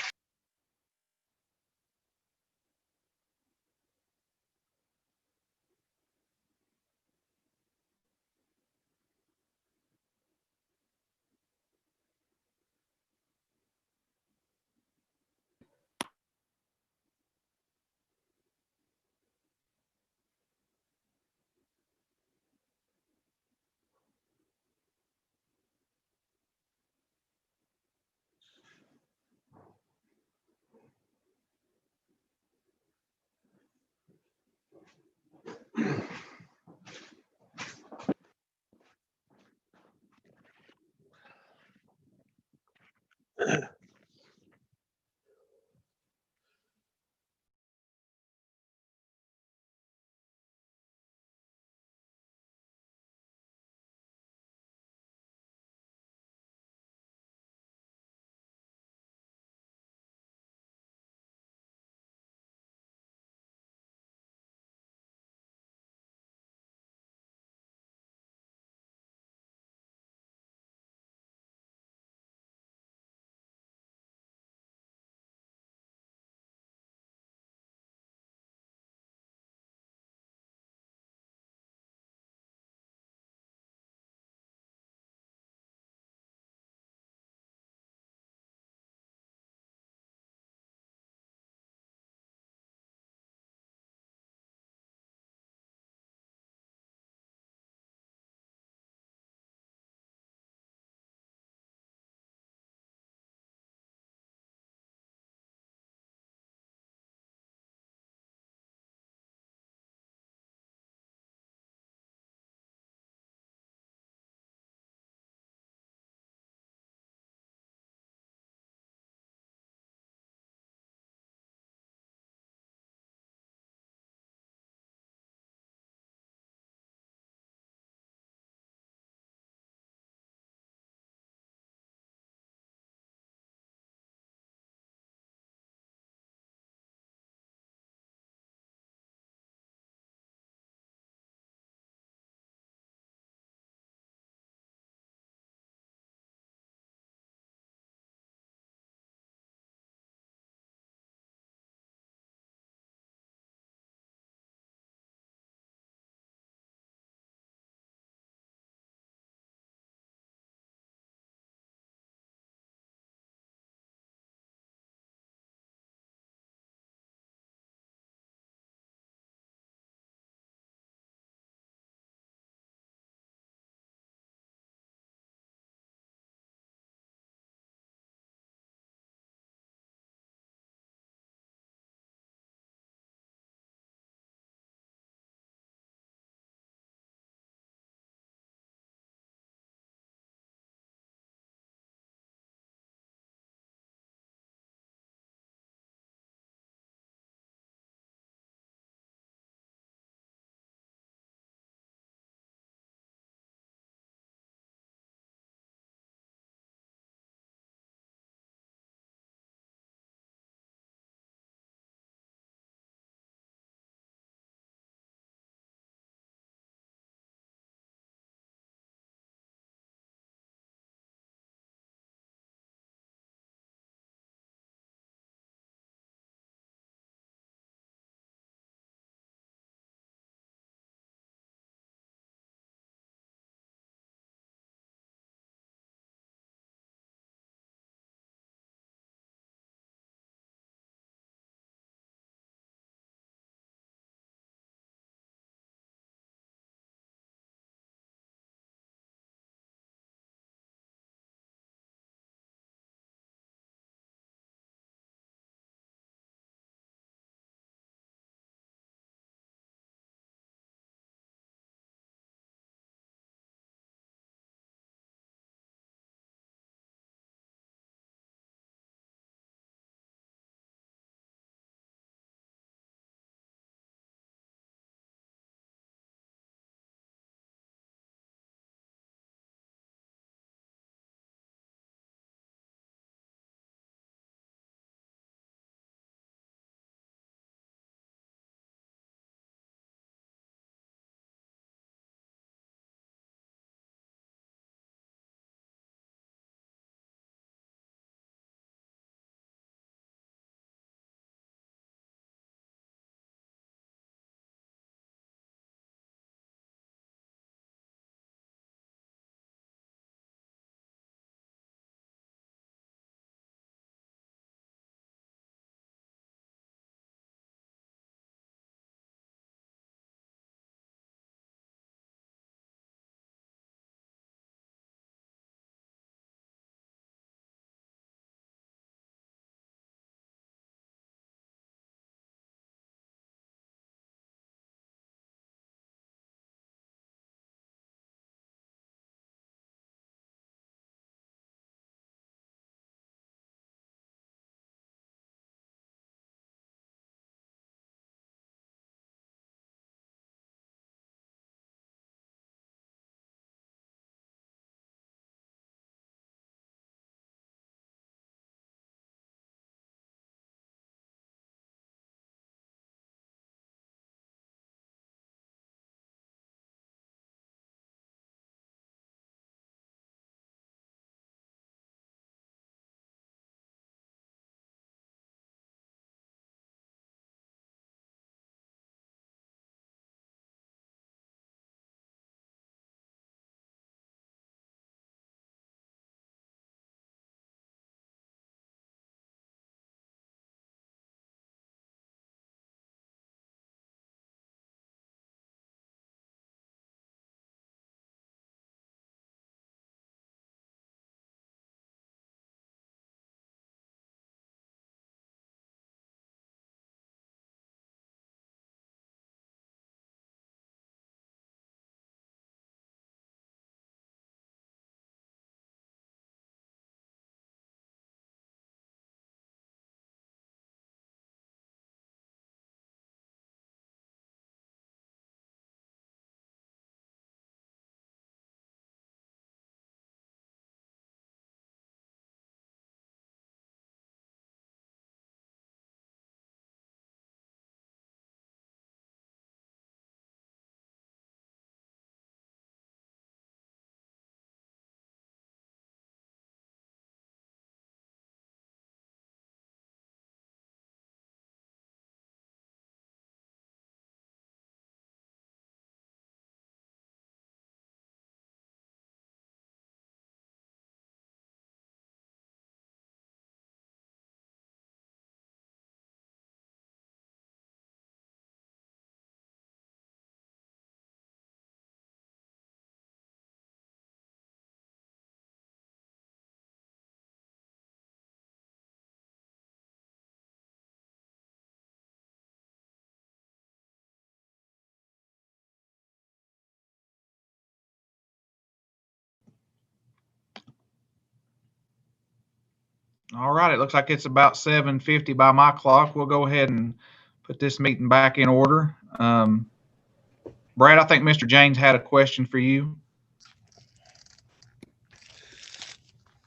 All right, it looks like it's about 7:50 by my clock. We'll go ahead and put this meeting back in order. Brad, I think Mr. James had a question for you.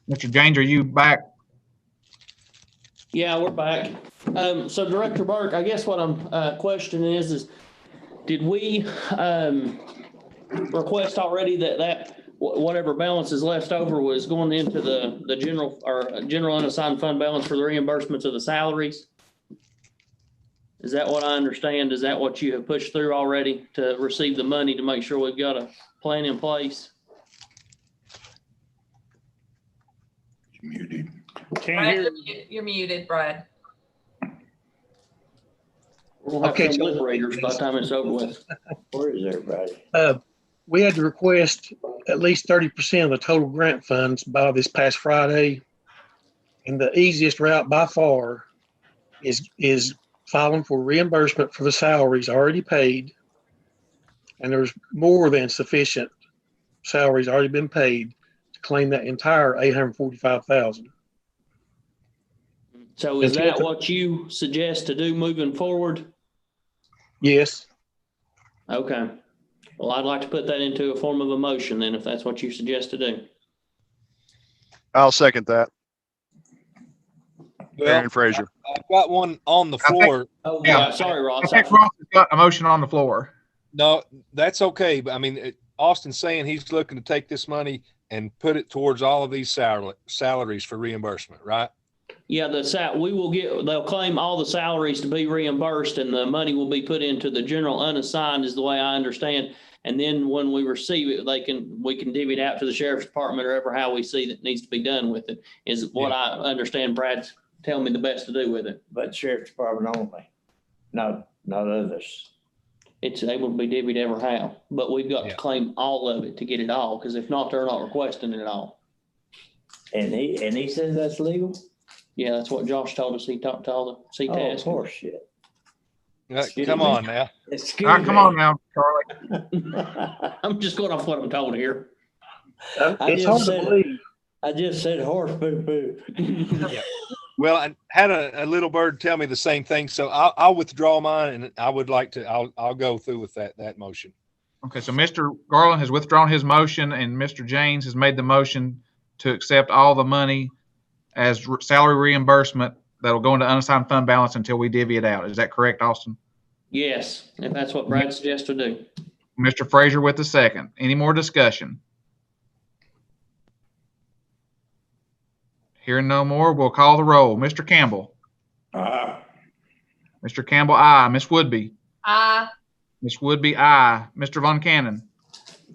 Mr. James, are you back? Yeah, we're back. So Director Burke, I guess what I'm questioning is did we request already that whatever balance is left over was going into the general unassigned fund balance for the reimbursements of the salaries? Is that what I understand? Is that what you have pushed through already to receive the money to make sure we've got a plan in place? Muted. Brad, you're muted, Brad. We'll have some liberators by the time it's over with. Where is everybody? We had to request at least 30% of the total grant funds by this past Friday. And the easiest route by far is filing for reimbursement for the salaries already paid. And there's more than sufficient salaries already been paid to claim that entire $845,000. So is that what you suggest to do moving forward? Yes. Okay. Well, I'd like to put that into a form of a motion then, if that's what you suggest to do. I'll second that. Well, Aaron Fraser. I've got one on the floor. Oh, yeah. Sorry, Ross. I think Ross has got a motion on the floor. No, that's okay. But I mean, Austin's saying he's looking to take this money and put it towards all of these salaries for reimbursement, right? Yeah, they'll claim all the salaries to be reimbursed and the money will be put into the general unassigned is the way I understand. And then when we receive it, we can divvy it out to the sheriff's department or ever how we see that needs to be done with it is what I understand Brad's telling me the best to do with it. But sheriff's department only, not others. It's able to be divvied ever how, but we've got to claim all of it to get it all, because if not, they're not requesting it all. And he says that's legal? Yeah, that's what Josh told us. He talked to all the CTAS. Oh, of course, shit. Come on now. All right, come on now, Charlie. I'm just going off what I'm told here. It's hard to believe. I just said horse poo poo. Yeah. Well, I had a little bird tell me the same thing, so I'll withdraw mine, and I would like to. I'll go through with that motion. Okay, so Mr. Garland has withdrawn his motion, and Mr. James has made the motion to accept all the money as salary reimbursement that will go into unassigned fund balance until we divvy it out. Is that correct, Austin? Yes, if that's what Brad suggests to do. Mr. Fraser with the second. Any more discussion? Hearing no more, we'll call the roll. Mr. Campbell. Aye. Mr. Campbell, aye. Ms. Woodby. Aye. Ms. Woodby, aye. Mr. Von Cannon.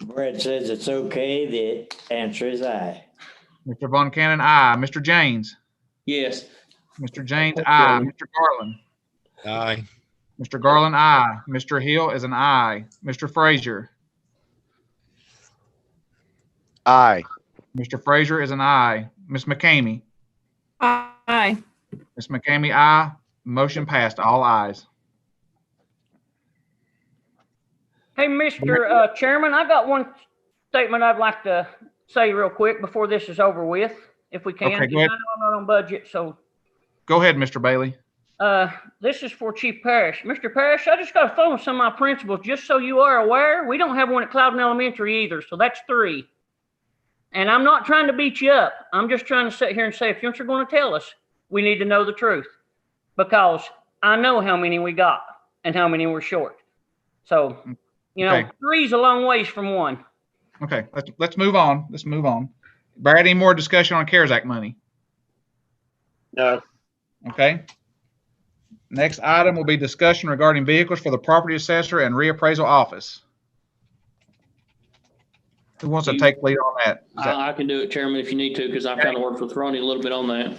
Brad says it's okay. The answer is aye. Mr. Von Cannon, aye. Mr. James. Yes. Mr. James, aye. Mr. Garland. Aye. Mr. Garland, aye. Mr. Hill is an aye. Mr. Fraser. Aye. Mr. Fraser is an aye. Ms. McCamey. Aye. Ms. McCamey, aye. Motion passed. All ayes. Hey, Mr. Chairman, I got one statement I'd like to say real quick before this is over with, if we can. Okay, go ahead. I know I'm not on budget, so. Go ahead, Mr. Bailey. This is for Chief Parrish. Mr. Parrish, I just got a phone with some of my principals, just so you are aware. We don't have one at Cloudon Elementary either, so that's 3. And I'm not trying to beat you up. I'm just trying to sit here and say, if you're going to tell us, we need to know the truth. Because I know how many we got and how many we're short. So, you know, 3's a long ways from 1. Okay, let's move on. Let's move on. Brad, any more discussion on CARES Act money? No. Okay. Next item will be discussion regarding vehicles for the property assessor and reappraisal office. Who wants to take lead on that? I can do it, Chairman, if you need to, because I've kind of worked with Ronnie a little bit on that.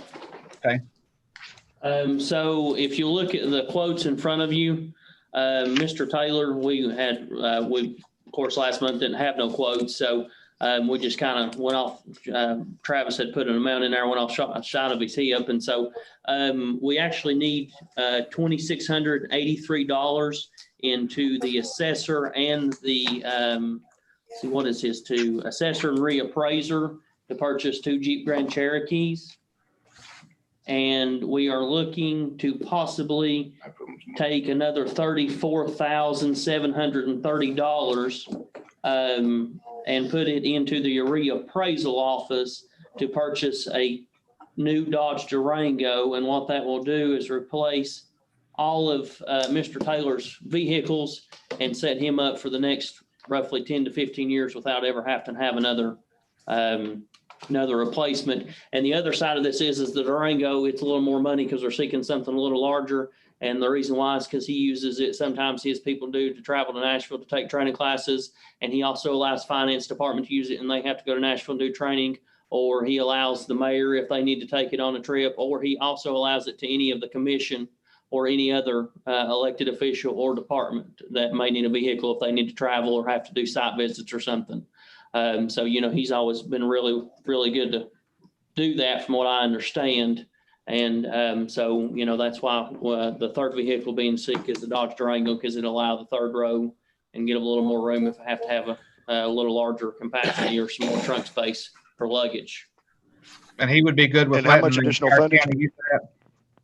Okay. So if you look at the quotes in front of you, Mr. Taylor, we of course last month didn't have no quotes, so we just kind of went off. Travis had put an amount in there, went off shot of his hip, and so we actually need $2,683 into the assessor and the see what is his assessor and reappraiser to purchase 2 Jeep Grand Cherokees. and we are looking to possibly take another $34,730 and put it into the reappraisal office to purchase a new Dodge Durango. And what that will do is replace all of Mr. Taylor's vehicles and set him up for the next roughly 10 to 15 years without ever having to have another replacement. And the other side of this is the Durango, it's a little more money because they're seeking something a little larger. And the reason why is because he uses it, sometimes his people do, to travel to Nashville to take training classes. And he also allows finance department to use it and they have to go to Nashville and do training, or he allows the mayor if they need to take it on a trip, or he also allows it to any of the commission or any other elected official or department that may need a vehicle if they need to travel or have to do site visits or something. So, he's always been really, really good to do that from what I understand. And so, that's why the third vehicle being sick is the Dodge Durango, because it'll allow the third row and give a little more room if I have to have a little larger capacity or some more trunk space for luggage. And he would be good with. And how much additional funding?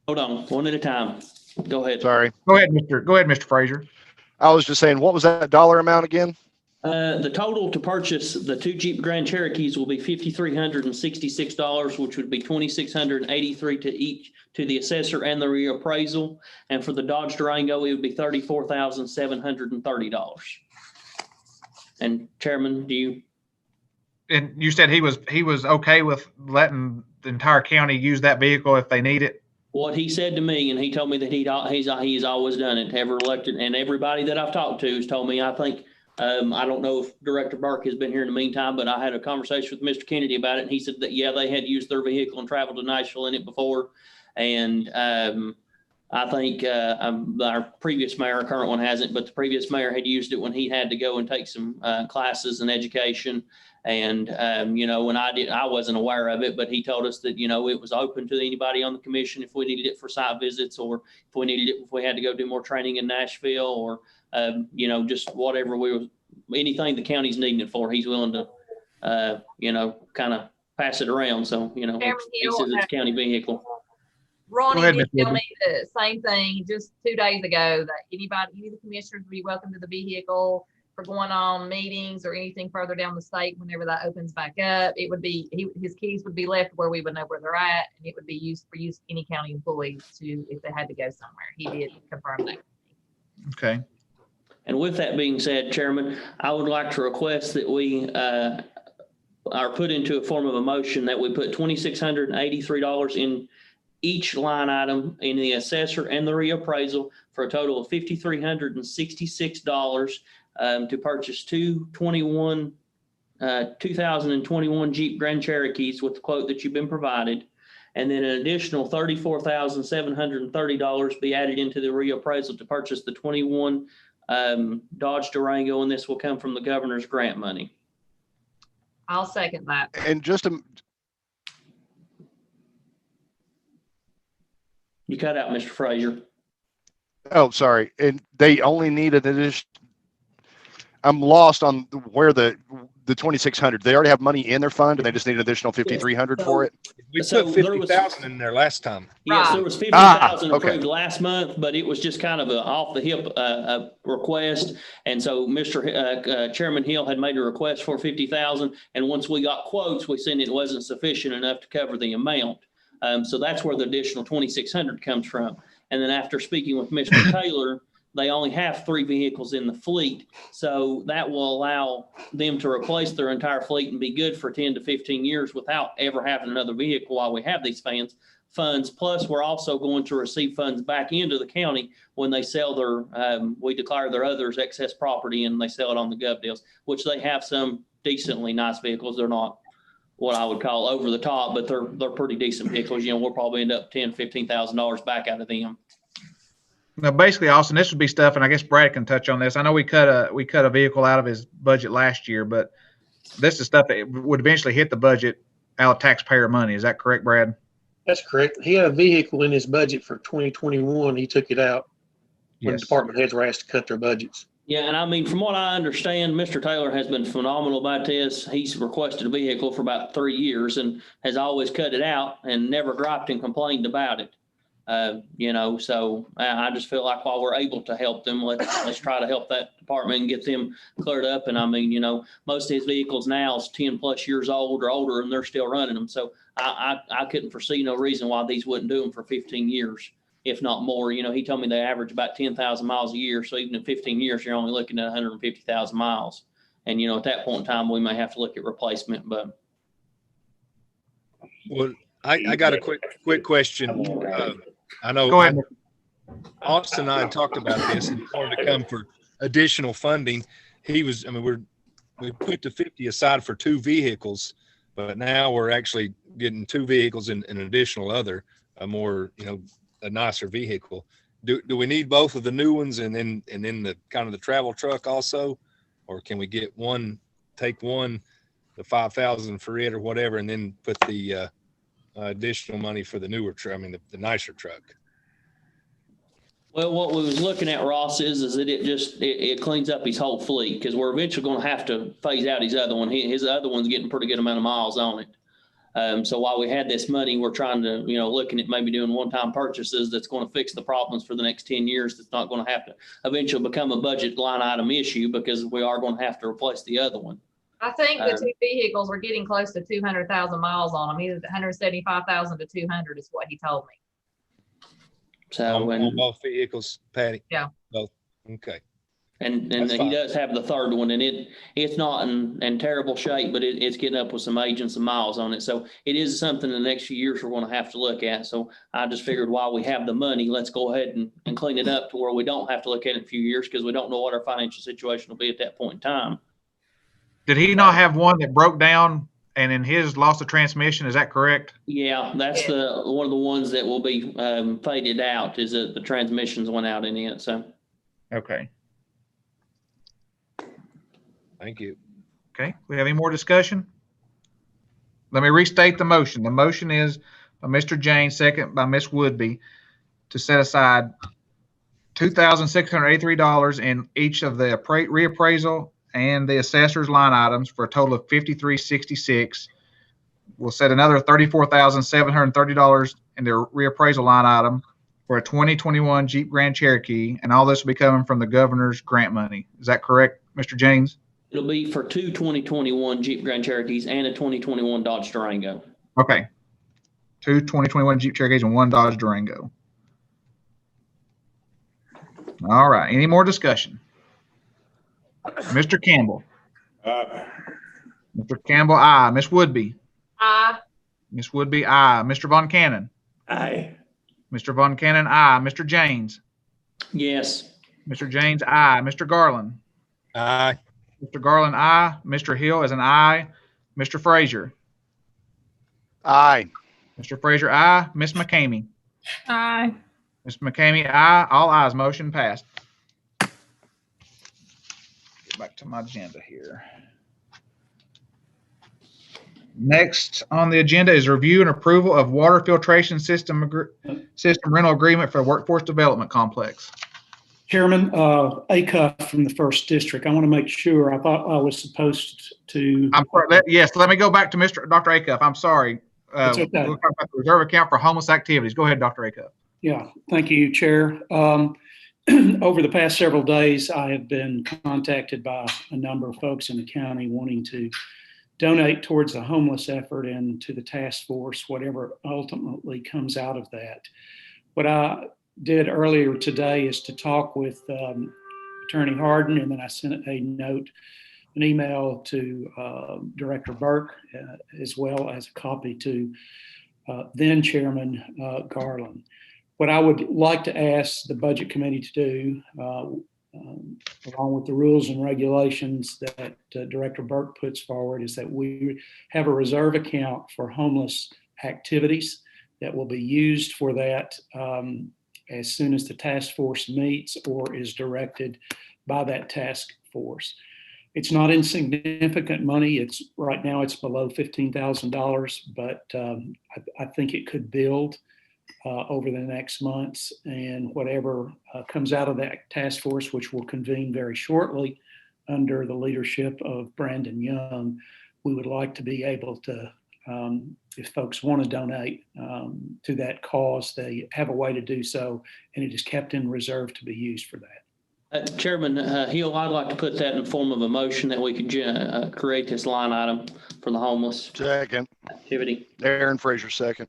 Hold on, one at a time. Go ahead. Sorry. Go ahead, Mr. Frazier. I was just saying, what was that dollar amount again? The total to purchase the two Jeep Grand Cherokees will be $5,366, which would be $2,683 to the assessor and the reappraisal. And for the Dodge Durango, it would be $34,730. And Chairman, do you? And you said he was okay with letting the entire county use that vehicle if they need it? What he said to me, and he told me that he's always done it, ever elected, and everybody that I've talked to has told me, I think, I don't know if Director Burke has been here in the meantime, but I had a conversation with Mr. Kennedy about it, and he said that, yeah, they had used their vehicle and traveled to Nashville in it before. And I think our previous mayor, our current one hasn't, but the previous mayor had used it when he had to go and take some classes and education. And, when I wasn't aware of it, but he told us that, it was open to anybody on the commission if we needed it for site visits, or if we needed it, if we had to go do more training in Nashville, or, just whatever anything the county's needing it for, he's willing to, kind of pass it around. So, he says it's a county vehicle. Ronnie did tell me the same thing just 2 days ago, that any of the commissioners would be welcome to the vehicle for going on meetings or anything further down the state. Whenever that opens back up, it would be, his keys would be left where we would know where they're at, and it would be used for any county employees if they had to go somewhere. He did confirm that. Okay. And with that being said, Chairman, I would like to request that we are put into a form of a motion that we put $2,683 in each line item in the assessor and the reappraisal for a total of $5,366 to purchase 2021 Jeep Grand Cherokees with the quote that you've been provided. And then an additional $34,730 be added into the reappraisal to purchase the 21 Dodge Durango, and this will come from the governor's grant money. I'll second that. And just You cut out, Mr. Frazier. Oh, sorry. And they only need an addition. I'm lost on where the 2,600. They already have money in their fund, and they just need an additional 5,300 for it. We put 50,000 in there last time. Yes, there was 50,000 approved last month, but it was just kind of a off the hip request. And so Mr. Chairman Hill had made a request for 50,000, and once we got quotes, we seen it wasn't sufficient enough to cover the amount. So that's where the additional 2,600 comes from. And then after speaking with Mr. Taylor, they only have 3 vehicles in the fleet. So that will allow them to replace their entire fleet and be good for 10 to 15 years without ever having another vehicle while we have these funds. Plus, we're also going to receive funds back into the county when they sell we declare their others excess property and they sell it on the gov deals, which they have some decently nice vehicles. They're not what I would call over the top, but they're pretty decent vehicles. We'll probably end up $10,000-$15,000 back out of them. Now, basically, Austin, this would be stuff, and I guess Brad can touch on this. I know we cut a vehicle out of his budget last year, but this is stuff that would eventually hit the budget out of taxpayer money. Is that correct, Brad? That's correct. He had a vehicle in his budget for 2021. He took it out when Yes. department heads were asked to cut their budgets. Yeah, and I mean, from what I understand, Mr. Taylor has been phenomenal about this. He's requested a vehicle for about 3 years and has always cut it out and never griped and complained about it. So I just feel like while we're able to help them, let's try to help that department and get them cleared up. And I mean, most of his vehicles now is 10 plus years old or older, and they're still running them. So I couldn't foresee no reason why these wouldn't do them for 15 years, if not more. He told me they average about 10,000 miles a year. So even in 15 years, you're only looking at 150,000 miles. And, at that point in time, we may have to look at replacement, but. Well, I got a quick question. I know Go ahead. Austin and I had talked about this, and he wanted to come for additional funding. We put the 50 aside for 2 vehicles, but now we're actually getting 2 vehicles and an additional a more, a nicer vehicle. Do we need both of the new ones and then the kind of the travel truck also, or can we get take one, the 5,000 for it or whatever, and then put the additional money for the newer truck? I mean, the nicer truck. Well, what we was looking at, Ross, is that it cleans up his whole fleet, because we're eventually going to have to phase out his other one. His other one's getting a pretty good amount of miles on it. So while we had this money, we're trying to, looking at maybe doing one-time purchases that's going to fix the problems for the next 10 years. That's not going to have to eventually become a budget line item issue, because we are going to have to replace the other one. I think the 2 vehicles are getting close to 200,000 miles on them. Either 175,000 to 200 is what he told me. So on both vehicles, Patty? Yeah. Both. Okay. And he does have the third one, and it's not in terrible shape, but it's getting up with some age and some miles on it. So it is something in the next few years we're going to have to look at. So I just figured while we have the money, let's go ahead and clean it up to where we don't have to look at it in a few years, because we don't know what our financial situation will be at that point in time. Did he not have one that broke down and in his lost the transmission? Is that correct? Yeah, that's one of the ones that will be faded out, is that the transmissions went out in it. So. Okay. Thank you. Okay. We have any more discussion? Let me restate the motion. The motion is by Mr. James, second by Ms. Woodby, to set aside $2,683 in each of the reappraisal and the assessor's line items for a total of $5,366. We'll set another $34,730 in the reappraisal line item for a 2021 Jeep Grand Cherokee, and all this will be coming from the governor's grant money. Is that correct, Mr. James? It'll be for 2 2021 Jeep Grand Cherokees and a 2021 Dodge Durango. Okay. 2 2021 Jeep Cherokees and 1 Dodge Durango. All right. Any more discussion? Mr. Campbell. Mr. Campbell, aye. Ms. Woodby. Aye. Ms. Woodby, aye. Mr. Von Cannon. Aye. Mr. Von Cannon, aye. Mr. James. Yes. Mr. James, aye. Mr. Garland. Aye. Mr. Garland, aye. Mr. Hill is an aye. Mr. Frazier. Aye. Mr. Frazier, aye. Ms. McCamey. Aye. Ms. McCamey, aye. All ayes. Motion passed. Get back to my agenda here. Next on the agenda is review and approval of water filtration system rental agreement for Workforce Development Complex. Chairman, Acuff from the first district. I want to make sure. I thought I was supposed to. I'm sorry. Yes, let me go back to Dr. Acuff. I'm sorry. It's okay. We'll talk about the reserve account for homeless activities. Go ahead, Dr. Acuff. Yeah, thank you, Chair. Over the past several days, I have been contacted by a number of folks in the county wanting to donate towards the homeless effort and to the task force, whatever ultimately comes out of that. What I did earlier today is to talk with Attorney Harden, and then I sent an email to Director Burke, as well as a copy to then Chairman Garland. What I would like to ask the Budget Committee to do, along with the rules and regulations that Director Burke puts forward, is that we have a reserve account for homeless activities that will be used for that as soon as the task force meets or is directed by that task force. It's not insignificant money. Right now it's below $15,000, but I think it could build over the next months, and whatever comes out of that task force, which will convene very shortly under the leadership of Brandon Young, we would like to be able to, if folks want to donate to that cause, they have a way to do so, and it is kept in reserve to be used for that. Chairman Hill, I'd like to put that in the form of a motion that we could create this line item for the homeless Second. activity. Aaron Fraser, second.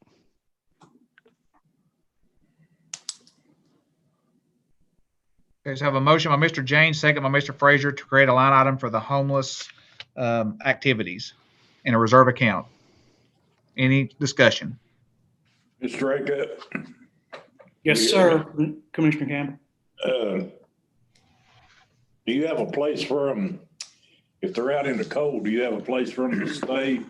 Okay, so I have a motion by Mr. James, second by Mr. Fraser to create a line item for the homeless activities in a reserve account. Any discussion? Mr. Acuff? Yes, sir, Commissioner Campbell. Do you have a place for them, if they're out in the cold, do you have a place for them to stay?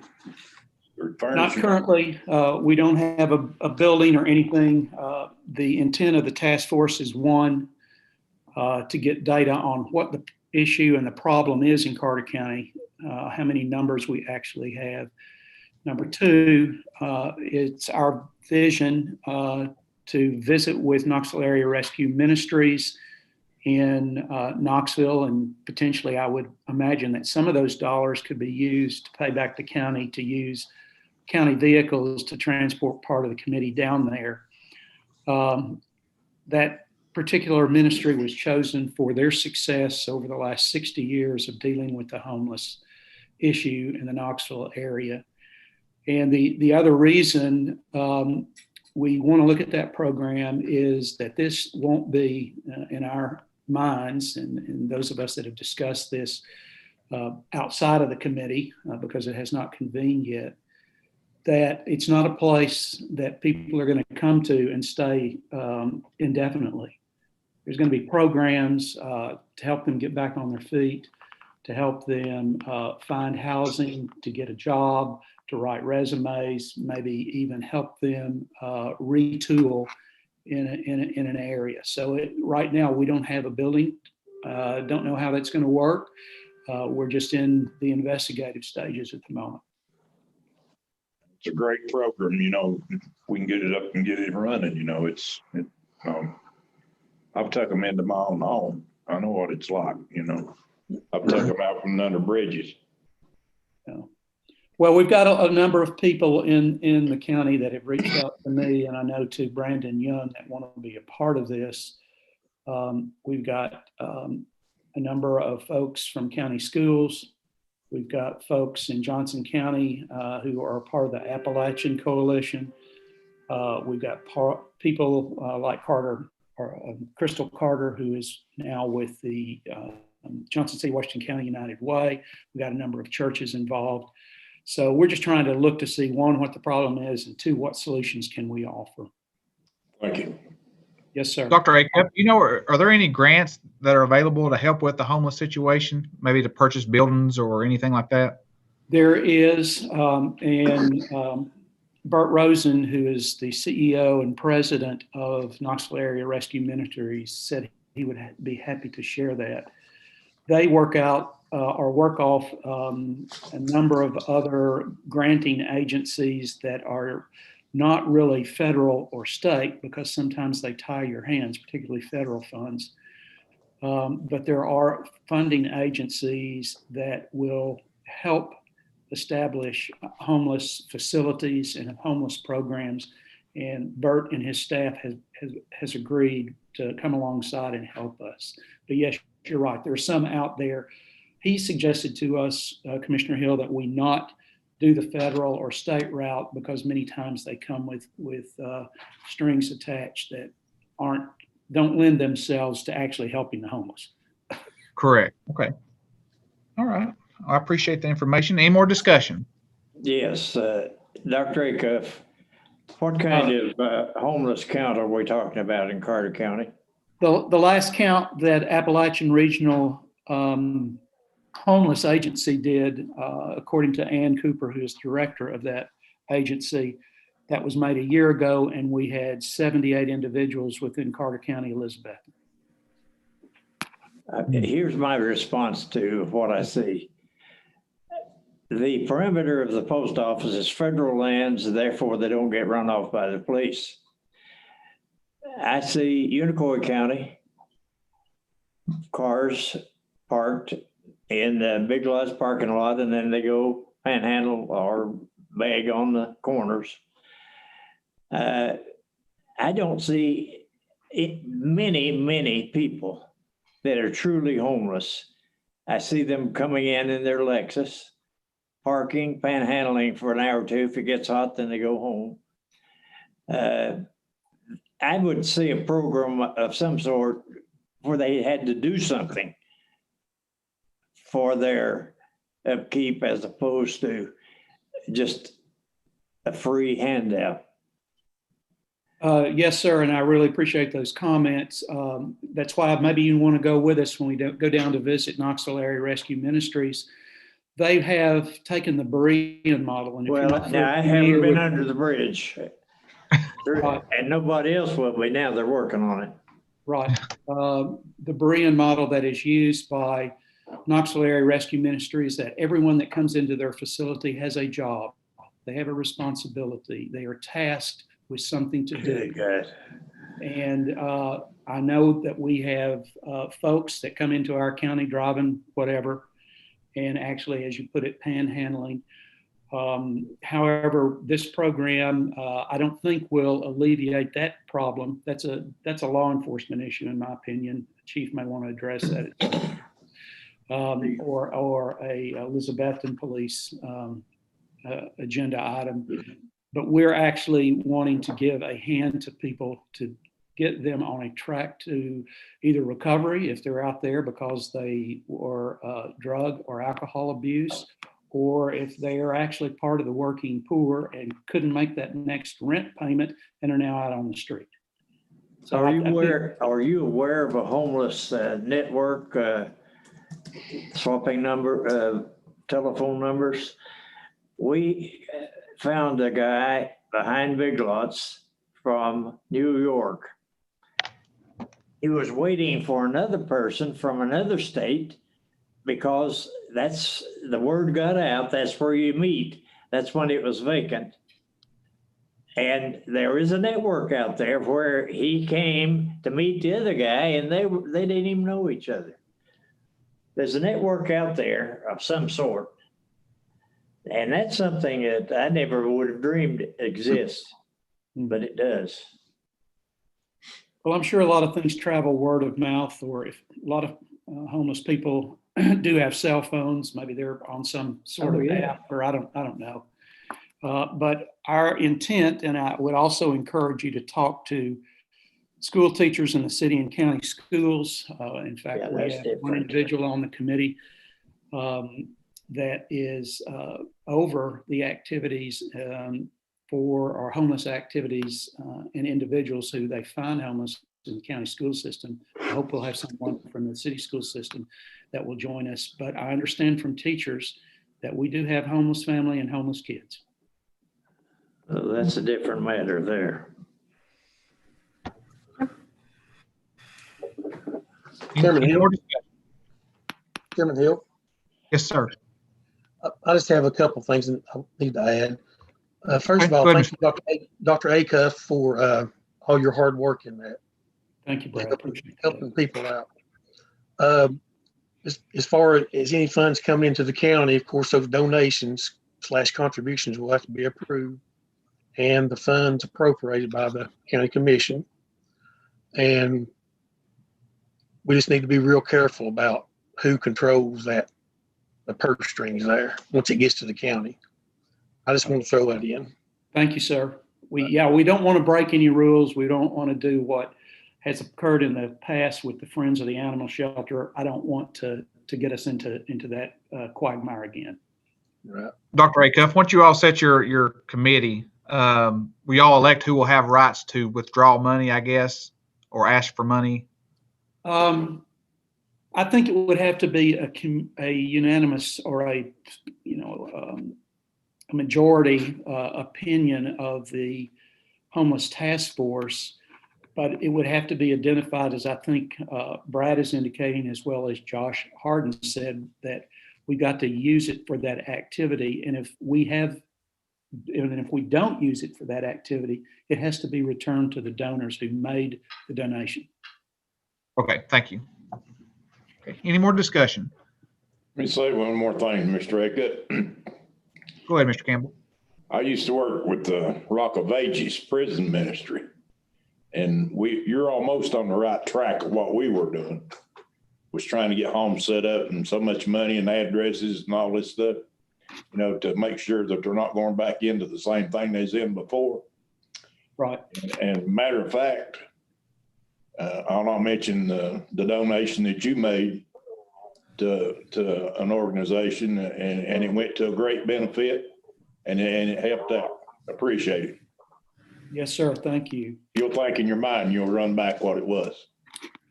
Not currently. We don't have a building or anything. The intent of the task force is, one, to get data on what the issue and the problem is in Carter County, how many numbers we actually have. Number two, it's our vision to visit with Knoxville Area Rescue Ministries in Knoxville, and potentially I would imagine that some of those dollars could be used to pay back the county to use county vehicles to transport part of the committee down there. That particular ministry was chosen for their success over the last 60 years of dealing with the homeless issue in the Knoxville area. And the other reason we want to look at that program is that this won't be in our minds, and those of us that have discussed this outside of the committee because it has not convened yet, that it's not a place that people are going to come to and stay indefinitely. There's going to be programs to help them get back on their feet, to help them find housing, to get a job, to write resumes, maybe even help them retool in an area. So right now we don't have a building. Don't know how that's going to work. We're just in the investigative stages at the moment. It's a great program, you know, if we can get it up and get it running, you know, I've took them into my own home. I know what it's like, you know. I've took them out from under bridges. Yeah. Well, we've got a number of people in the county that have reached out to me, and I know to Brandon Young, that want to be a part of this. We've got a number of folks from county schools. We've got folks in Johnson County who are part of the Appalachian Coalition. We've got people like Crystal Carter, who is now with the Johnson City, Washington County United Way. We've got a number of churches involved. So we're just trying to look to see, one, what the problem is, and two, what solutions can we offer. Thank you. Yes, sir. Dr. Acuff, you know, are there any grants that are available to help with the homeless situation, maybe to purchase buildings or anything like that? There is, and Bert Rosen, who is the CEO and president of Knoxville Area Rescue Ministries, said he would be happy to share that. They work out or work off a number of other granting agencies that are not really federal or state, because sometimes they tie your hands, particularly federal funds. But there are funding agencies that will help establish homeless facilities and homeless programs. And Bert and his staff has agreed to come alongside and help us. But yes, you're right. There are some out there. He suggested to us, Commissioner Hill, that we not do the federal or state route because many times they come with strings attached that don't lend themselves to actually helping the homeless. Correct. Okay. All right. I appreciate the information. Any more discussion? Yes, Dr. Acuff, what kind of homeless count are we talking about in Carter County? The last count that Appalachian Regional Homeless Agency did, according to Ann Cooper, who is director of that agency, that was made a year ago, and we had 78 individuals within Carter County, Elizabeth. Here's my response to what I see. The perimeter of the post office is federal lands, therefore they don't get run off by the police. I see Unicoi County cars parked in the Big Lots parking lot, and then they go panhandle or bag on the corners. I don't see many people that are truly homeless. I see them coming in their Lexus, parking, panhandling for an hour or two. If it gets hot, then they go home. I would see a program of some sort where they had to do something for their upkeep as opposed to just a free handout. Yes, sir, and I really appreciate those comments. That's why maybe you want to go with us when we go down to visit Knoxville Area Rescue Ministries. They have taken the Berean model. And Well, now I haven't been under the bridge. Right. And nobody else will be. Now they're working on it. Right. The Berean model that is used by Knoxville Area Rescue Ministries, that everyone that comes into their facility has a job. They have a responsibility. They are tasked with something to do. Good. And I know that we have folks that come into our county driving whatever, and actually, as you put it, panhandling. However, this program, I don't think will alleviate that problem. That's a law enforcement issue, in my opinion. The chief may want to address that, or a Elizabethton police agenda item. But we're actually wanting to give a hand to people to get them on a track to either recovery if they're out there because they were drug or alcohol abuse, or if they are actually part of the working poor and couldn't make that next rent payment and are now out on the street. So are you aware of a homeless network swapping telephone numbers? We found a guy behind Big Lots from New York. He was waiting for another person from another state because that's the word got out. That's where you meet. That's when it was vacant. And there is a network out there where he came to meet the other guy, and they didn't even know each other. There's a network out there of some sort. And that's something that I never would have dreamed exists, but it does. Well, I'm sure a lot of things travel word of mouth, or if a lot of homeless people do have cell phones, maybe they're on some sort of app, or I don't know. But our intent, and I would also encourage you to talk to school teachers in the city and county schools. In fact, we have one individual on the committee that is over the activities for our homeless activities and individuals who they find homeless in the county school system. I hope we'll have someone from the city school system that will join us. But I understand from teachers that we do have homeless family and homeless kids. Well, that's a different matter there. Chairman Hill. Chairman Hill. Yes, sir. I just have a couple things that I need to add. First of all, thank you, Dr. Acuff, for all your hard work in that. Thank you, Brad. Helping people out. As far as any funds coming into the county, of course, those donations / contributions will have to be approved, and the funds appropriated by the county commission. And we just need to be real careful about who controls the purse strings there once it gets to the county. I just want to throw that in. Thank you, sir. We don't want to break any rules. We don't want to do what has occurred in the past with the Friends of the Animal Shelter. I don't want to get us into that quagmire again. Right. Dr. Acuff, once you all set your committee, we all elect who will have rights to withdraw money, I guess, or ask for money. I think it would have to be a unanimous or a majority opinion of the homeless task force, but it would have to be identified, as I think Brad is indicating, as well as Josh Harden said, that we got to use it for that activity. And if we have And if we don't use it for that activity, it has to be returned to the donors who made the donation. Okay, thank you. Okay, any more discussion? Let me say one more thing, Mr. Eckett. Go ahead, Mr. Campbell. I used to work with the Rock of Ages prison ministry, and you're almost on the right track of what we were doing, was trying to get homes set up and so much money and addresses and all this stuff, you know, to make sure that they're not going back into the same thing they was in before. Right. And matter of fact, I'll not mention the donation that you made to an organization, and it went to a great benefit, and it helped out. Appreciate it. Yes, sir. Thank you. You'll think in your mind, you'll run back what it was.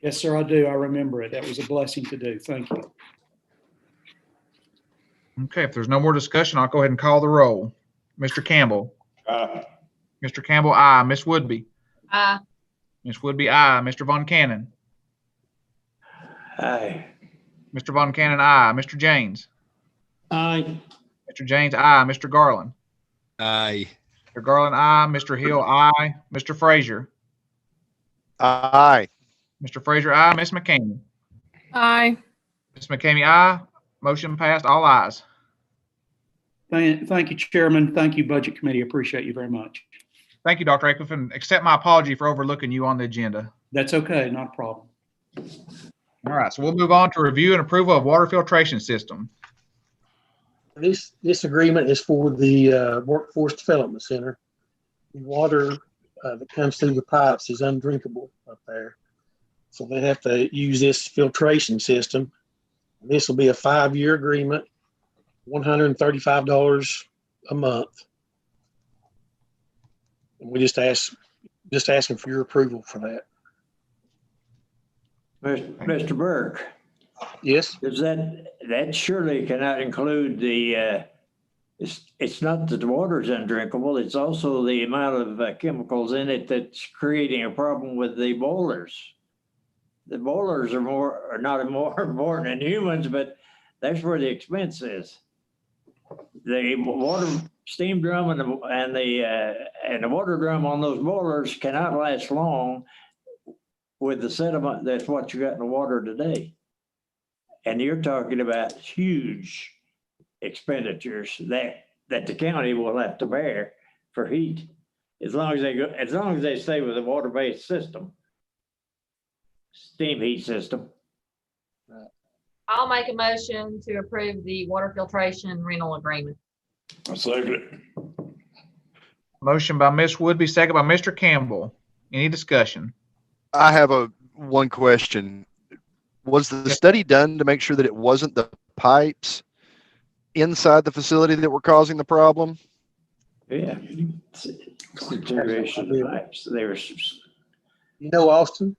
Yes, sir, I do. I remember it. That was a blessing to do. Thank you. Okay, if there's no more discussion, I'll go ahead and call the roll. Mr. Campbell. Aye. Mr. Campbell, aye. Ms. Woodby. Aye. Ms. Woodby, aye. Mr. Von Cannon. Aye. Mr. Von Cannon, aye. Mr. James. Aye. Mr. James, aye. Mr. Garland. Aye. Mr. Garland, aye. Mr. Hill, aye. Mr. Frazier. Aye. Mr. Frazier, aye. Ms. McCamey. Aye. Ms. McCamey, aye. Motion passed, all ayes. Thank you, Chairman. Thank you, Budget Committee. Appreciate you very much. Thank you, Dr. Ackliff, and accept my apology for overlooking you on the agenda. That's okay, not a problem. All right, so we'll move on to review and approval of water filtration system. This agreement is for the Workforce Development Center. The water that comes through the pipes is undrinkable up there. So they have to use this filtration system. This will be a 5-year agreement, $135 a month. And we just asking for your approval for that. Mr. Burke. Yes. Does that surely cannot include the, it's not that the water is undrinkable, it's also the amount of chemicals in it that's creating a problem with the boilers. The boilers are not more important than humans, but that's where the expense is. The water steam drum and the water drum on those boilers cannot last long with the sediment that's what you got in the water today. And you're talking about huge expenditures that the county will have to bear for heat, as long as they stay with a water-based system, steam heat system. I'll make a motion to approve the water filtration rental agreement. I second it. Motion by Ms. Woodby, second by Mr. Campbell. Any discussion? I have one question. Was the study done to make sure that it wasn't the pipes inside the facility that were causing the problem? Yeah. Deterioration of the pipes. You know, Austin?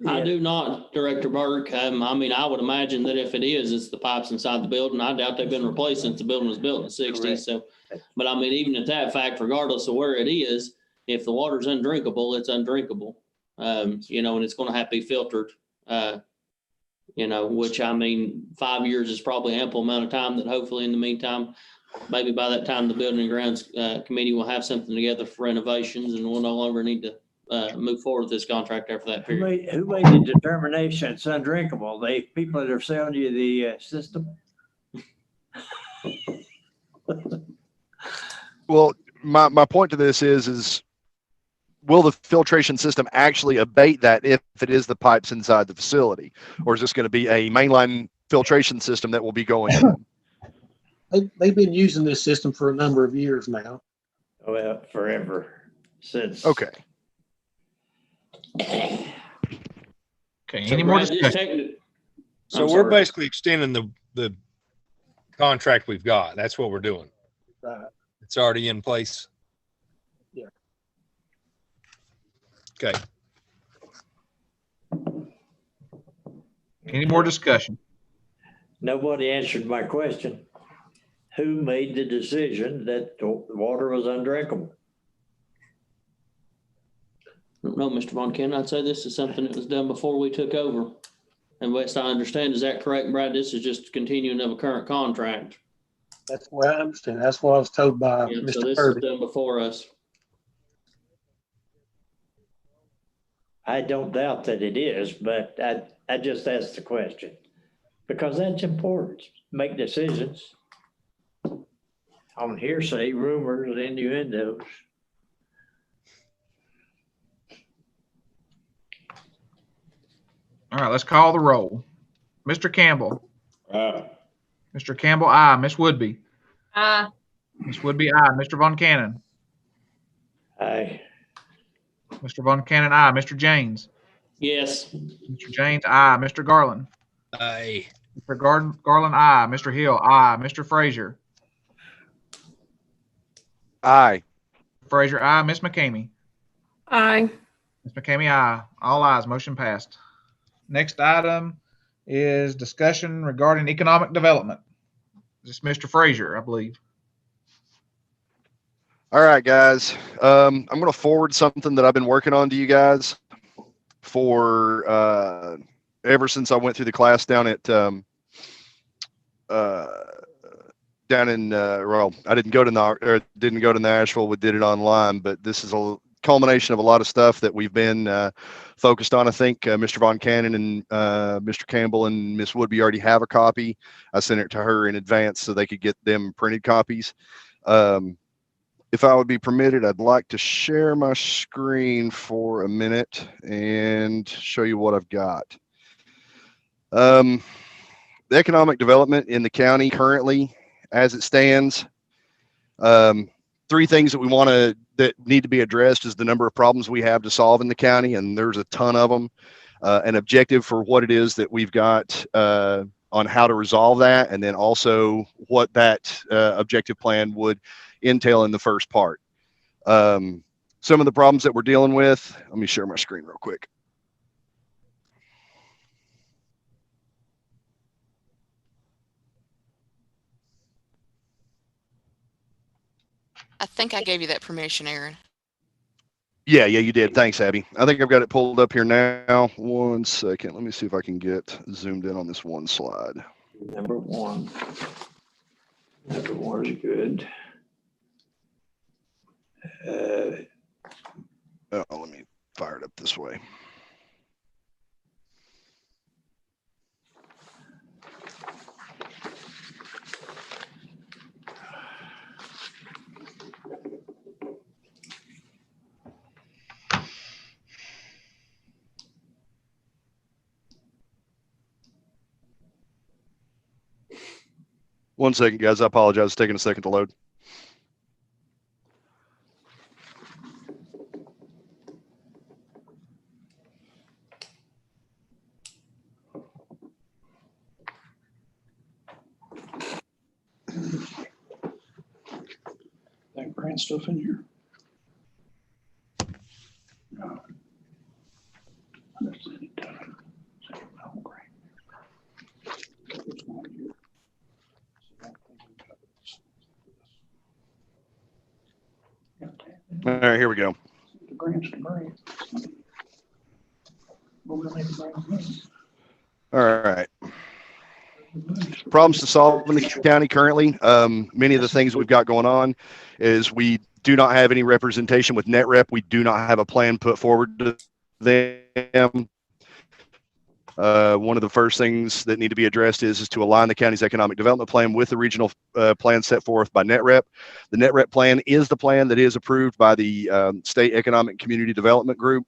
I do not, Director Burke. I mean, I would imagine that if it is, it's the pipes inside the building. I doubt they've been replaced since the building was built in the 60s. So, but I mean, even at that fact, regardless of where it is, if the water's undrinkable, it's undrinkable. You know, and it's going to have to be filtered. You know, which I mean, 5 years is probably ample amount of time that hopefully in the meantime, maybe by that time, the Building and Grounds Committee will have something together for renovations and we'll no longer need to move forward with this contract after that period. Who made the determination it's undrinkable? The people that are selling you the system? Well, my point to this is will the filtration system actually abate that if it is the pipes inside the facility? Or is this going to be a mainline filtration system that will be going in? They've been using this system for a number of years now. Well, forever. Since. Okay. Okay, any more discussion? So we're basically extending the contract we've got. That's what we're doing. Right. It's already in place. Yeah. Okay. Any more discussion? Nobody answered my question. Who made the decision that the water was undrinkable? No, Mr. Von Ken, I'd say this is something that was done before we took over. And best I understand, is that correct, Brad? This is just continuing of a current contract. That's what I understand. That's what I was told by Yeah, so Mr. this is Kirby. done before us. I don't doubt that it is, but I just asked the question because that's important. Make decisions on hearsay, rumors, and innuendos. All right, let's call the roll. Mr. Campbell. Aye. Mr. Campbell, aye. Miss Woodby. Aye. Miss Woodby, aye. Mr. Von Cannon. Aye. Mr. Von Cannon, aye. Mr. James. Yes. Mr. James, aye. Mr. Garland. Aye. Mr. Garland, aye. Mr. Hill, aye. Mr. Frazier. Aye. Frazier, aye. Miss McCamey. Aye. Miss McCamey, aye. All ayes. Motion passed. Next item is discussion regarding economic development. This is Mr. Frazier, I believe. All right, guys. I'm going to forward something that I've been working on to you guys for ever since I went through the class down at down in well, I didn't go to Nashville. We did it online, but this is a culmination of a lot of stuff that we've been focused on. I think Mr. Von Cannon and Mr. Campbell and Miss Woodby already have a copy. I sent it to her in advance so they could get them printed copies. If I would be permitted, I'd like to share my screen for a minute and show you what I've got. The economic development in the county currently, as it stands, three things that need to be addressed is the number of problems we have to solve in the county, and there's a ton of them. An objective for what it is that we've got on how to resolve that, and then also what that objective plan would entail in the first part. Some of the problems that we're dealing with, let me share my screen real quick. I think I gave you that permission, Aaron. Yeah, you did. Thanks, Abby. I think I've got it pulled up here now. 1 second. Let me see if I can get zoomed in on this one slide. Number one. Number one is good. Let me fire it up this way. One second, guys. I apologize. It's taking a second to load. That grant stuff in here. No. All right, here we go. The grants to grant. All right. Problems to solve in the county currently. Many of the things we've got going on is we do not have any representation with NetRep. We do not have a plan put forward to them. One of the first things that need to be addressed is to align the county's economic development plan with the regional plan set forth by NetRep. The NetRep plan is the plan that is approved by the State Economic Community Development Group.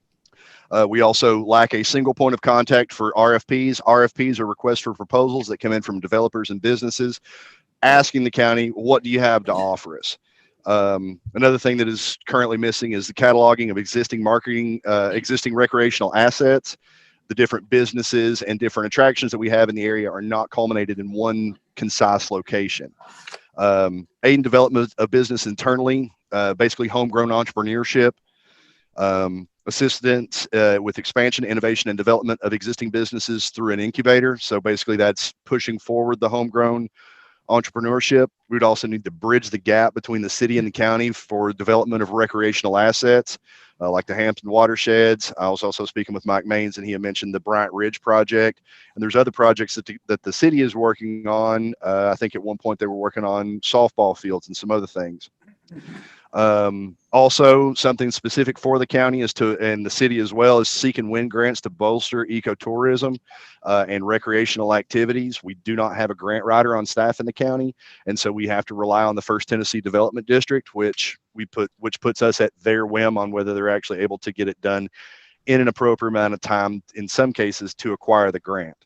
We also lack a single point of contact for RFPs. RFPs are requests for proposals that come in from developers and businesses asking the county, what do you have to offer us? Another thing that is currently missing is the cataloging of existing recreational assets. The different businesses and different attractions that we have in the area are not culminated in one concise location. Aiding development of business internally, basically homegrown entrepreneurship, assistance with expansion, innovation, and development of existing businesses through an incubator. So basically that's pushing forward the homegrown entrepreneurship. We'd also need to bridge the gap between the city and the county for development of recreational assets, like the Hampton watersheds. I was also speaking with Mike Maines, and he had mentioned the Bryant Ridge project. And there's other projects that the city is working on. I think at one point they were working on softball fields and some other things. Also, something specific for the county and the city as well, is seek and win grants to bolster ecotourism and recreational activities. We do not have a grant writer on staff in the county, and so we have to rely on the First Tennessee Development District, which puts us at their whim on whether they're actually able to get it done in an appropriate amount of time, in some cases, to acquire the grant.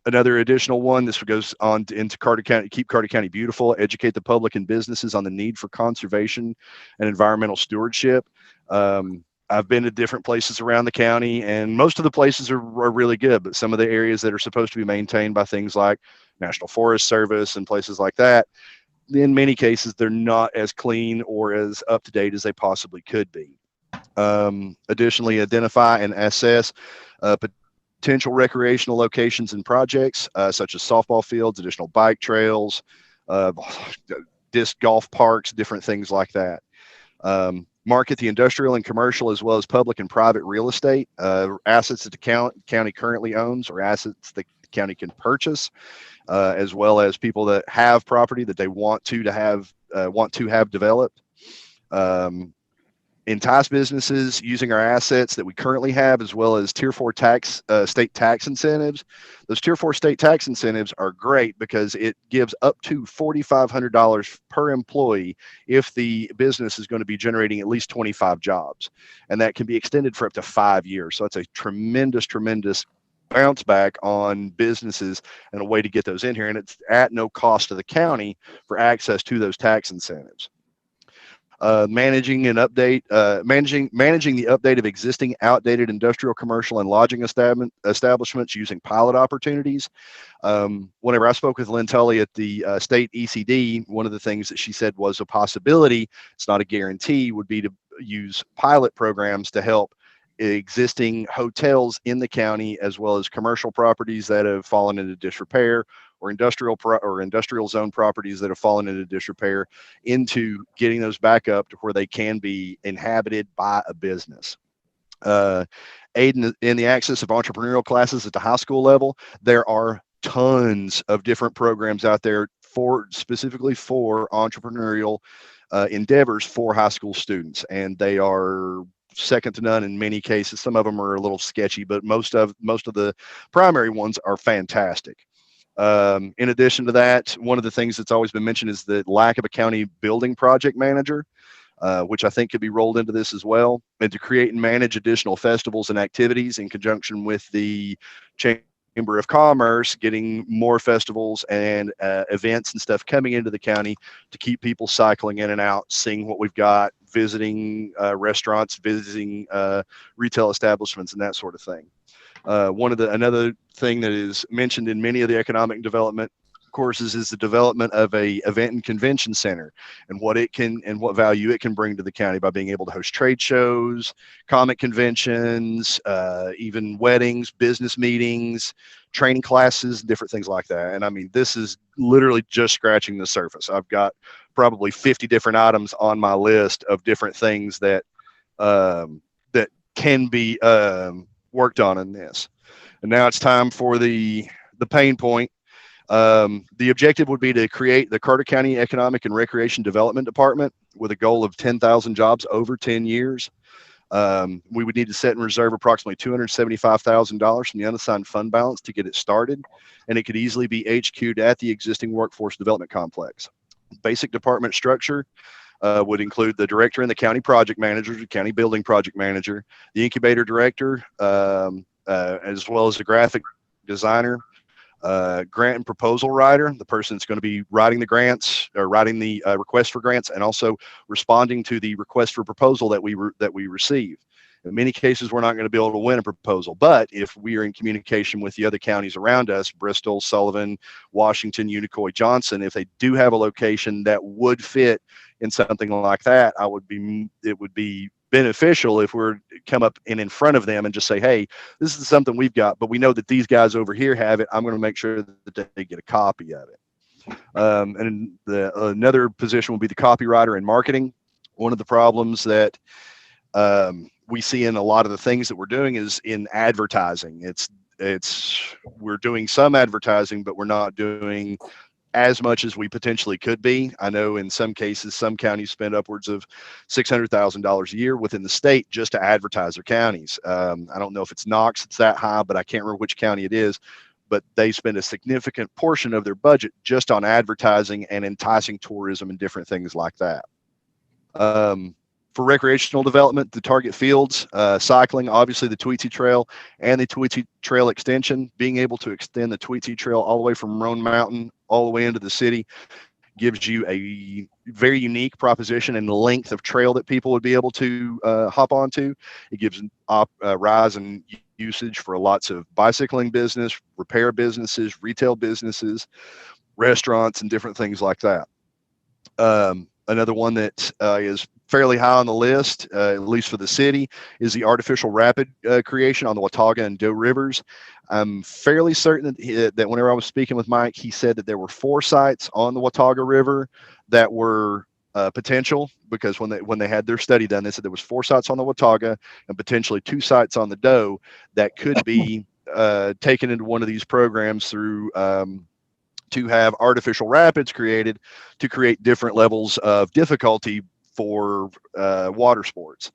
Another additional one, this goes on into Carter County, keep Carter County beautiful, educate the public and businesses on the need for conservation and environmental stewardship. I've been to different places around the county, and most of the places are really good, but some of the areas that are supposed to be maintained by things like National Forest Service and places like that, in many cases, they're not as clean or as up to date as they possibly could be. Additionally, identify and assess potential recreational locations and projects, such as softball fields, additional bike trails, disc golf parks, different things like that. Market the industrial and commercial as well as public and private real estate, assets that the county currently owns or assets that the county can purchase, as well as people that have property that they want to have developed. Entice businesses using our assets that we currently have, as well as Tier 4 state tax incentives. Those Tier 4 state tax incentives are great because it gives up to $4,500 per employee if the business is going to be generating at least 25 jobs. And that can be extended for up to 5 years. So it's a tremendous bounce back on businesses and a way to get those in here. And it's at no cost to the county for access to those tax incentives. Managing the update of existing outdated industrial, commercial, and lodging establishments using pilot opportunities. Whenever I spoke with Lynn Tully at the state ECD, one of the things that she said was a possibility, it's not a guarantee, would be to use pilot programs to help existing hotels in the county, as well as commercial properties that have fallen into disrepair, or industrial zone properties that have fallen into disrepair, into getting those back up to where they can be inhabited by a business. Aid in the access of entrepreneurial classes at the high school level. There are tons of different programs out there specifically for entrepreneurial endeavors for high school students, and they are second to none in many cases. Some of them are a little sketchy, but most of the primary ones are fantastic. In addition to that, one of the things that's always been mentioned is the lack of a county building project manager, which I think could be rolled into this as well, and to create and manage additional festivals and activities in conjunction with the Chamber of Commerce, getting more festivals and events and stuff coming into the county to keep people cycling in and out, seeing what we've got, visiting restaurants, visiting retail establishments, and that sort of thing. Another thing that is mentioned in many of the economic development courses is the development of a event and convention center, and what value it can bring to the county by being able to host trade shows, comic conventions, even weddings, business meetings, training classes, different things like that. And I mean, this is literally just scratching the surface. I've got probably 50 different items on my list of different things that can be worked on in this. And now it's time for the pain point. The objective would be to create the Carter County Economic and Recreation Development Department with a goal of 10,000 jobs over 10 years. We would need to set and reserve approximately $275,000 from the unassigned fund balance to get it started, and it could easily be HQ'd at the existing workforce development complex. Basic department structure would include the director and the county project manager, the county building project manager, the incubator director, as well as the graphic designer, grant and proposal writer, the person that's going to be writing the grants or writing the request for grants, and also responding to the request for proposal that we receive. In many cases, we're not going to be able to win a proposal, but if we are in communication with the other counties around us, Bristol, Sullivan, Washington, Unicoi, Johnson, if they do have a location that would fit in something like that, it would be beneficial if we're come up in front of them and just say, hey, this is something we've got, but we know that these guys over here have it. I'm going to make sure that they get a copy of it. And another position will be the copywriter and marketing. One of the problems that we see in a lot of the things that we're doing is in advertising. We're doing some advertising, but we're not doing as much as we potentially could be. I know in some cases, some counties spend upwards of $600,000 a year within the state just to advertise their counties. I don't know if it's Knox, it's that high, but I can't remember which county it is. But they spend a significant portion of their budget just on advertising and enticing tourism and different things like that. For recreational development, the target fields, cycling, obviously the Tweetsie Trail and the Tweetsie Trail extension, being able to extend the Tweetsie Trail all the way from Roan Mountain all the way into the city gives you a very unique proposition and the length of trail that people would be able to hop onto. It gives rise and usage for lots of bicycling business, repair businesses, retail businesses, restaurants, and different things like that. Another one that is fairly high on the list, at least for the city, is the artificial rapid creation on the Watauga and Doe Rivers. I'm fairly certain that whenever I was speaking with Mike, he said that there were 4 sites on the Watauga River that were potential, because when they had their study done, they said there was 4 sites on the Watauga and potentially 2 sites on the Doe that could be taken into one of these programs through to have artificial rapids created to create different levels of difficulty for water sports.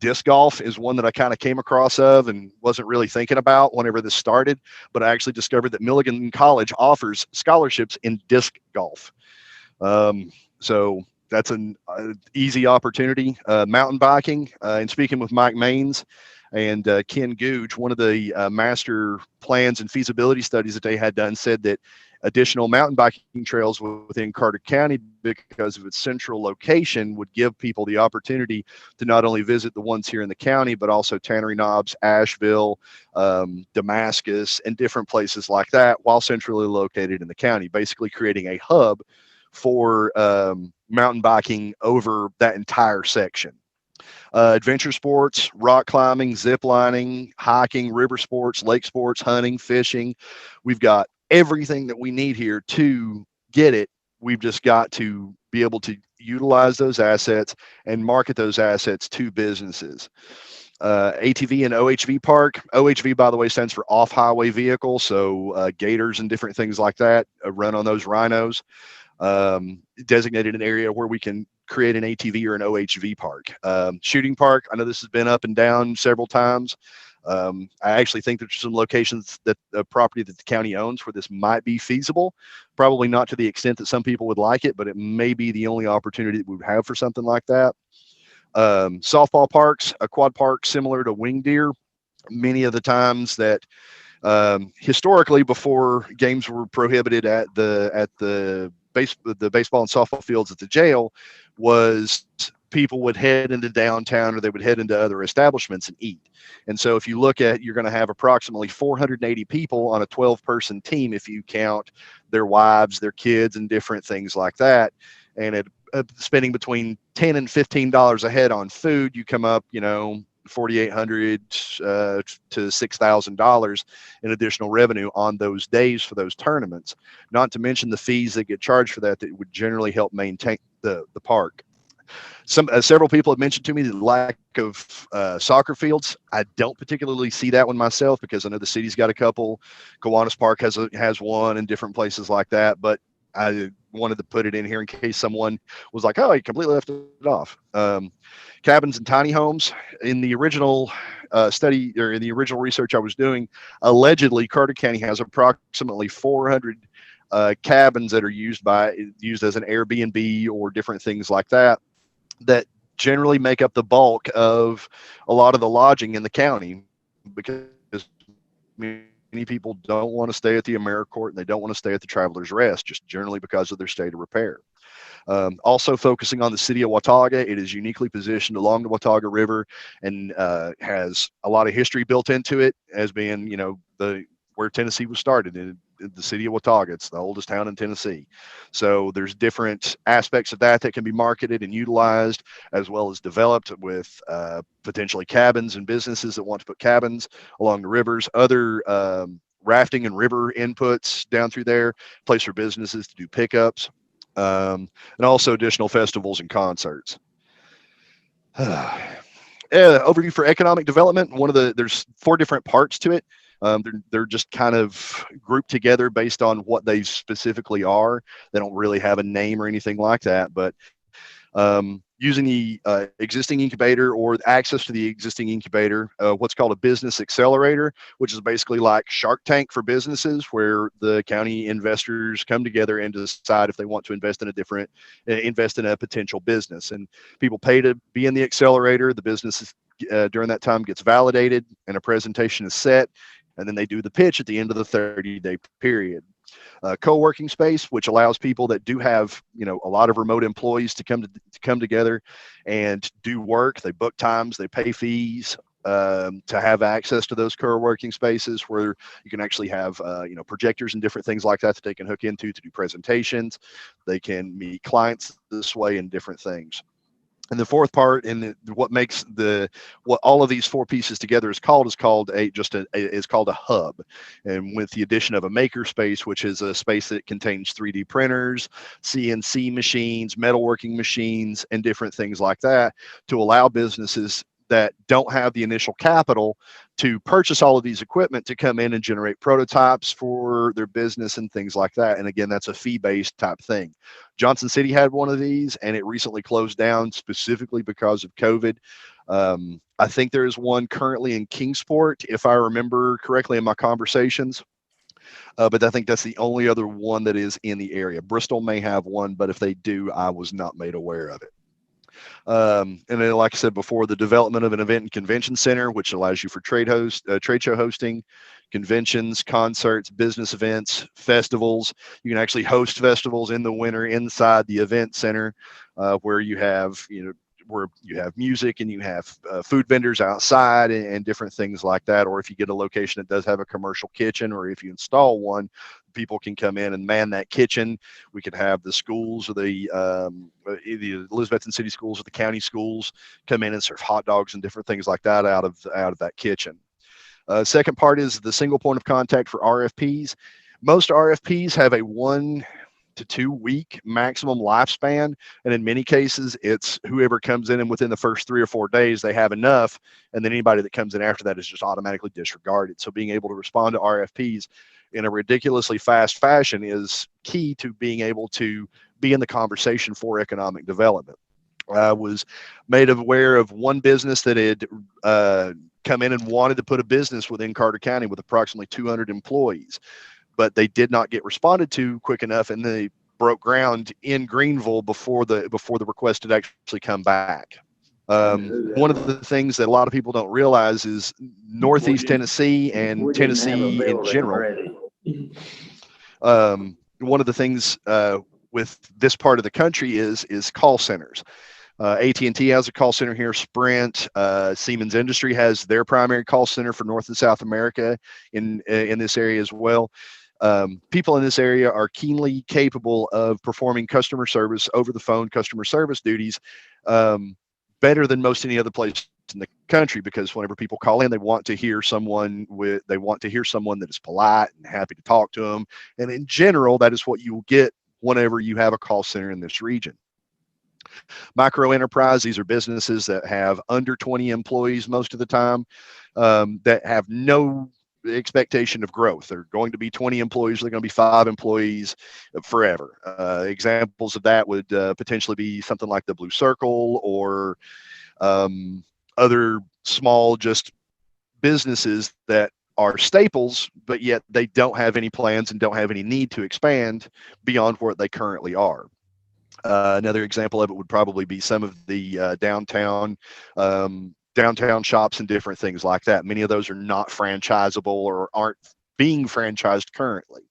Disc golf is one that I kind of came across and wasn't really thinking about whenever this started, but I actually discovered that Milligan College offers scholarships in disc golf. So that's an easy opportunity. Mountain biking, and speaking with Mike Maines and Ken Googe, one of the master plans and feasibility studies that they had done said that additional mountain biking trails within Carter County, because of its central location, would give people the opportunity to not only visit the ones here in the county, but also Tannery Knobs, Asheville, Damascus, and different places like that, while centrally located in the county, basically creating a hub for mountain biking over that entire section. Adventure sports, rock climbing, zip lining, hiking, river sports, lake sports, hunting, fishing. We've got everything that we need here to get it. We've just got to be able to utilize those assets and market those assets to businesses. ATV and OHV park. OHV, by the way, stands for off-highway vehicle. So gators and different things like that run on those rhinos. Designated an area where we can create an ATV or an OHV park. Shooting park. I know this has been up and down several times. I actually think there's some locations that property that the county owns where this might be feasible. Probably not to the extent that some people would like it, but it may be the only opportunity that we would have for something like that. Softball parks, a quad park similar to Wing Deer. Many of the times that historically, before games were prohibited at the baseball and softball fields at the jail, was people would head into downtown or they would head into other establishments and eat. And so if you look at, you're going to have approximately 480 people on a 12-person team if you count their wives, their kids, and different things like that. And spending between $10 and $15 a head on food, you come up, $4,800 to $6,000 in additional revenue on those days for those tournaments. Not to mention the fees that get charged for that would generally help maintain the park. Several people have mentioned to me the lack of soccer fields. I don't particularly see that one myself, because I know the city's got a couple. Kiwanis Park has one, and different places like that. But I wanted to put it in here in case someone was like, "Oh, you completely left it off." Cabins and tiny homes. In the original study, or in the original research I was doing, allegedly Carter County has approximately 400 cabins that are used as an Airbnb or different things like that, that generally make up the bulk of a lot of the lodging in the county, because many people don't want to stay at the AmeriCorps and they don't want to stay at the Travelers Rest, just generally because of their state of repair. Also focusing on the city of Watauga, it is uniquely positioned along the Watauga River and has a lot of history built into it, as being, where Tennessee was started, in the city of Watauga. It's the oldest town in Tennessee. So there's different aspects of that can be marketed and utilized, as well as developed with potentially cabins and businesses that want to put cabins along the rivers. Other rafting and river inputs down through there, place for businesses to do pickups, and also additional festivals and concerts. Overview for economic development. There's 4 different parts to it. They're just kind of grouped together based on what they specifically are. They don't really have a name or anything like that, but using the existing incubator or access to the existing incubator, what's called a business accelerator, which is basically like Shark Tank for businesses, where the county investors come together and decide if they want to invest in a potential business. And people pay to be in the accelerator. The business during that time gets validated and a presentation is set. And then they do the pitch at the end of the 30-day period. Co-working space, which allows people that do have, a lot of remote employees to come together and do work. They book times, they pay fees to have access to those co-working spaces where you can actually have, projectors and different things like that they can hook into to do presentations. They can meet clients this way and different things. And the fourth part, and what makes what all of these 4 pieces together is called a hub. And with the addition of a maker space, which is a space that contains 3D printers, CNC machines, metalworking machines, and different things like that, to allow businesses that don't have the initial capital to purchase all of these equipment to come in and generate prototypes for their business and things like that. And again, that's a fee-based type thing. Johnson City had one of these, and it recently closed down specifically because of COVID. I think there is one currently in Kingsport, if I remember correctly in my conversations. But I think that's the only other one that is in the area. Bristol may have one, but if they do, I was not made aware of it. And then, like I said before, the development of an event and convention center, which allows you for trade show hosting, conventions, concerts, business events, festivals. You can actually host festivals in the winter inside the event center, where you have, where you have music and you have food vendors outside and different things like that. Or if you get a location that does have a commercial kitchen, or if you install one, people can come in and man that kitchen. We could have the schools or the Elizabethton City schools or the county schools come in and serve hot dogs and different things like that out of that kitchen. Second part is the single point of contact for RFPs. Most RFPs have a 1 to 2 week maximum lifespan. And in many cases, it's whoever comes in and within the first 3 or 4 days, they have enough. And then anybody that comes in after that is just automatically disregarded. So being able to respond to RFPs in a ridiculously fast fashion is key to being able to be in the conversation for economic development. I was made aware of one business that had come in and wanted to put a business within Carter County with approximately 200 employees, but they did not get responded to quick enough, and they broke ground in Greenville before the request had actually come back. One of the things that a lot of people don't realize is Northeast Tennessee and Tennessee in general. One of the things with this part of the country is call centers. AT&T has a call center here. Sprint, Siemens Industry has their primary call center for North and South America in this area as well. People in this area are keenly capable of performing customer service over the phone, customer service duties, better than most any other place in the country, because whenever people call in, they want to hear someone that is polite and happy to talk to them. And in general, that is what you will get whenever you have a call center in this region. Micro enterprise, these are businesses that have under 20 employees most of the time, that have no expectation of growth. They're going to be 20 employees, they're going to be 5 employees forever. Examples of that would potentially be something like the Blue Circle, or other small just businesses that are staples, but yet they don't have any plans and don't have any need to expand beyond where they currently are. Another example of it would probably be some of the downtown shops and different things like that. Many of those are not franchisable or aren't being franchised currently.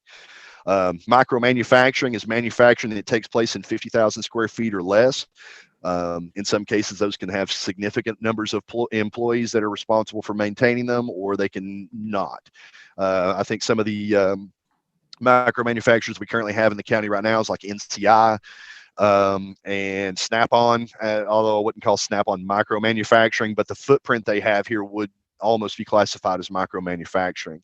Micro manufacturing is manufacturing that takes place in 50,000 square feet or less. In some cases, those can have significant numbers of employees that are responsible for maintaining them, or they can not. I think some of the micro manufacturers we currently have in the county right now is like NCI, and Snap-on, although I wouldn't call Snap-on micro manufacturing, but the footprint they have here would almost be classified as micro manufacturing.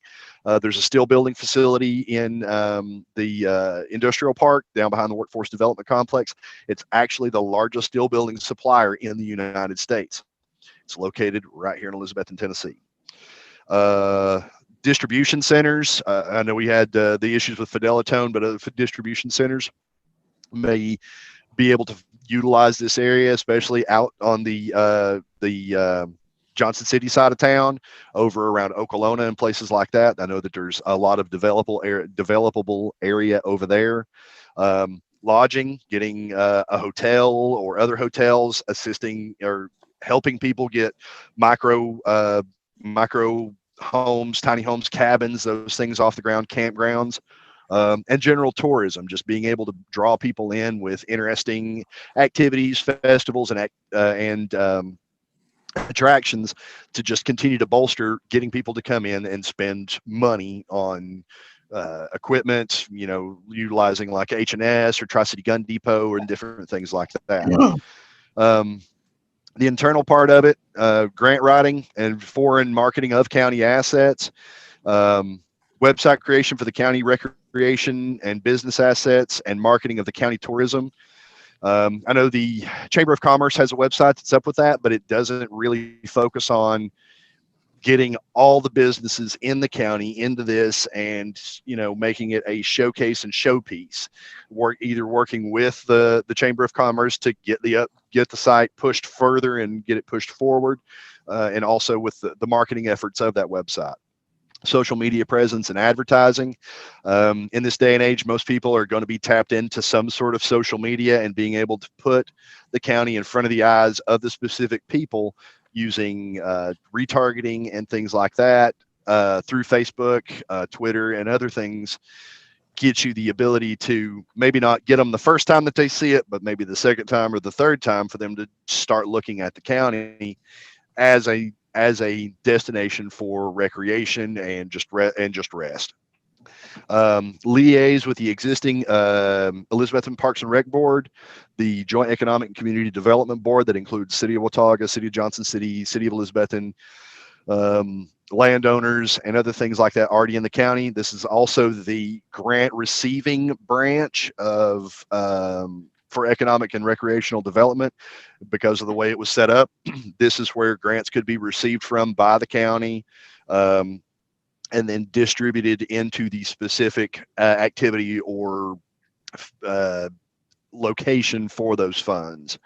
There's a steel building facility in the industrial park down behind the Workforce Development Complex. It's actually the largest steel building supplier in the United States. It's located right here in Elizabethton, Tennessee. Distribution centers. I know we had the issues with Fidelitone, but distribution centers may be able to utilize this area, especially out on the Johnson City side of town, over around Okolona and places like that. I know that there's a lot of developable area over there. Lodging, getting a hotel or other hotels, assisting or helping people get micro homes, tiny homes, cabins, those things off the ground, campgrounds. And general tourism, just being able to draw people in with interesting activities, festivals, and attractions to just continue to bolster getting people to come in and spend money on equipment, utilizing like H&S or Tri-City Gun Depot or different things like that. The internal part of it, grant writing and foreign marketing of county assets, website creation for the county recreation and business assets, and marketing of the county tourism. I know the Chamber of Commerce has a website that's up with that, but it doesn't really focus on getting all the businesses in the county into this and, making it a showcase and showpiece. Either working with the Chamber of Commerce to get the site pushed further and get it pushed forward, and also with the marketing efforts of that website. Social media presence and advertising. In this day and age, most people are going to be tapped into some sort of social media, and being able to put the county in front of the eyes of the specific people using retargeting and things like that through Facebook, Twitter, and other things gets you the ability to maybe not get them the first time that they see it, but maybe the second time or the third time for them to start looking at the county as a destination for recreation and just rest. Liaise with the existing Elizabethton Parks and Rec Board, the Joint Economic and Community Development Board that includes City of Watauga, City of Johnson City, City of Elizabethton, landowners, and other things like that already in the county. This is also the grant receiving branch of for economic and recreational development. Because of the way it was set up, this is where grants could be received from by the county, and then distributed into the specific activity or location for those funds.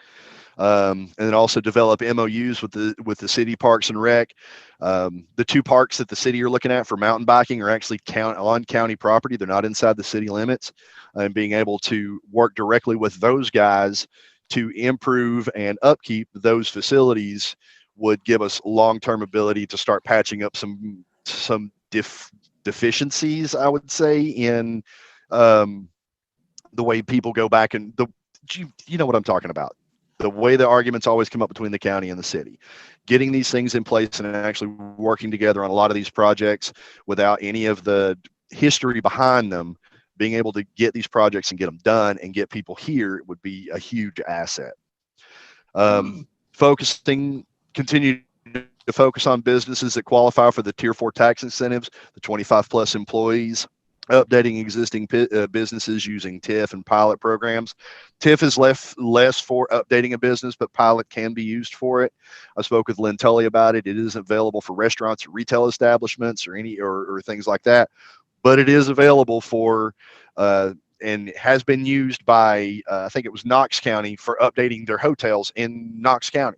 And then also develop MOUs with the city parks and rec. The two parks that the city are looking at for mountain biking are actually on county property. They're not inside the city limits, and being able to work directly with those guys to improve and upkeep those facilities would give us long-term ability to start patching up some deficiencies, I would say, in the way people go back and you know what I'm talking about. The way the arguments always come up between the county and the city, getting these things in place and actually working together on a lot of these projects without any of the history behind them, being able to get these projects and get them done and get people here would be a huge asset. Continue to focus on businesses that qualify for the Tier 4 tax incentives, the 25 plus employees, updating existing businesses using TIF and pilot programs. TIF is less for updating a business, but pilot can be used for it. I spoke with Lynn Tully about it. It isn't available for restaurants or retail establishments or things like that, but it is available for and has been used by I think it was Knox County for updating their hotels in Knox County.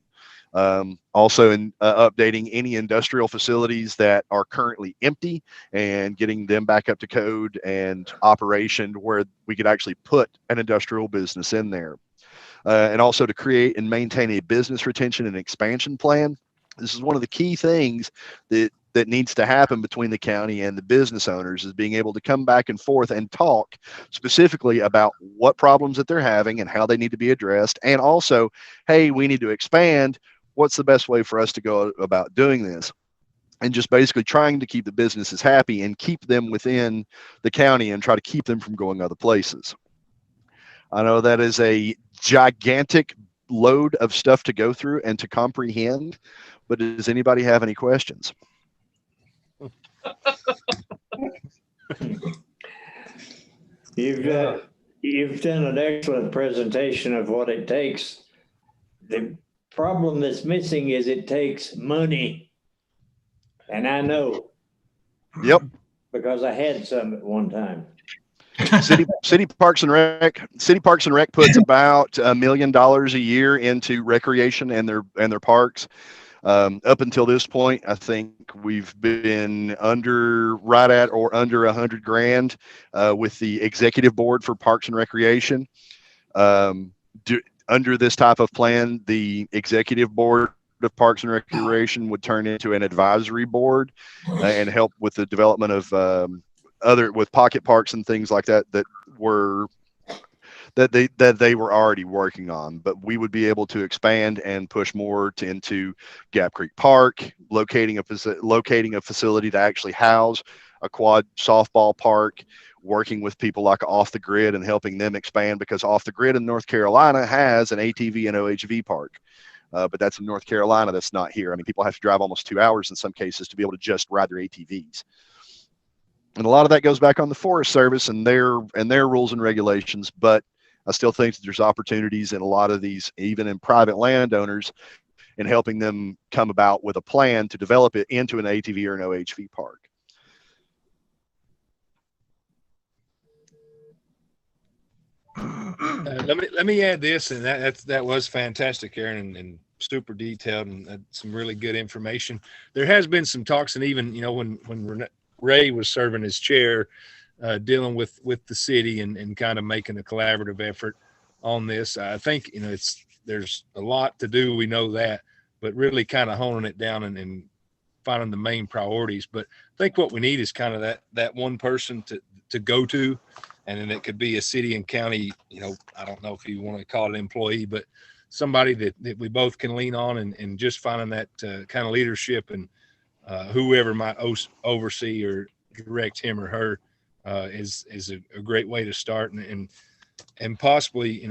Also in updating any industrial facilities that are currently empty and getting them back up to code and operation where we could actually put an industrial business in there. And also to create and maintain a business retention and expansion plan. This is one of the key things that needs to happen between the county and the business owners, is being able to come back and forth and talk specifically about what problems that they're having and how they need to be addressed. And also, hey, we need to expand. What's the best way for us to go about doing this? And just basically trying to keep the businesses happy and keep them within the county and try to keep them from going other places. I know that is a gigantic load of stuff to go through and to comprehend. But does anybody have any questions? You've done an excellent presentation of what it takes. The problem that's missing is it takes money. And I know. Yep. Because I had some at one time. City Parks and Rec puts about $1 million a year into recreation and their parks. Up until this point, I think we've been right at or under $100,000 with the executive board for Parks and Recreation. Under this type of plan, the executive board of Parks and Recreation would turn into an advisory board and help with the development of with pocket parks and things like that they were already working on. But we would be able to expand and push more into Gap Creek Park, locating a facility to actually house a quad softball park, working with people like Off the Grid and helping them expand, because Off the Grid in North Carolina has an ATV and OHV park. But that's in North Carolina. That's not here. I mean, people have to drive almost 2 hours in some cases to be able to just ride their ATVs. And a lot of that goes back on the Forest Service and their rules and regulations. But I still think that there's opportunities in a lot of these, even in private landowners, in helping them come about with a plan to develop it into an ATV or an OHV park. Let me add this, and that was fantastic, Aaron, and super detailed, and some really good information. There has been some talks, and even when Ray was serving as chair, dealing with the city and kind of making a collaborative effort on this. I think there's a lot to do. We know that, but really kind of honing it down and finding the main priorities. But I think what we need is kind of that one person to go to. And then it could be a city and county, I don't know if you want to call it employee, but somebody that we both can lean on, and just finding that kind of leadership, and whoever might oversee or direct him or her is a great way to start. And possibly,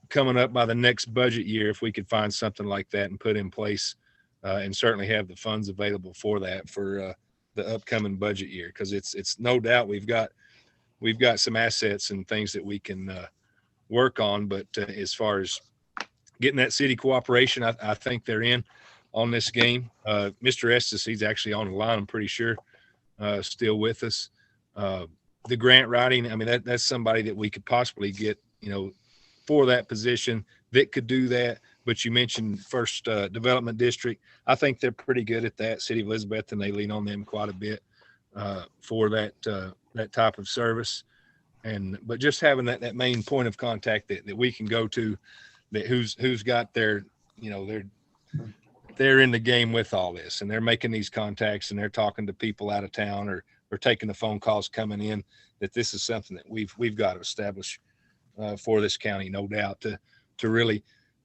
coming up by the next budget year, if we could find something like that and put in place, and certainly have the funds available for that for the upcoming budget year, because it's no doubt we've got some assets and things that we can work on. But as far as getting that city cooperation, I think they're in on this game. Mr. Estes, he's actually on the line, I'm pretty sure, still with us. The grant writing, I mean, that's somebody that we could possibly get, for that position that could do that. But you mentioned First Development District. I think they're pretty good at that, City of Elizabeth, and they lean on them quite a bit for that type of service. But just having that main point of contact that we can go to, that who's got their, they're in the game with all this, and they're making these contacts, and they're talking to people out of town or taking the phone calls coming in, that this is something that we've got to establish for this county, no doubt, to really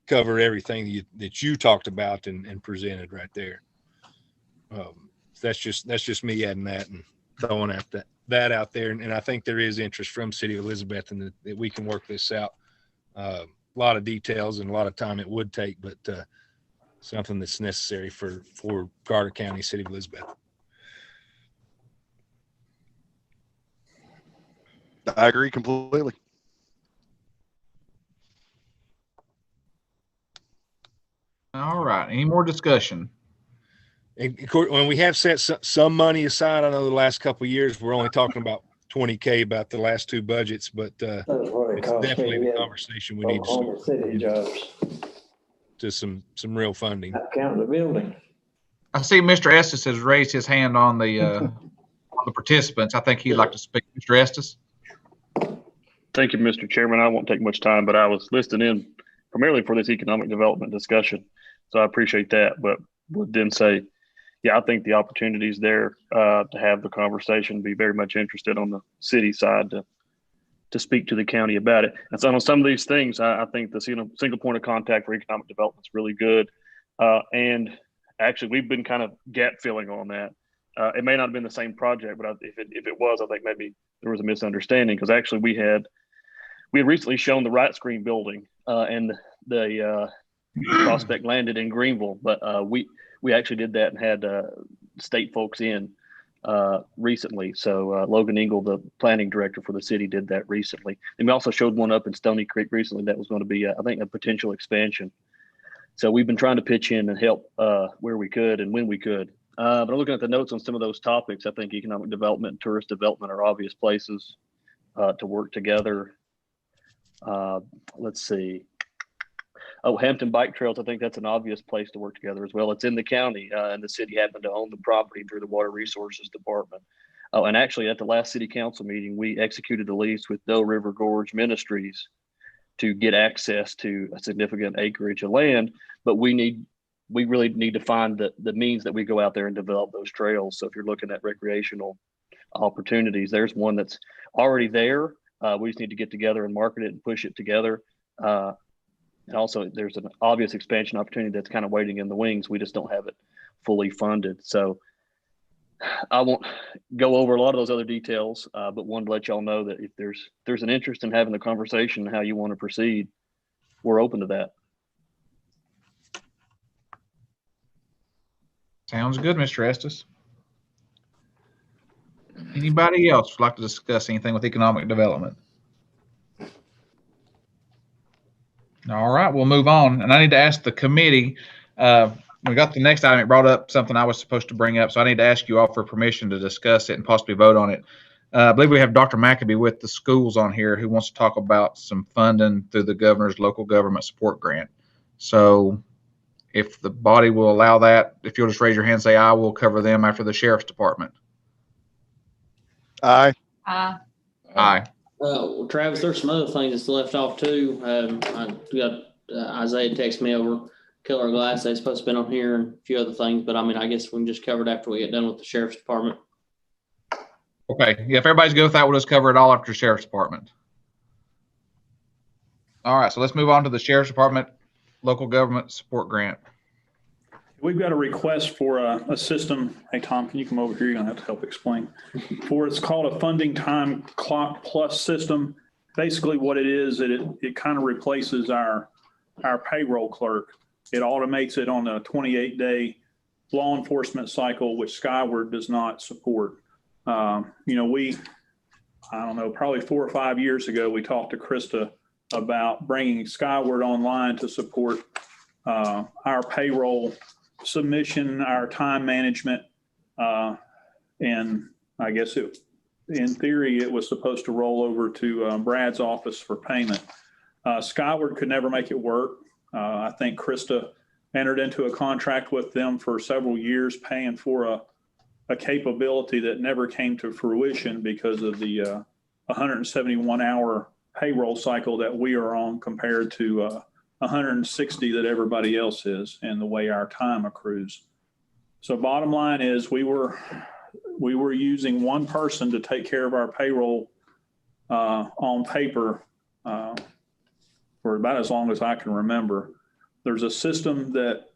cover everything that you talked about and presented right there. That's just me adding that and throwing out that out there. And I think there is interest from City of Elizabeth, and that we can work this out. A lot of details and a lot of time it would take, but something that's necessary for Carter County, City of Elizabeth. I agree completely. All right. Any more discussion? When we have set some money aside, I know the last couple of years we're only talking about $20K about the last two budgets, but it's definitely the conversation we need to start city jobs to some real funding. Not counting the building. I see Mr. Estes has raised his hand on the participants. I think he'd like to speak. Mr. Estes. Thank you, Mr. Chairman. I won't take much time, but I was listening in primarily for this economic development discussion, so I appreciate that. But would then say, yeah, I think the opportunities there to have the conversation, be very much interested on the city side to speak to the county about it. And so on some of these things, I think the single point of contact for economic development is really good. And actually, we've been kind of gap filling on that. It may not have been the same project, but if it was, I think maybe there was a misunderstanding, because actually we had recently shown the right screen building, and the prospect landed in Greenville, but we actually did that and had state folks in recently. So Logan Engel, the planning director for the city, did that recently. And we also showed one up in Stony Creek recently that was going to be, I think, a potential expansion. So we've been trying to pitch in and help where we could and when we could. But I'm looking at the notes on some of those topics. I think economic development and tourist development are obvious places to work together. Let's see. Oh, Hampton Bike Trails, I think that's an obvious place to work together as well. It's in the county, and the city happened to own the property through the Water Resources Department. Oh, and actually at the last city council meeting, we executed a lease with Doe River Gorge Ministries to get access to a significant acreage of land, but we really need to find the means that we go out there and develop those trails. So if you're looking at recreational opportunities, there's one that's already there. We just need to get together and market it and push it together. And also there's an obvious expansion opportunity that's kind of waiting in the wings. We just don't have it fully funded. So I won't go over a lot of those other details, but wanted to let y'all know that if there's an interest in having the conversation and how you want to proceed, we're open to that. Sounds good, Mr. Estes. Anybody else would like to discuss anything with economic development? All right, we'll move on. And I need to ask the committee, we got the next item. It brought up something I was supposed to bring up, so I need to ask you all for permission to discuss it and possibly vote on it. I believe we have Dr. McAbee with the schools on here who wants to talk about some funding through the governor's local government support grant. So if the body will allow that, if you'll just raise your hand and say aye, we'll cover them after the sheriff's department. Aye. Aye. Well, Travis, there's some other things that's left off too. We got Isaiah text me over Killer Glass. They're supposed to be on here and a few other things, but I mean, I guess we can just cover it after we get done with the sheriff's department. Okay. Yeah, if everybody's good with that, we'll just cover it all after the sheriff's department. All right. So let's move on to the sheriff's department local government support grant. We've got a request for a system. Hey, Tom, can you come over here? You're going to have to help explain. It's called a funding time clock plus system. Basically what it is, it kind of replaces our payroll clerk. It automates it on a 28-day law enforcement cycle, which Skyward does not support. I don't know, probably 4 or 5 years ago, we talked to Krista about bringing Skyward online to support our payroll submission, our time management, and I guess in theory, it was supposed to roll over to Brad's office for payment. Skyward could never make it work. I think Krista entered into a contract with them for several years, paying for a capability that never came to fruition because of the 171-hour payroll cycle that we are on compared to 160 that everybody else is, and the way our time accrues. So bottom line is we were using one person to take care of our payroll on paper for about as long as I can remember. There's a system that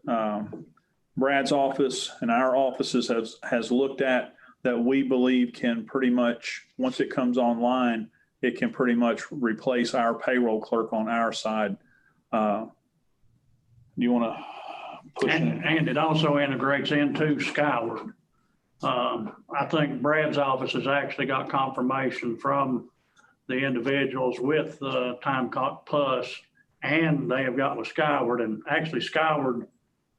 Brad's office and our offices has looked at that we believe can pretty much, once it comes online, it can pretty much replace our payroll clerk on our side. Do you want to push it? And it also integrates into Skyward. I think Brad's office has actually got confirmation from the individuals with the Time Clock Plus, and they have got with Skyward, and actually Skyward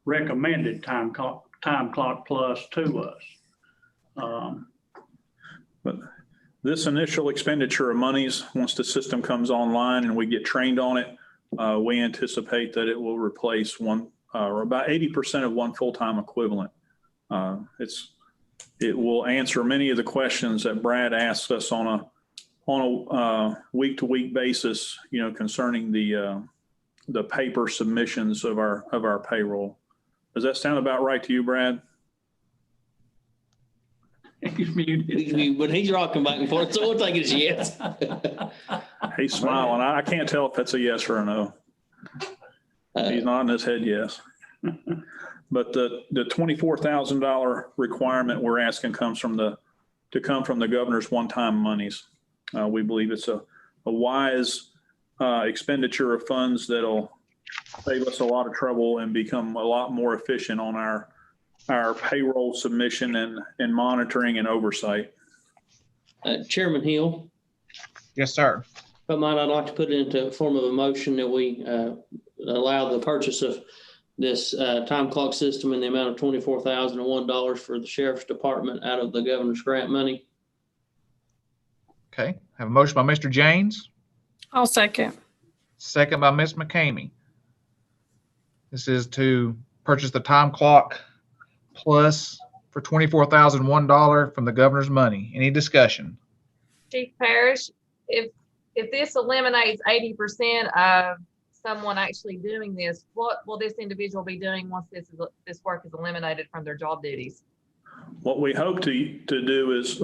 recommended Time Clock Plus to us. But this initial expenditure of monies, once the system comes online and we get trained on it, we anticipate that it will replace one or about 80% of one full-time equivalent. It will answer many of the questions that Brad asks us on a week-to-week basis, concerning the paper submissions of our payroll. Does that sound about right to you, Brad? He's muted. But he's rocking back and forth, so we'll take it as yes. He's smiling. I can't tell if that's a yes or a no. He's nodding his head yes. But the $24,000 requirement we're asking comes from the governor's one-time monies. We believe it's a wise expenditure of funds that'll save us a lot of trouble and become a lot more efficient on our payroll submission and monitoring and oversight. Chairman Hill, Yes, sir. if I might, I'd like to put it into form of a motion that we allow the purchase of this time clock system in the amount of $24,001 for the sheriff's department out of the governor's grant money. Okay. Have a motion by Mr. James, I'll second. second by Ms. McCamey. This is to purchase the time clock plus for $24,001 from the governor's money. Any discussion? Chief Parrish, if this eliminates 80% of someone actually doing this, what will this individual be doing once this work is eliminated from their job duties? What we hope to do is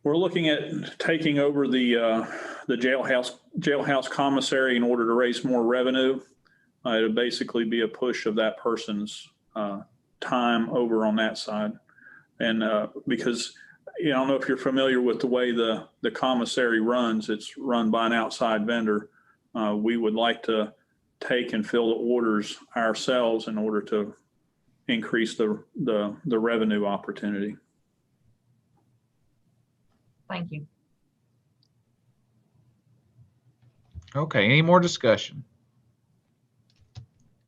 we're looking at taking over the jailhouse commissary in order to raise more revenue. It'll basically be a push of that person's time over on that side. And because, I don't know if you're familiar with the way the commissary runs, it's run by an outside vendor. We would like to take and fill the orders ourselves in order to increase the revenue opportunity. Thank you. Okay. Any more discussion?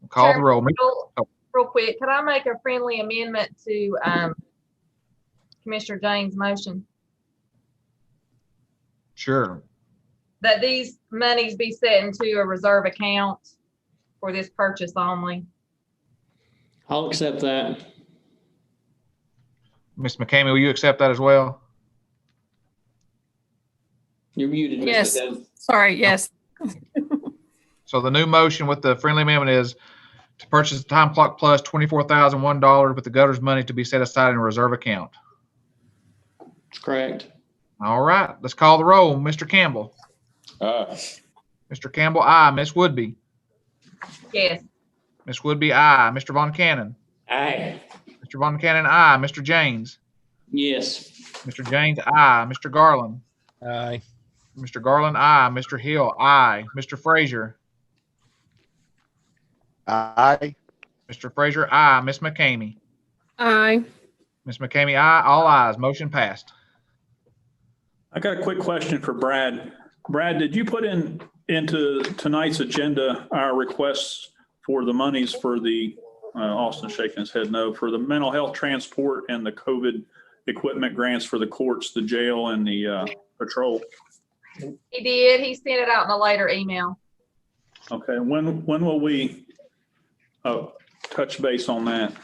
Call the roll. Real quick, could I make a friendly amendment to Commissioner James' motion? Sure. That these monies be set into a reserve account for this purchase only. I'll accept that. Ms. McCamey, will you accept that as well? You're muted, Mr. Yes. Dennis. Sorry, yes. So the new motion with the friendly amendment is to purchase the time clock plus $24,001 with the governor's money to be set aside in a reserve account. That's correct. All right. Let's call the roll. Mr. Campbell. Mr. Campbell, aye. Ms. Woodby. Yes. Ms. Woodby, aye. Mr. Von Cannon. Aye. Mr. Von Cannon, aye. Mr. James. Yes. Mr. James, aye. Mr. Garland. Aye. Mr. Garland, aye. Mr. Hill, aye. Mr. Frazier. Aye. Mr. Frazier, aye. Ms. McCamey. Aye. Ms. McCamey, aye. All ayes. Motion passed. I got a quick question for Brad. Brad, did you put into tonight's agenda our requests for the monies for the, Austin shaking his head no, for the mental health transport and the COVID equipment grants for the courts, the jail, and the patrol? He did. He sent it out in a later email. Okay, when will we touch base on that?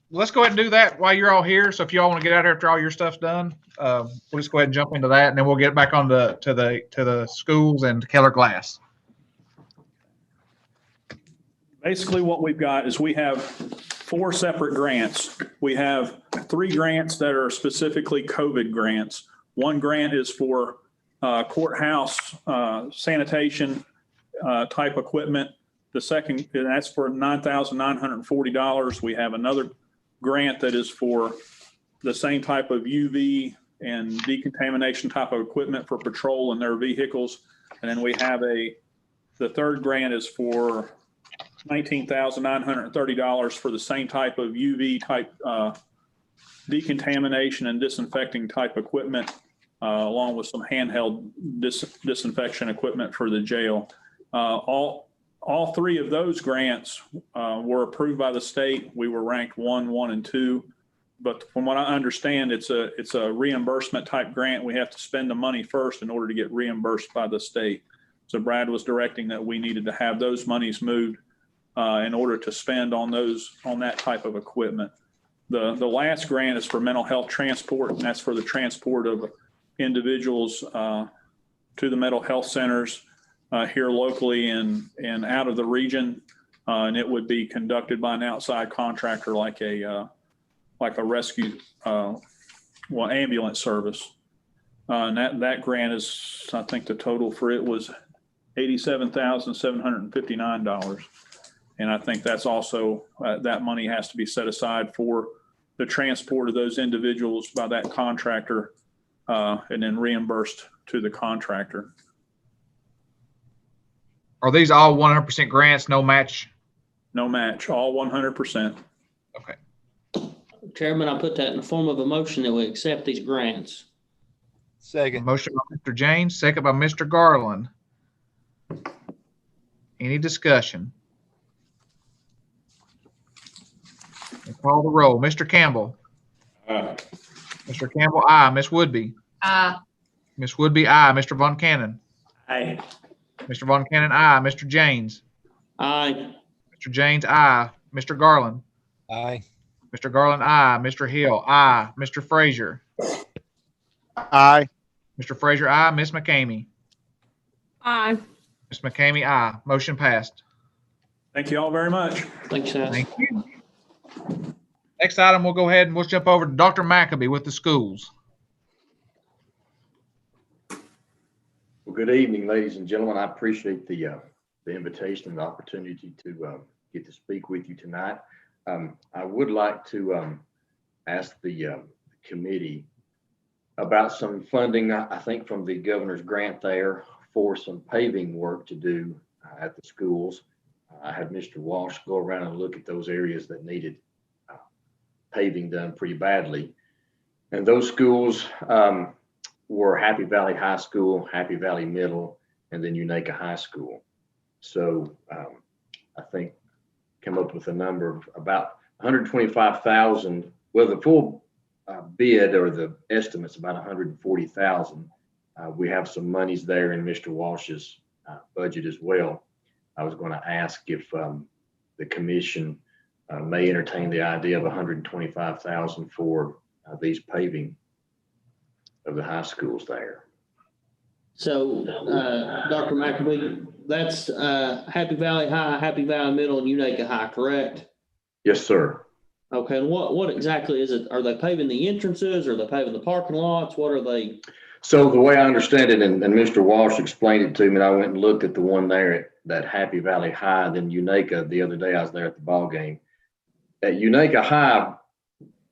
Let's go ahead and do that while you're all here. So if you all want to get out here after all your stuff's done, we'll just go ahead and jump into that, and then we'll get back on to the schools and Keller Glass. Basically, what we've got is we have 4 separate grants. We have 3 grants that are specifically COVID grants. 1 grant is for courthouse sanitation type equipment. The second, and that's for $9,940. We have another grant that is for the same type of UV and decontamination type of equipment for patrol and their vehicles. And then we have the third grant is for $19,930 for the same type of UV type decontamination and disinfecting type equipment, along with some handheld disinfection equipment for the jail. All 3 of those grants were approved by the state. We were ranked 1, 1, and 2. But from what I understand, it's a reimbursement type grant. We have to spend the money first in order to get reimbursed by the state. So Brad was directing that we needed to have those monies moved in order to spend on that type of equipment. The last grant is for mental health transport, and that's for the transport of individuals to the mental health centers here locally and out of the region. And it would be conducted by an outside contractor like a rescue, ambulance service. And that grant is, I think the total for it was $87,759. And I think that's also, that money has to be set aside for the transport of those individuals by that contractor and then reimbursed to the contractor. Are these all 100% grants, no match? No match, all 100%. Okay. Chairman, I put that in the form of a motion that we accept these grants. Second. Motion by Mr. James, second by Mr. Garland. Any discussion? We'll call the roll. Mr. Campbell. Aye. Mr. Campbell, aye. Ms. Woodby. Aye. Ms. Woodby, aye. Mr. Von Cannon. Aye. Mr. Von Cannon, aye. Mr. James. Aye. Mr. James, aye. Mr. Garland. Aye. Mr. Garland, aye. Mr. Hill, aye. Mr. Frazier. Aye. Mr. Frazier, aye. Ms. McCamey. Aye. Ms. McCamey, aye. Motion passed. Thank you all very much. Thanks, guys. Thank you. Next item, we'll go ahead and we'll jump over to Dr. McAbee with the schools. Well, good evening, ladies and gentlemen. I appreciate the invitation and the opportunity to get to speak with you tonight. I would like to ask the committee about some funding, I think, from the governor's grant there for some paving work to do at the schools. I had Mr. Walsh go around and look at those areas that needed paving done pretty badly. And those schools were Happy Valley High School, Happy Valley Middle, and then Unaka High School. So I think came up with a number of about 125,000. Well, the full bid or the estimate's about 140,000. We have some monies there in Mr. Walsh's budget as well. I was going to ask if the commission may entertain the idea of 125,000 for these paving of the high schools there. So, Dr. McAbee, that's Happy Valley High, Happy Valley Middle, and Unaka High, correct? Yes, sir. Okay, and what exactly is it? Are they paving the entrances? Are they paving the parking lots? What are they? So the way I understand it, and Mr. Walsh explained it to me, and I went and looked at the one there at that Happy Valley High, then Unaka the other day. I was there at the ball game. At Unaka High,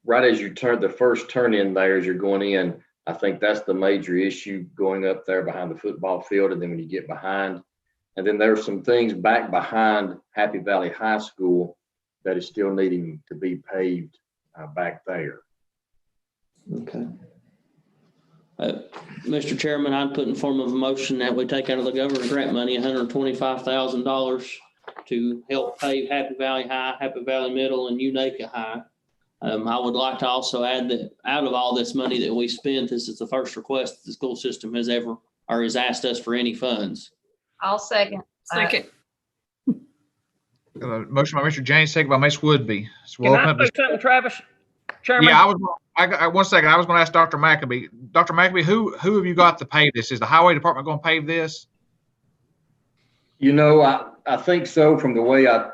right as you turn the first turn in there, as you're going in, I think that's the major issue going up there behind the football field. And then when you get behind, and then there's some things back behind Happy Valley High School that is still needing to be paved back there. Okay. Mr. Chairman, I'd put in form of a motion that we take out of the governor's grant money $125,000 to help pave Happy Valley High, Happy Valley Middle, and Unaka High. I would like to also add that out of all this money that we spent, this is the first request that the school system has ever or has asked us for any funds. I'll second. Second. Motion by Mr. James, second by Ms. Woodby. So Can I say something, Travis? Chairman? Yeah, I got 1 second. I was going to ask Dr. McAbee. Dr. McAbee, who have you got to pave this? Is the highway department going to pave this? You know, I think so. From the way I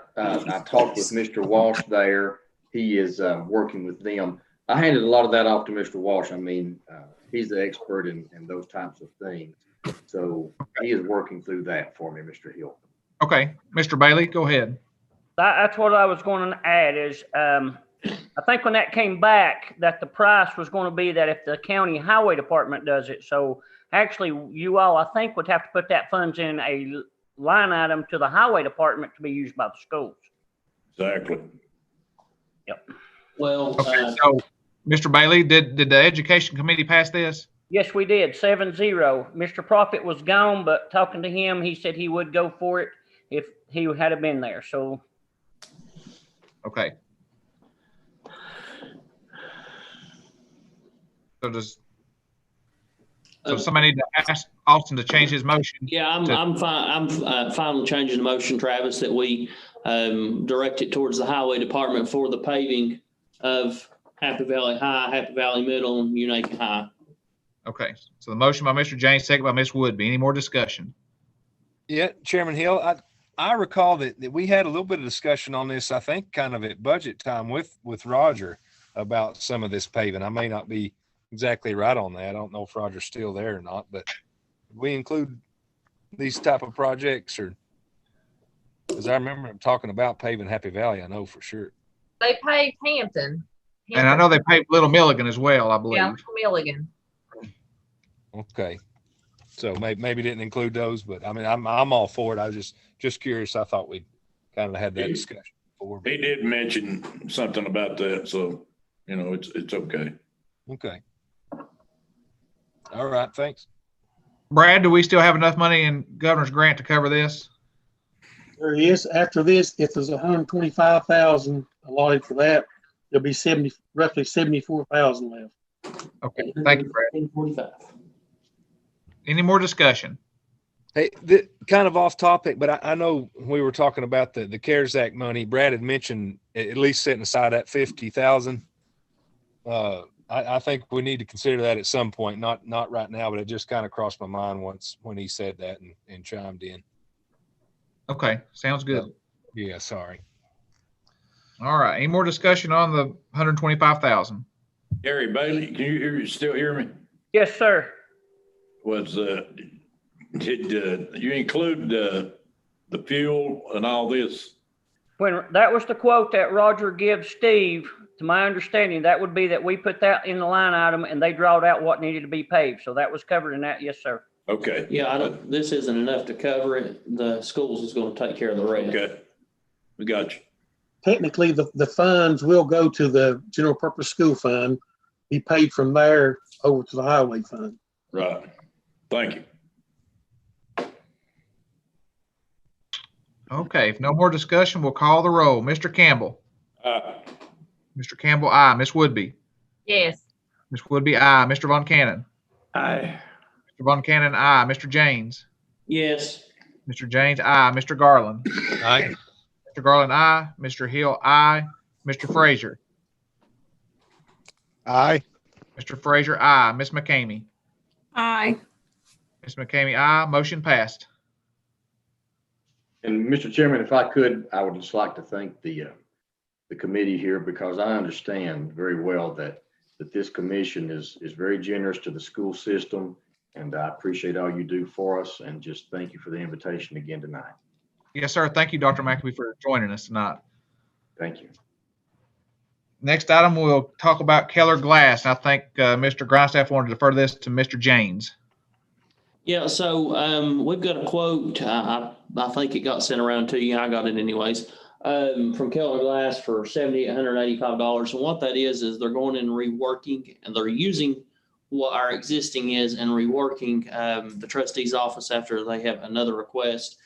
talked with Mr. Walsh there, he is working with them. I handed a lot of that off to Mr. Walsh. I mean, he's the expert in those types of things. So he is working through that for me, Mr. Hill. Okay. Mr. Bailey, go ahead. That's what I was going to add is, I think when that came back, that the price was going to be that if the county highway department does it. So actually you all, I think, would have to put that funds in a line item to the highway department to be used by the schools. Exactly. Yep. Well, okay, so Mr. Bailey, did the education committee pass this? Yes, we did. 7-0. Mr. Profit was gone, but talking to him, he said he would go for it if he had been there. So. Okay. So somebody need to ask Austin to change his motion. Yeah, I'm fine. I'm fine with changing the motion, Travis, that we direct it towards the highway department for the paving of Happy Valley High, Happy Valley Middle, and Unaka High. Okay. So the motion by Mr. James, second by Ms. Woodby. Any more discussion? Yeah, Chairman Hill, I recall that we had a little bit of discussion on this, I think, kind of at budget time with Roger about some of this paving. I may not be exactly right on that. I don't know if Roger's still there or not, but we include these type of projects, or because I remember him talking about paving Happy Valley, I know for sure. They paved Hampton. And I know they paved Little Milligan as well, I believe. Yeah, Milligan. Okay. So maybe didn't include those, but I mean, I'm all for it. I was just curious. I thought we'd kind of had that discussion before. He did mention something about that, so, you know, it's okay. Okay. All right, thanks. Brad, do we still have enough money in governor's grant to cover this? There is, after this, if there's 125,000 allotted for that, there'll be roughly 74,000 left. Okay, thank you, Brad. 45. Any more discussion? Hey, kind of off topic, but I know we were talking about the CARES Act money. Brad had mentioned at least setting aside that 50,000. I think we need to consider that at some point, not right now, but it just kind of crossed my mind when he said that and chimed in. Okay, sounds good. Yeah, sorry. All right, any more discussion on the 125,000? Gary Bailey, can you still hear me? Yes, sir. Did you include the fuel and all this? When that was the quote that Roger gives Steve, to my understanding, that would be that we put that in the line item and they drawed out what needed to be paved. So that was covered in that. Yes, sir. Okay. Yeah, this isn't enough to cover it. The schools is going to take care of the rest. Okay. We got you. Technically, the funds will go to the general purpose school fund, be paid from there over to the highway fund. Right. Thank you. Okay, if no more discussion, we'll call the roll. Mr. Campbell. Aye. Mr. Campbell, aye. Ms. Woodby. Yes. Ms. Woodby, aye. Mr. Von Cannon. Aye. Mr. Von Cannon, aye. Mr. James. Yes. Mr. James, aye. Mr. Garland. Aye. Mr. Garland, aye. Mr. Hill, aye. Mr. Frazier. Aye. Mr. Frazier, aye. Ms. McCamey. Aye. Ms. McCamey, aye. Motion passed. And Mr. Chairman, if I could, I would just like to thank the committee here, because I understand very well that this commission is very generous to the school system, and I appreciate all you do for us, and just thank you for the invitation again tonight. Yes, sir. Thank you, Dr. McAfee, for joining us tonight. Thank you. Next item, we'll talk about Keller Glass. I think Mr. Grindstaff wanted to defer this to Mr. James. Yeah, so we've got a quote. I think it got sent around to you. I got it anyways. From Keller Glass for $7,885. And what that is they're going in and reworking, and they're using what our existing is and reworking the trustee's office after they have another request.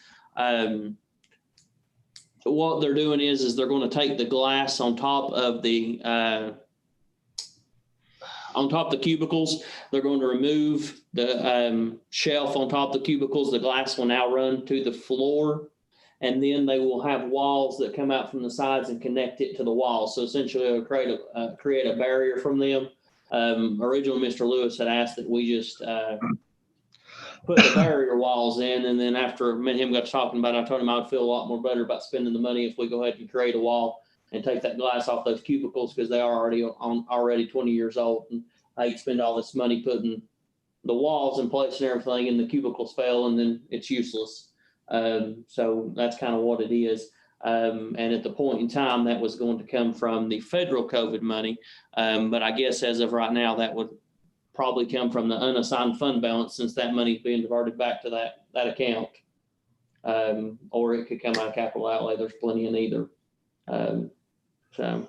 What they're doing is they're going to take the glass on top of the cubicles. They're going to remove the shelf on top of the cubicles. The glass will now run to the floor, and then they will have walls that come out from the sides and connect it to the wall. So essentially, it'll create a barrier from them. Originally, Mr. Lewis had asked that we just put the barrier walls in, and then after me and him got talking about it, I told him I would feel a lot more better about spending the money if we go ahead and create a wall and take that glass off those cubicles, because they are already 20 years old, and I hate to spend all this money putting the walls in place and everything, and the cubicles fail, and then it's useless. So that's kind of what it is. And at the point in time, that was going to come from the federal COVID money. But I guess as of right now, that would probably come from the unassigned fund balance, since that money is being diverted back to that account. Or it could come out of capital outlay. There's plenty in either. So.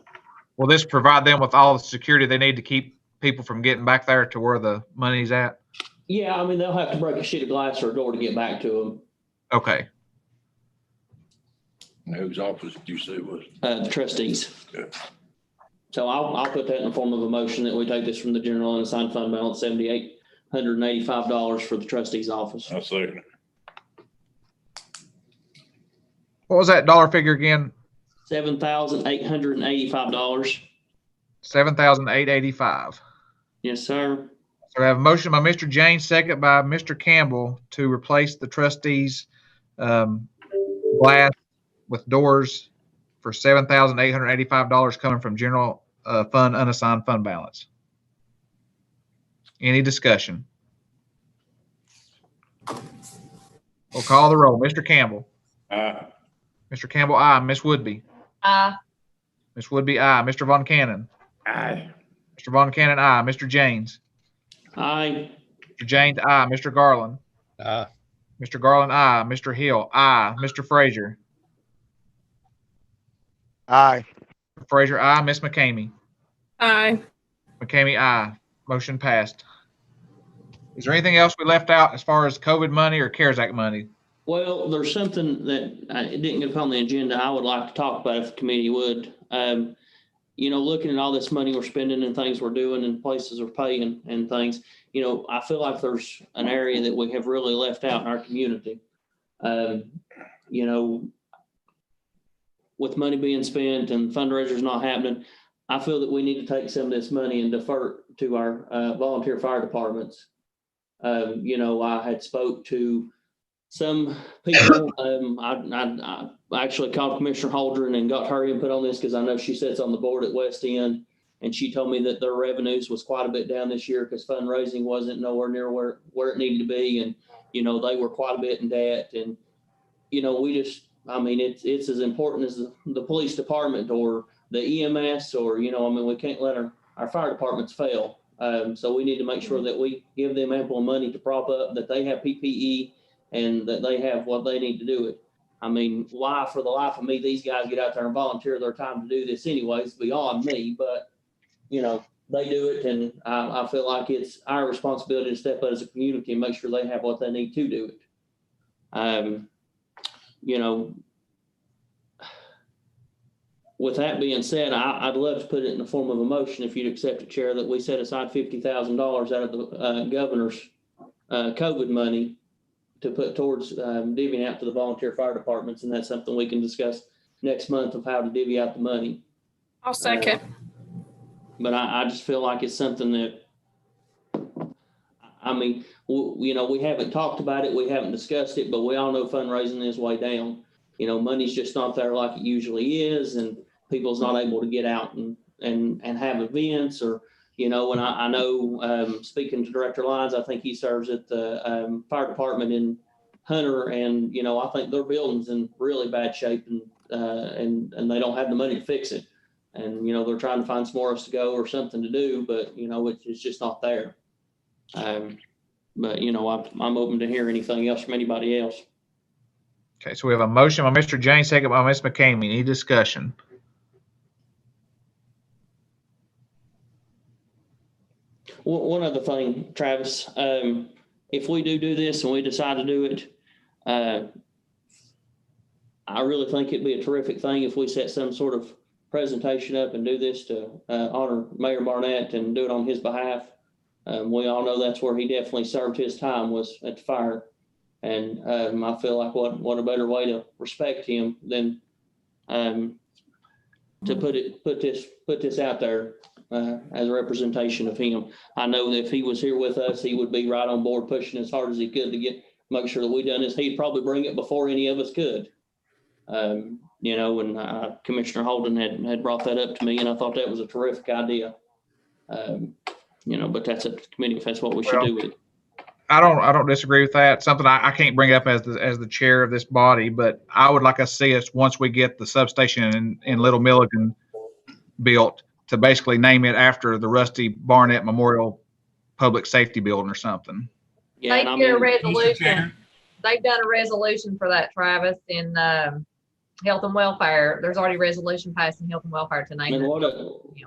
Will this provide them with all the security they need to keep people from getting back there to where the money's at? Yeah, I mean, they'll have to break a sheet of glass or a door to get back to them. Okay. Whose office did you say it was? The trustees. Yeah. So I'll put that in the form of a motion that we take this from the general unassigned fund balance, $7,885 for the trustee's office. I'll second it. What was that dollar figure again? $7,885. $7,885. Yes, sir. So I have a motion by Mr. James, second by Mr. Campbell, to replace the trustees' glass with doors for $7,885 coming from general fund unassigned fund balance. Any discussion? We'll call the roll. Mr. Campbell. Aye. Mr. Campbell, aye. Ms. Woodby. Aye. Ms. Woodby, aye. Mr. Von Cannon. Aye. Mr. Von Cannon, aye. Mr. James. Aye. Mr. James, aye. Mr. Garland. Aye. Mr. Garland, aye. Mr. Hill, aye. Mr. Frazier. Aye. Frazier, aye. Ms. McCamey. Aye. McCamey, aye. Motion passed. Is there anything else we left out as far as COVID money or CARES Act money? Well, there's something that it didn't get on the agenda I would like to talk about if the committee would. You know, looking at all this money we're spending and things we're doing and places we're paying and things, you know, I feel like there's an area that we have really left out in our community. You know, with money being spent and fundraisers not happening, I feel that we need to take some of this money and defer it to our volunteer fire departments. You know, I had spoke to some people. I actually called Commissioner Holdren and got her input on this because I know she sits on the board at West End, and she told me that their revenues was quite a bit down this year because fundraising wasn't nowhere near where it needed to be, and you know they were quite a bit in debt, and you know we just, I mean it's as important as the police department or the EMS or you know I mean we can't let our fire departments fail. So we need to make sure that we give them ample money to prop up, that they have PPE, and that they have what they need to do it. I mean, why for the life of me, these guys get out there and volunteer their time to do this anyways, beyond me, but you know, they do it. And I feel like it's our responsibility to step up as a community and make sure they have what they need to do it. You know, with that being said, I'd love to put it in the form of a motion if you'd accept it, Chair, that we set aside $50,000 out of the governor's COVID money to put towards divvying out to the volunteer fire departments, and that's something we can discuss next month of how to divvy out the money. I'll second. But I just feel like it's something that, I mean, you know, we haven't talked about it, we haven't discussed it, but we all know fundraising is way down. You know, money's just not there like it usually is, and people's not able to get out and have events or, you know, and I know, speaking to Director Lyons, I think he serves at the fire department in Hunter, and, you know, I think their building's in really bad shape, and they don't have the money to fix it. And, you know, they're trying to find somewhere else to go or something to do, but, you know, it's just not there. But, you know, I'm open to hear anything else from anybody else. Okay, so we have a motion by Mr. James, second by Ms. McCamey. Any discussion? One other thing, Travis, if we do this and we decide to do it, I really think it'd be a terrific thing if we set some sort of presentation up and do this to honor Mayor Barnett and do it on his behalf. We all know that's where he definitely served his time, was at the fire. And I feel like what a better way to respect him than to put this out there as a representation of him. I know that if he was here with us, he would be right on board pushing as hard as he could to make sure that we done this. He'd probably bring it before any of us could. You know, and Commissioner Holden had brought that up to me, and I thought that was a terrific idea. You know, but that's up to the committee if that's what we should do with it. I don't disagree with that. Something I can't bring up as the chair of this body, but I would like to see us, once we get the substation in Little Milligan built, to basically name it after the Rusty Barnett Memorial Public Safety Building or something. Yeah, they did a resolution. They've done a resolution for that, Travis, in Health and Welfare. There's already a resolution passed in Health and Welfare to name it.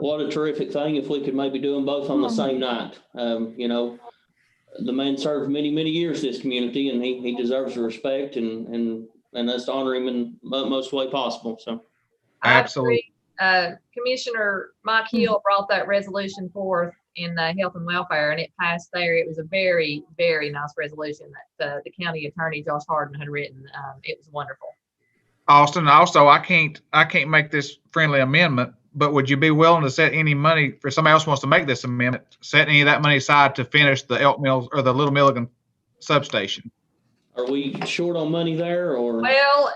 What a terrific thing if we could maybe do them both on the same night. You know, the man served many, many years this community, and he deserves the respect and us to honor him in the most way possible. So, absolutely. Commissioner Mike Hill brought that resolution forth in Health and Welfare, and it passed there. It was a very, very nice resolution that the county attorney Josh Harden had written. It was wonderful. Austin, also, I can't make this friendly amendment, but would you be willing to set any money for somebody else wants to make this amendment, set any of that money aside to finish the Elk Mills or the Little Milligan substation? Are we short on money there, or? Well,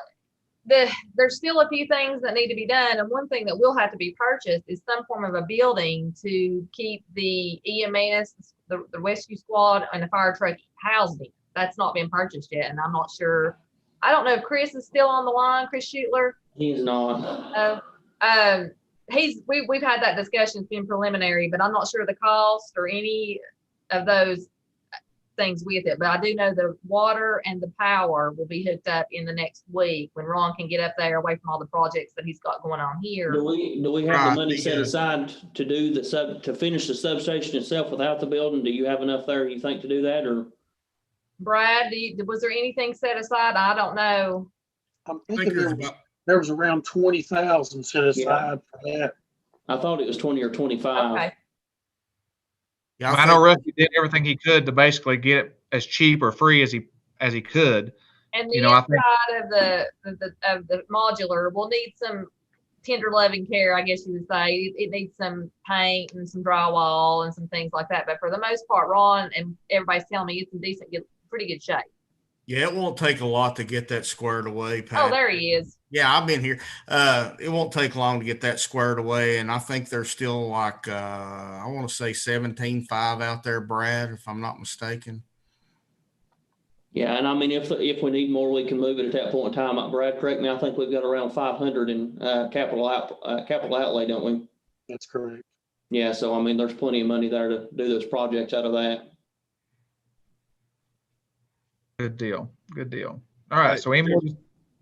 there's still a few things that need to be done, and one thing that will have to be purchased is some form of a building to keep the EMS, the rescue squad, and the fire truck housed in. That's not been purchased yet, and I'm not sure. I don't know if Chris is still on the line, Chris Schutler. He's not. We've had that discussion. It's been preliminary, but I'm not sure the cost or any of those. things with it, but I do know the water and the power will be hooked up in the next week when Ron can get up there away from all the projects that he's got going on here. Do we have the money set aside to do to finish the substation itself without the building? Do you have enough there, you think, to do that, or? Brad, was there anything set aside? I don't know. I'm thinking there was around 20,000 set aside for that. I thought it was 20 or 25. Okay. Yeah, I know Rusty did everything he could to basically get it as cheap or free as he could. And the inside of the modular will need some tender loving care, I guess you would say. It needs some paint and some drywall and some things like that. But for the most part, Ron and everybody's telling me it's in pretty good shape. Yeah, it won't take a lot to get that squared away, Pat. Oh, there he is. Yeah, I've been here. It won't take long to get that squared away, and I think there's still like I want to say 17.5 out there, Brad, if I'm not mistaken. Yeah, and I mean, if we need more, we can move it at that point in time. Brad, correct me. I think we've got around 500 in capital outlay, don't we? That's correct. Yeah, so I mean, there's plenty of money there to do those projects out of that. Good deal. Good deal. All right. So any more?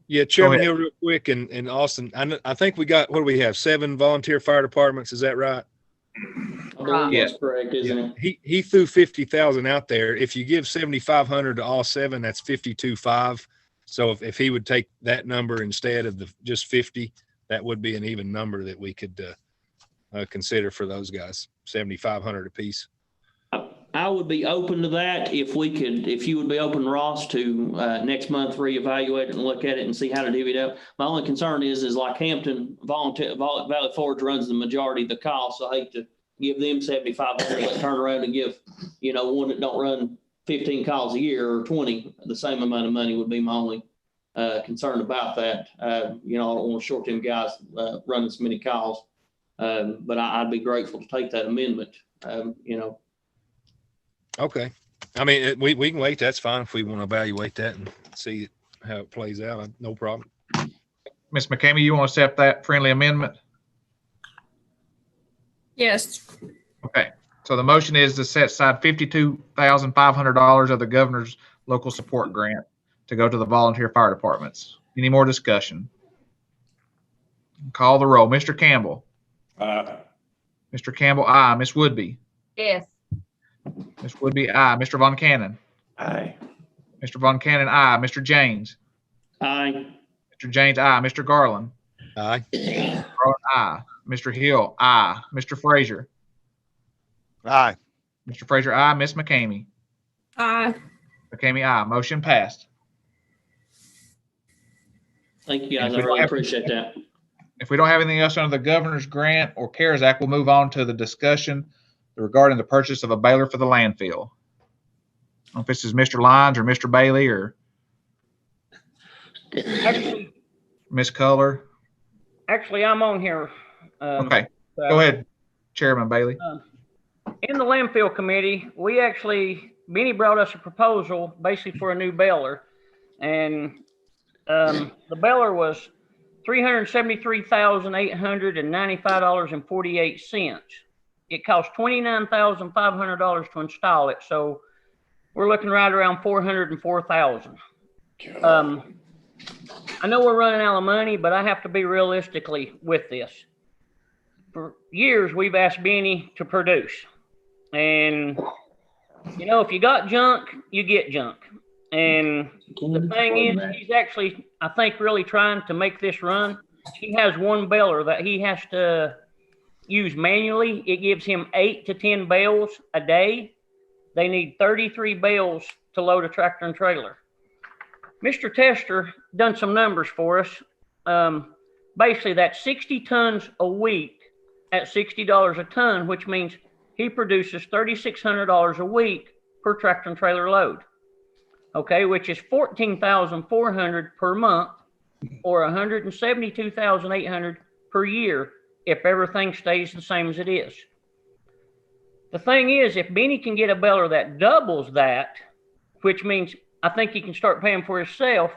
Yeah, Chairman Hill, real quick, and Austin, I think we got, what do we have, 7 volunteer fire departments? Is that right? That's correct, isn't it? He threw 50,000 out there. If you give 7,500 to all 7, that's 52.5. So if he would take that number instead of just 50, that would be an even number that we could consider for those guys, 7,500 apiece. I would be open to that if you would be open, Ross, to next month reevaluate it and look at it and see how to divvy it up. My only concern is like Hampton Valley Forge runs the majority of the cost. So I hate to give them 7,500, but turn around and give, one that don't run 15 calls a year or 20, the same amount of money would be my only concern about that. I don't want to short them guys running so many calls. But I'd be grateful to take that amendment, Okay. I mean, we can wait. That's fine if we want to evaluate that and see how it plays out. No problem. Ms. McCamey, you want to accept that friendly amendment? Yes. Okay. So the motion is to set aside $52,500 of the governor's local support grant to go to the volunteer fire departments. Any more discussion? Call the roll. Mr. Campbell. Aye. Mr. Campbell, aye. Ms. Woodby. Yes. Ms. Woodby, aye. Mr. Von Cannon. Aye. Mr. Von Cannon, aye. Mr. James. Aye. Mr. James, aye. Mr. Garland. Aye. Garland, aye. Mr. Hill, aye. Mr. Frazier. Aye. Mr. Frazier, aye. Ms. McCamey. Aye. McCamey, aye. Motion passed. Thank you, guys. I really appreciate that. If we don't have anything else under the governor's grant or CARES Act, we'll move on to the discussion regarding the purchase of a baler for the landfill. I don't know if this is Mr. Lyons or Mr. Bailey or Ms. Culler. Actually, I'm on here. Okay, go ahead, Chairman Bailey. In the landfill committee, Benny brought us a proposal basically for a new baler. And the baler was $373,895.48. It cost $29,500 to install it. So we're looking right around $404,000. I know we're running out of money, but I have to be realistically with this. For years, we've asked Benny to produce. And, if you got junk, you get junk. And the thing is, he's actually, I think, really trying to make this run. He has one baler that he has to use manually. It gives him 8 to 10 bales a day. They need 33 bales to load a tractor and trailer. Mr. Tester done some numbers for us. Basically, that's 60 tons a week at $60 a ton, which means he produces $3,600 a week per tractor and trailer load. Okay, which is $14,400 per month or $172,800 per year if everything stays the same as it is. The thing is, if Benny can get a baler that doubles that, which means I think he can start paying for himself,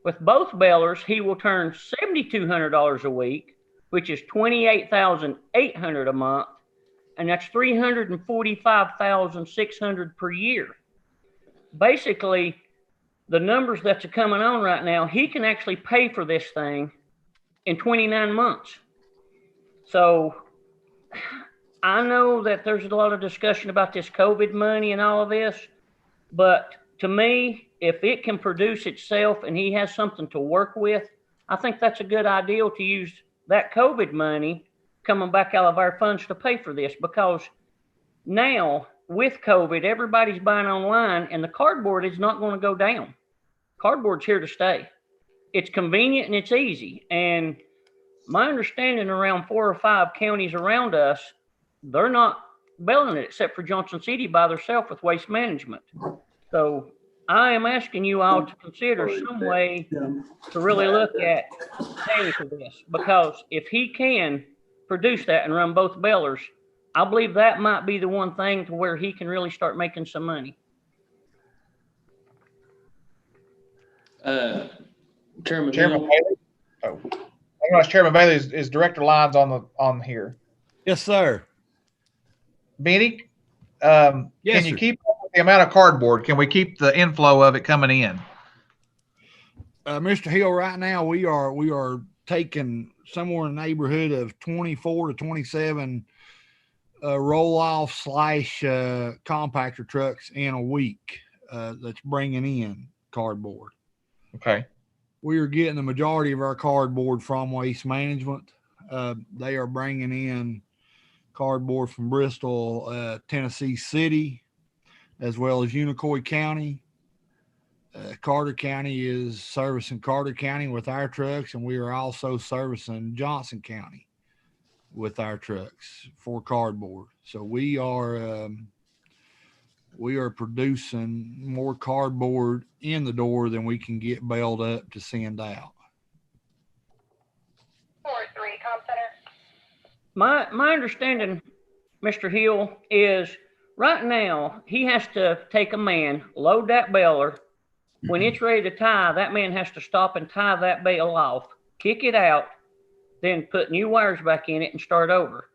with both balers, he will turn $7,200 a week, which is $28,800 a month, and that's $345,600 per year. basically the numbers that's coming on right now, he can actually pay for this thing in 29 months. So I know that there's a lot of discussion about this COVID money and all of this, but to me, if it can produce itself and he has something to work with, I think that's a good idea to use that COVID money coming back out of our funds to pay for this, because now with COVID, everybody's buying online and the cardboard is not going to go down. Cardboard's here to stay. It's convenient and it's easy. And my understanding, around 4 or 5 counties around us, they're not bailing it except for Johnson City by themselves with waste management. So I am asking you all to consider some way to really look at paying for this, because if he can produce that and run both bailers, I believe that might be the one thing to where he can really start making some money. Chairman Bailey. Oh, I know Chairman Bailey is Director Lyons on here. Yes, sir. Benny, Yes, can you sir. keep up with the amount of cardboard? Can we keep the inflow of it coming in? Mr. Hill, right now we are taking somewhere in the neighborhood of 24 to 27 roll-off / compactor trucks in a week that's bringing in cardboard. Okay. We are getting the majority of our cardboard from Waste Management. They are bringing in cardboard from Bristol, Tennessee City, as well as Unicoi County. Carter County is servicing Carter County with our trucks, and we are also servicing Johnson County with our trucks for cardboard. So we are producing more cardboard in the door than we can get bailed up to send out. My understanding, Mr. Hill, is right now he has to take a man, load that baler. When it's ready to tie, that man has to stop and tie that bale off, kick it out, then put new wires back in it and start over.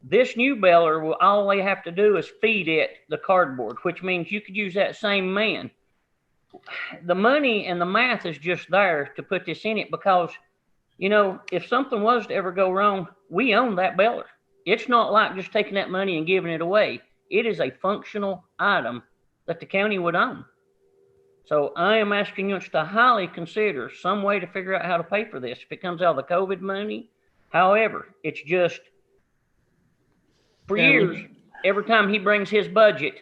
This new baler, will all they have to do is feed it the cardboard, which means you could use that same man. The money and the math is just there to put this in it, because, you know, if something was to ever go wrong, we own that baler. It's not like just taking that money and giving it away. It is a functional item that the county would own. So I am asking you to highly consider some way to figure out how to pay for this. If it comes out of the COVID money, however, it's just, for years, every time he brings his budget,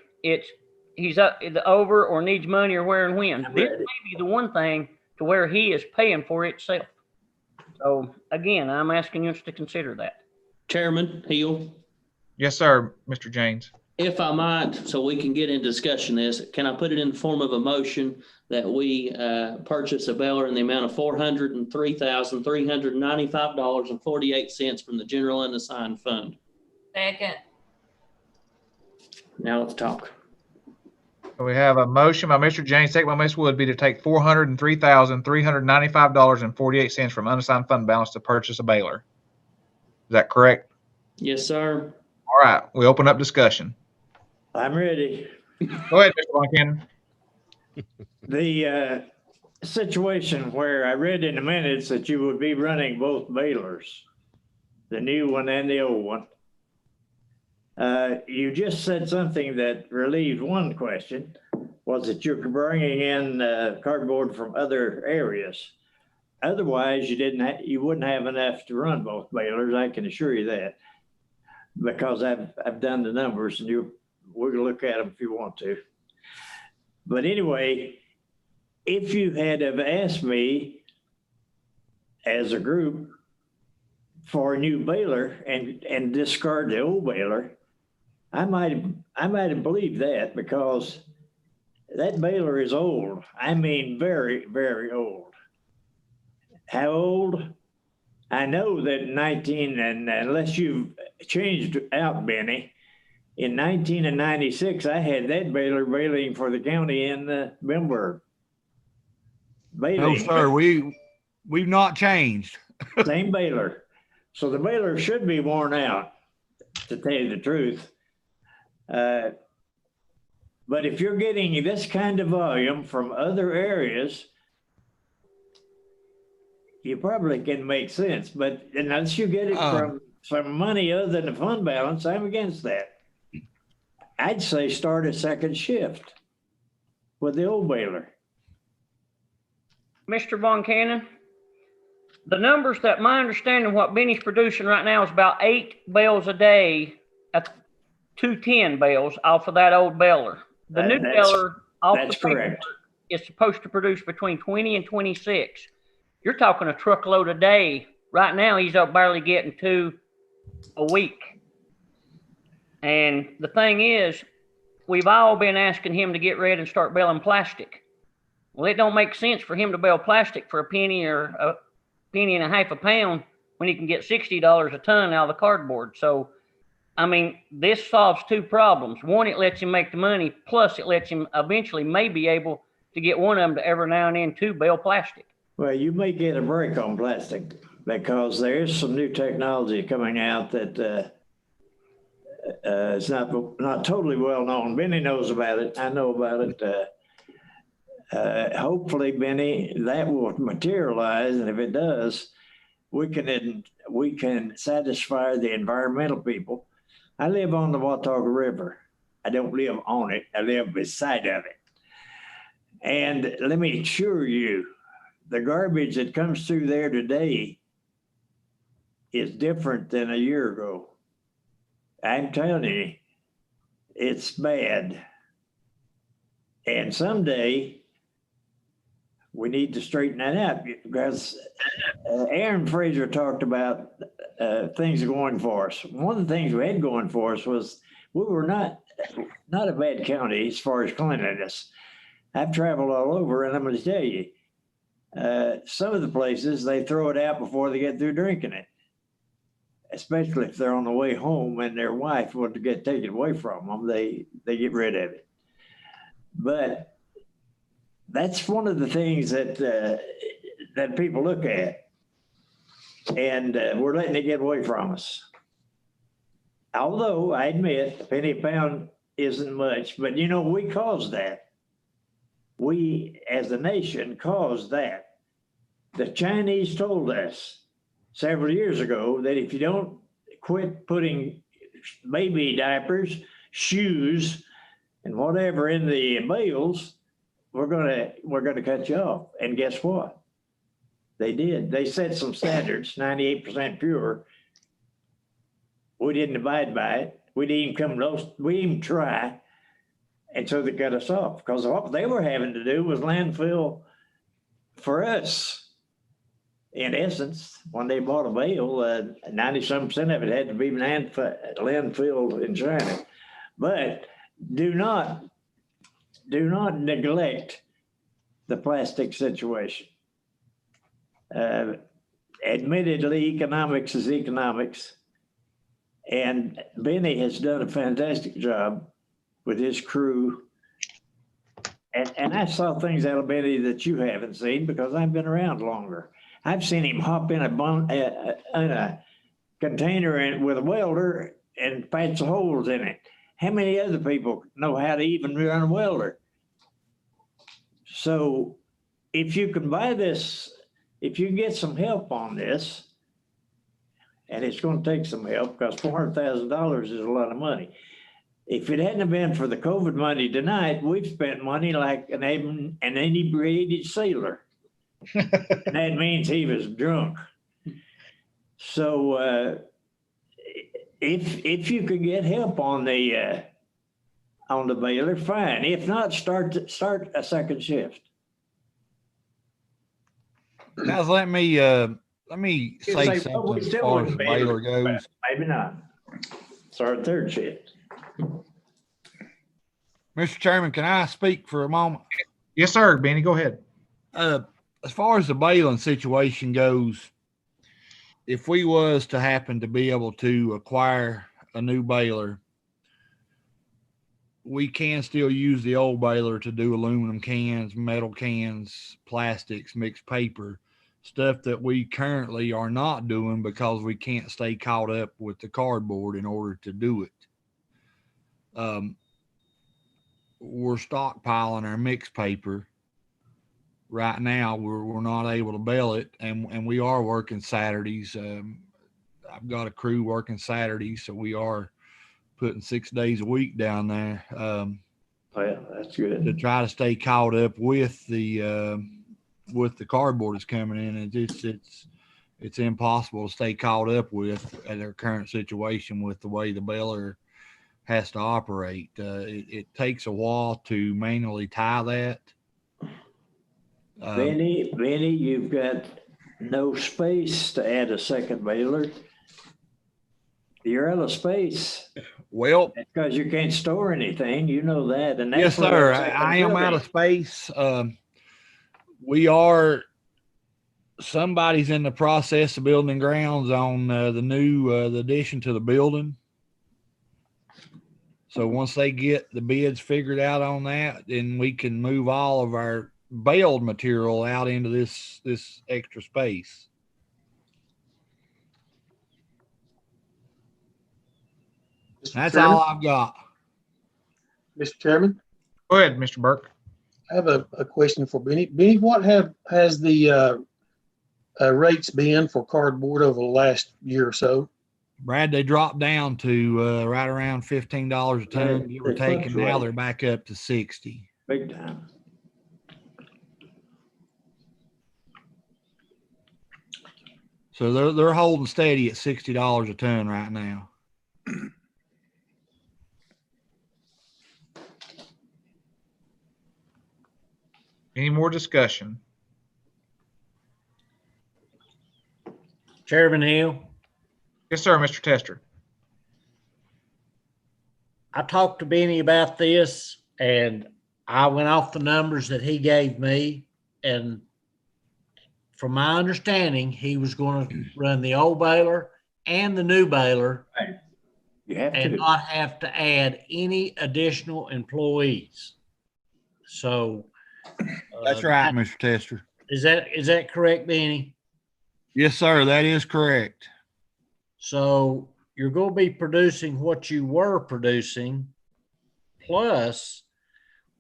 he's up over or needs money or where and when. This may be the one thing to where he is paying for itself. So again, I'm asking you to consider that. Chairman Hill. Yes, sir, Mr. James. If I might, so we can get in discussion this, can I put it in the form of a motion that we purchase a baler in the amount of $403,395.48 from the general unassigned fund? Second. Now let's talk. We have a motion by Mr. James, second by Ms. Woodby, to take $403,395.48 from unassigned fund balance to purchase a baler. Is that correct? Yes, sir. All right, we open up discussion. I'm ready. Go ahead, Mr. Boncannon. The situation where I read in the minutes that you would be running both balers, the new one and the old one. You just said something that relieved one question, was that you're bringing in cardboard from other areas. Otherwise, you wouldn't have enough to run both balers. I can assure you that, because I've done the numbers, and we're gonna look at them if you want to. But anyway, if you had have asked me as a group for a new baler and discard the old baler, I might have believed that, because that baler is old. I mean, very, very old. How old? I know that and unless you've changed out, Benny, in 1996, I had that baler bailing for the county in Bimberg. No, sir, we've not changed. Same baler. So the baler should be worn out, to tell you the truth. But if you're getting this kind of volume from other areas, you probably can make sense. But unless you get it from money other than the fund balance, I'm against that. I'd say start a second shift with the old baler. Mr. Von Cannon, the numbers that my understanding what Benny's producing right now is about 8 bales a day at 210 bales off of that old baler. The new baler off the correct is supposed to produce between 20 and 26. You're talking a truckload a day. Right now, he's up barely getting 2 a week. And the thing is, we've all been asking him to get ready and start baling plastic. Well, it don't make sense for him to bale plastic for a penny or a penny and a half a pound when he can get $60 a ton out of the cardboard. So, I mean, this solves 2 problems. One, it lets him make the money, plus it lets him eventually may be able to get one of them to every now and then to bale plastic. Well, you may get a break on plastic because there is some new technology coming out that it's not totally well known. Benny knows about it. I know about it. Hopefully, Benny, that will materialize, and if it does, we can satisfy the environmental people. I live on the Watauga River. I don't live on it. I live beside of it. And let me assure you, the garbage that comes through there today is different than a year ago. I'm telling you, it's bad. And someday we need to straighten that out because Aaron Fraser talked about things going for us. One of the things we had going for us was we were not a bad county as far as cleanliness. I've traveled all over, and I'm going to tell you, some of the places they throw it out before they get through drinking it, especially if they're on the way home and their wife wants to get taken away from them. They get rid of it. But that's one of the things that people look at, and we're letting it get away from us. Although I admit a penny a pound isn't much, but you know, we caused that. We as a nation caused that. The Chinese told us several years ago that if you don't quit putting baby diapers, shoes, and whatever in the bales, we're gonna cut you off. And guess what? They did. They set some standards, 98% pure. We didn't abide by it. We didn't even try. And so they cut us off because what they were having to do was landfill for us. In essence, when they bought a bale, 90-some% of it had to be landfilled in China. But do not neglect the plastic situation. Admittedly, economics is economics. And Benny has done a fantastic job with his crew. And I saw things out of Benny that you haven't seen because I've been around longer. I've seen him hop in a container with a welder and patch holes in it. How many other people know how to even run a welder? So if you can buy this, if you can get some help on this, and it's going to take some help because $400,000 is a lot of money. If it hadn't been for the COVID money tonight, we've spent money like an inebriated sailor. And that means he was drunk. So if you could get help on the baler, fine. If not, start a second shift. Guys, let me say something as far as the baler goes. Maybe not. Start third shift. Mr. Chairman, can I speak for a moment? Yes, sir. Benny, go ahead. As far as the baling situation goes, if we was to happen to be able to acquire a new baler, we can still use the old baler to do aluminum cans, metal cans, plastics, mixed paper, stuff that we currently are not doing because we can't stay caught up with the cardboard in order to do it. we're stockpiling our mixed paper. Right now, we're not able to bale it, and we are working Saturdays. I've got a crew working Saturdays, so we are putting 6 days a week down there. Well, that's good. To try to stay caught up with the cardboard that's coming in, and it's impossible to stay caught up with at our current situation with the way the baler has to operate. It takes a while to manually tie that. Benny, you've got no space to add a second baler. You're out of space. Well, because you can't store anything, you know that. And yes, sir. I am out of space. Somebody's in the process of building grounds on the new the addition to the building. So once they get the bids figured out on that, then we can move all of our baled material out into this extra space. That's all I've got. Mr. Chairman? Go ahead, Mr. Burke. I have a question for Benny. Benny, what has the rates been for cardboard over the last year or so? Brad, they dropped down to right around $15 a ton, give or take, and now they're back up to 60. Big time. So they're holding steady at $60 a ton right now. Any more discussion? Chairman Hill? Yes, sir, Mr. Tester. I talked to Benny about this, and I went off the numbers that he gave me, and from my understanding, he was going to run the old baler and the new baler, and not have to add any additional employees. So that's right, Mr. Tester. Is that correct, Benny? Yes, sir. That is correct. So you're going to be producing what you were producing, plus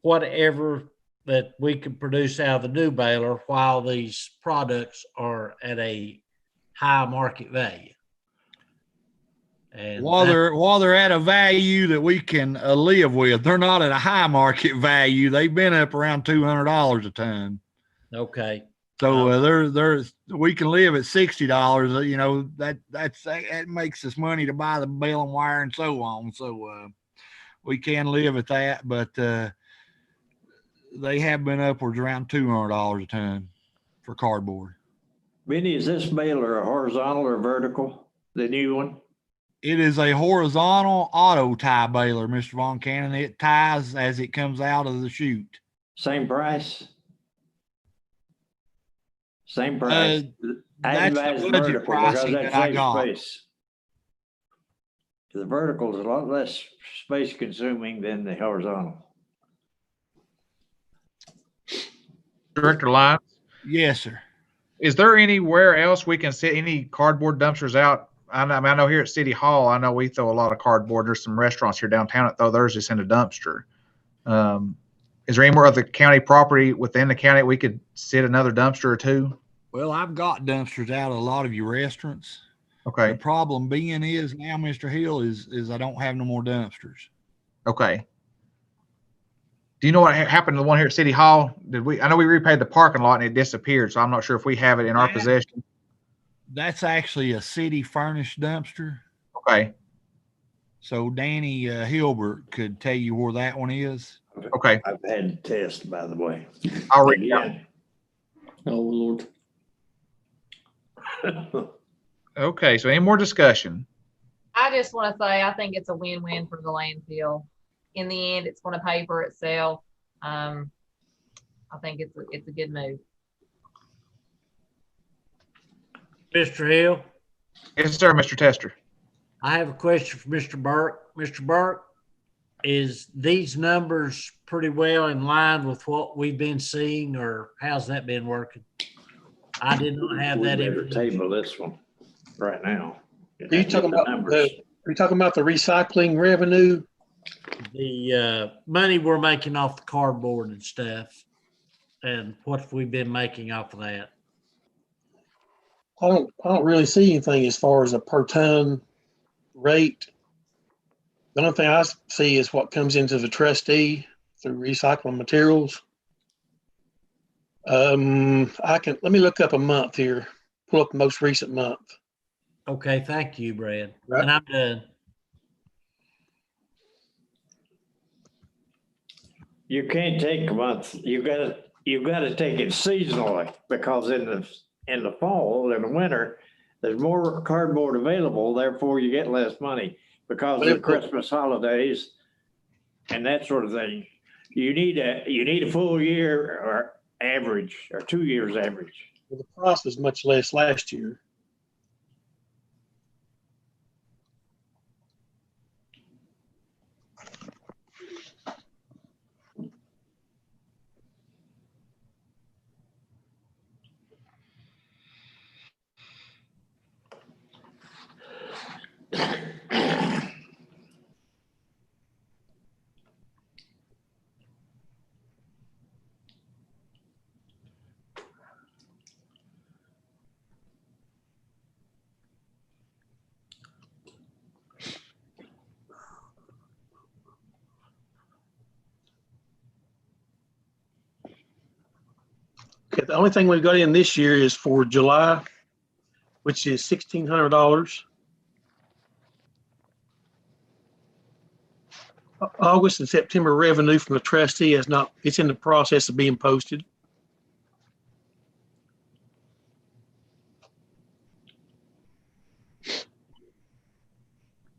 whatever that we can produce out of the new baler while these products are at a high market value. And while they're at a value that we can live with, they're not at a high market value. They've been up around $200 a ton. Okay. So we can live at $60. You know, that makes us money to buy the bale and wire and so on. So we can live at that, but they have been upwards around $200 a ton for cardboard. Benny, is this baler a horizontal or vertical? The new one? It is a horizontal auto tie baler, Mr. Von Cannon. It ties as it comes out of the chute. Same price? Same price. That's the budget pricing that I got. Space. The vertical is a lot less space consuming than the horizontal. Director Lyons? Yes, sir. Is there anywhere else we can set any cardboard dumpsters out? I know here at City Hall, I know we throw a lot of cardboard. There's some restaurants here downtown that throw theirs just in a dumpster. Is there anywhere of the county property within the county we could sit another dumpster or two? Well, I've got dumpsters out at a lot of your restaurants. Okay. The problem being is now, Mr. Hill, is I don't have no more dumpsters. Okay. Do you know what happened to the one here at City Hall? I know we repaid the parking lot and it disappeared, so I'm not sure if we have it in our possession. That's actually a city furnished dumpster. Okay. So Danny Hilbert could tell you where that one is. Okay. I've had to test, by the way. I'll read it. Oh, Lord. Okay. So any more discussion? I just want to say, I think it's a win-win for the landfill. In the end, it's going to pay for itself. I think it's a good move. Mr. Hill? Yes, sir, Mr. Tester. I have a question for Mr. Burke. Mr. Burke, is these numbers pretty well in line with what we've been seeing, or how's that been working? I did not have that information. Table this one right now. Are you talking about the recycling revenue? the money we're making off the cardboard and stuff, and what we've been making off of that. I don't really see anything as far as a per ton rate. The only thing I see is what comes into the trustee through recycling materials. Let me look up a month here. Pull up the most recent month. Okay, thank you, Brad. Right. And I'm done. You can't take a month. You gotta take it seasonally, because in the fall and the winter, there's more cardboard available, therefore you get less money because of the Christmas holidays and that sort of thing. You need a full year or average, or 2 years average. Well, the price was much less last year. Okay, the only thing we've got in this year is for July, which is $1,600. August and September revenue from the trustee it's in the process of being posted.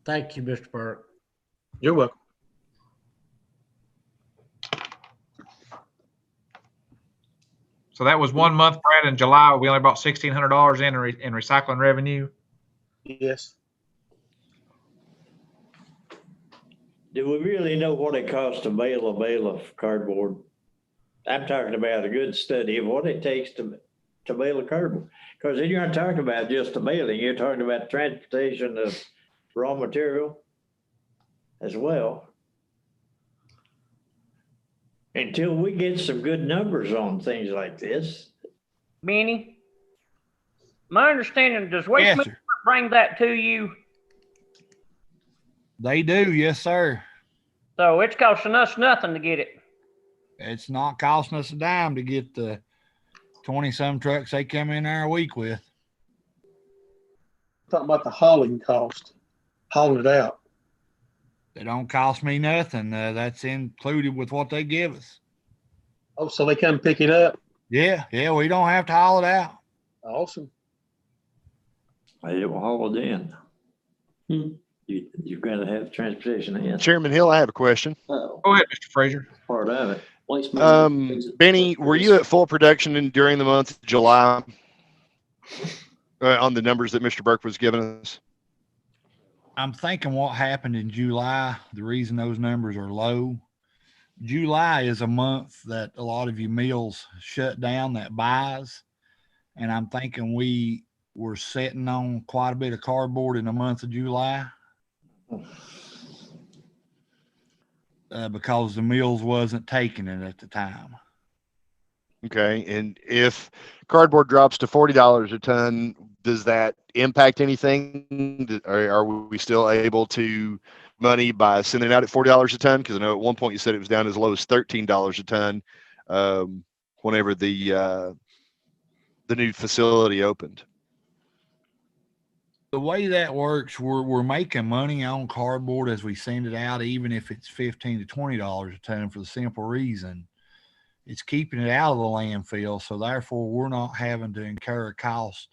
Thank you, Mr. Burke. You're welcome. So that was 1 month, Brad. In July, we only brought $1,600 in recycling revenue. Yes. Do we really know what it costs to mail a bale of cardboard? I'm talking about a good study of what it takes to mail a cardboard. Because then you're not talking about just the mailing, you're talking about transportation of raw material as well. Until we get some good numbers on things like this. Benny, my understanding, does Waste Management bring that to you? They do, yes, sir. So it's costing us nothing to get it. It's not costing us a dime to get the 20-some trucks they come in there a week with. Talking about the hauling cost, hauling it out. They don't cost me nothing. That's included with what they give us. Oh, so they come pick it up? Yeah, we don't have to haul it out. Awesome. They will haul it in. You've got to have transportation in. Chairman Hill, I have a question. Go ahead, Mr. Frazier. Part of it. Benny, were you at full production during the month of July on the numbers that Mr. Burke was giving us? I'm thinking what happened in July, the reason those numbers are low. July is a month that a lot of you mills shut down that buys. And I'm thinking we were sitting on quite a bit of cardboard in the month of July. Because the mills wasn't taking it at the time. Okay. And if cardboard drops to $40 a ton, does that impact anything? Are we still able to money by sending it out at $40 a ton? Because I know at one point you said it was down as low as $13 a ton whenever the new facility opened. The way that works, we're making money on cardboard as we send it out, even if it's $15 to $20 a ton, for the simple reason it's keeping it out of the landfill. So therefore, we're not having to incur a cost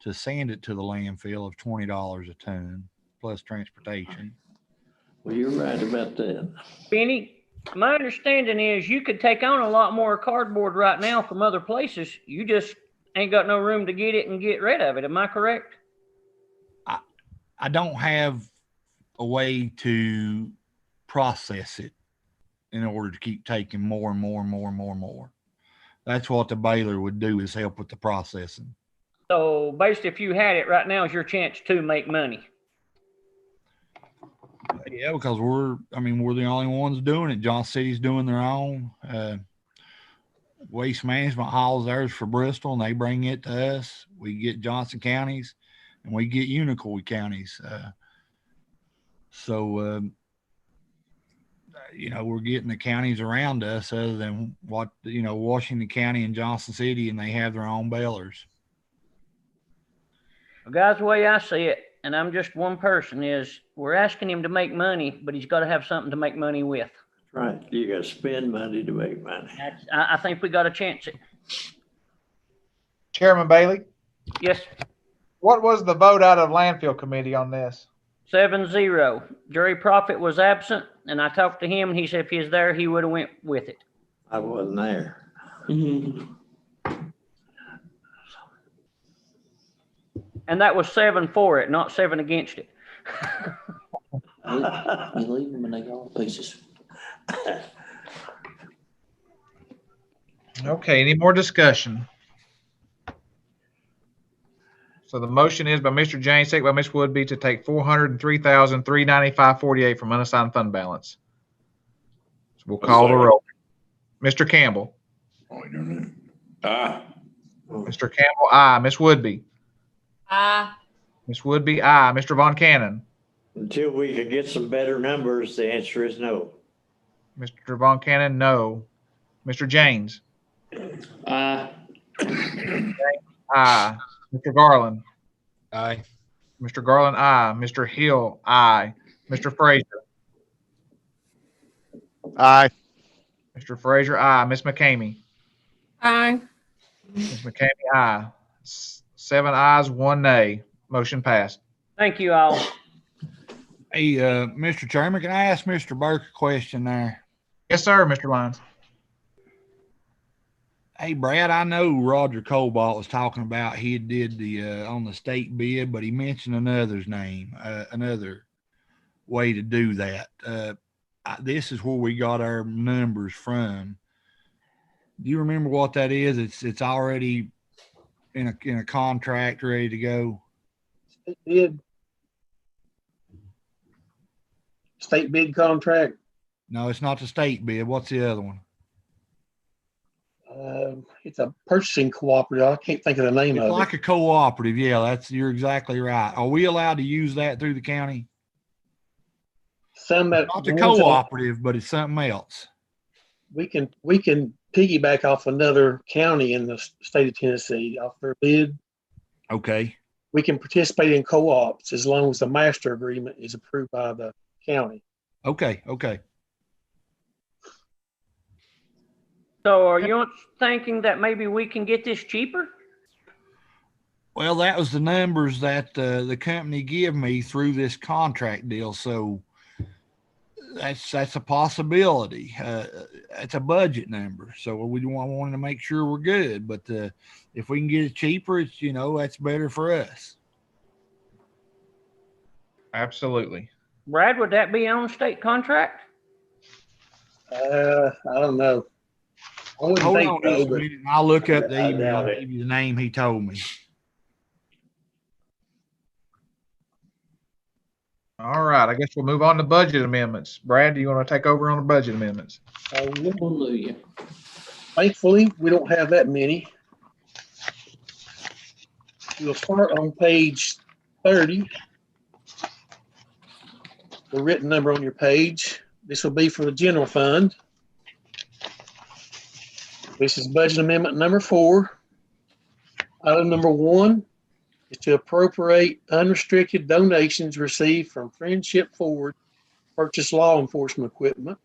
to send it to the landfill of $20 a ton plus transportation. Well, you're right about that. Benny, my understanding is you could take on a lot more cardboard right now from other places. You just ain't got no room to get it and get rid of it. Am I correct? I don't have a way to process it in order to keep taking more and more and more and more and more. That's what the baler would do, is help with the processing. So basically, if you had it right now, is your chance to make money. Yeah, because we're the only ones doing it. Johnson City's doing their own. Waste Management hauls theirs for Bristol, and they bring it to us. We get Johnson counties, and we get Unicoi counties. We're getting the counties around us other than Washington County and Johnson City, and they have their own bailers. Well, guys, the way I see it, and I'm just one person, is we're asking him to make money, but he's got to have something to make money with. Right. You got to spend money to make money. I think we got to chance it. Chairman Bailey, Yes, what was the vote out of landfill committee on this? 7-0. Jerry Prophet was absent, and I talked to him, and he said if he was there, he would have went with it. I wasn't there. And that was 7 for it, not 7 against it. You leave them and they go in pieces. Okay, any more discussion? So the motion is by Mr. James, second by Ms. Woodby, to take $403,395.48 from unassigned fund balance. So we'll call the roll. Mr. Campbell. Aye. Mr. Campbell, aye. Ms. Woodby. Aye. Ms. Woodby, aye. Mr. Von Cannon. Until we can get some better numbers, the answer is no. Mr. Von Cannon, no. Mr. James. Aye. Aye. Mr. Garland. Aye. Mr. Garland, aye. Mr. Hill, aye. Mr. Frazier. Aye. Mr. Frazier, aye. Ms. McCamey. Aye. Ms. McCamey, aye. 7 ayes, 1 nay. Motion passed. Thank you all. Hey, Mr. Chairman, can I ask Mr. Burke a question there? Yes, sir, Mr. Lyons. Hey, Brad, I know Roger Cobalt was talking about he did the on the state bid, but he mentioned another's name, another way to do that. This is where we got our numbers from. Do you remember what that is? It's already in a contract ready to go. State bid. State bid contract. No, it's not the state bid. What's the other one? It's a purchasing cooperative. I can't think of the name of it. It's like a cooperative. Yeah, you're exactly right. Are we allowed to use that through the county? Not the cooperative, but it's something else. We can piggyback off another county in the state of Tennessee off their bid. Okay. We can participate in co-ops as long as the master agreement is approved by the county. Okay. So are you thinking that maybe we can get this cheaper? Well, that was the numbers that the company gave me through this contract deal. So that's a possibility. It's a budget number. So we wanted to make sure we're good. But if we can get it cheaper, it's, that's better for us. Absolutely. Brad, would that be on state contract? I don't know. Hold on just a minute, and I'll look up the email and give you the name he told me. All right, I guess we'll move on to budget amendments. Brad, do you want to take over on the budget amendments? Hallelujah. Thankfully, we don't have that many. We'll start on page 30. The written number on your page. This will be for the general fund. This is budget amendment number 4. Item number 1 is to appropriate unrestricted donations received from Friendship Forward to purchase law enforcement equipment.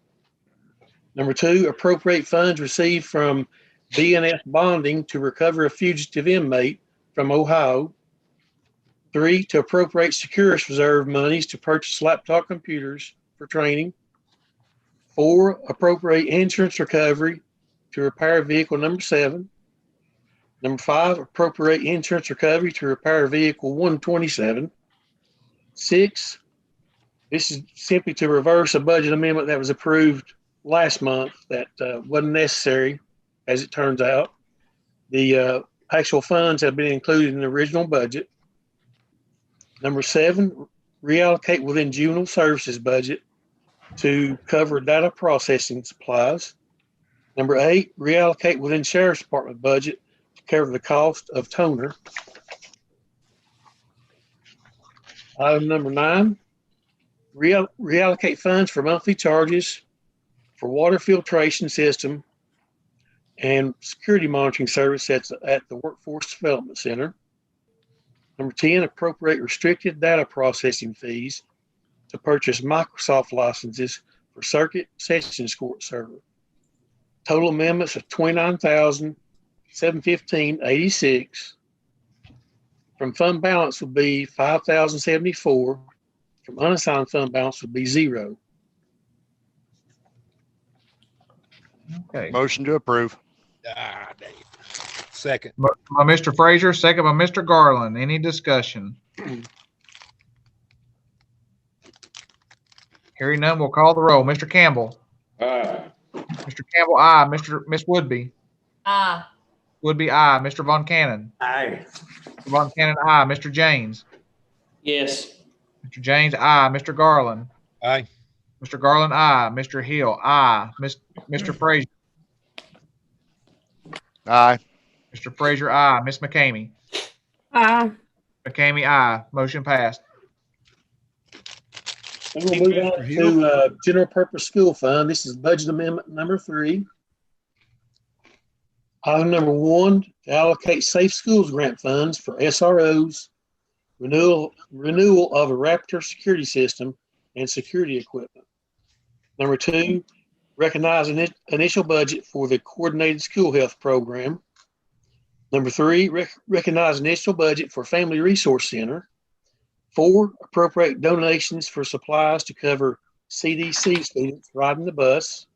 Number 2, appropriate funds received from BNS bonding to recover a fugitive inmate from Ohio. 3, to appropriate Securus Reserve monies to purchase laptop computers for training. 4, appropriate insurance recovery to repair vehicle number 7. Number 5, appropriate insurance recovery to repair vehicle 127. 6, this is simply to reverse a budget amendment that was approved last month that wasn't necessary, as it turns out. The actual funds have been included in the original budget. Number 7, reallocate within juvenile services budget to cover data processing supplies. Number 8, reallocate within sheriff's department budget to cover the cost of toner. Item number 9, reallocate funds for monthly charges for water filtration system and security monitoring service at the Workforce Development Center. Number 10, appropriate restricted data processing fees to purchase Microsoft licenses for Circuit Sessions Court server. Total amendments of $29,715.86. From fund balance would be $5,074. From unassigned fund balance would be 0. Okay. Motion to approve. Second. By Mr. Frazier, second by Mr. Garland. Any discussion? Hearing none, we'll call the roll. Mr. Campbell. Aye. Mr. Campbell, aye. Miss Woodby. Aye. Woodby, aye. Mr. Von Cannon. Aye. Mr. Von Cannon, aye. Mr. James. Yes. Mr. James, aye. Mr. Garland. Aye. Mr. Garland, aye. Mr. Hill, aye. Mr. Frazier. Aye. Mr. Frazier, aye. Miss McCamey. Aye. McCamey, aye. Motion passed. And we'll move on to general purpose school fund. This is budget amendment number 3. Item number 1, to allocate safe schools grant funds for SROs, renewal of a Raptor security system and security equipment. Number 2, recognize an initial budget for the coordinated school health program. Number 3, recognize initial budget for Family Resource Center. 4, appropriate donations for supplies to cover CDC students riding the bus.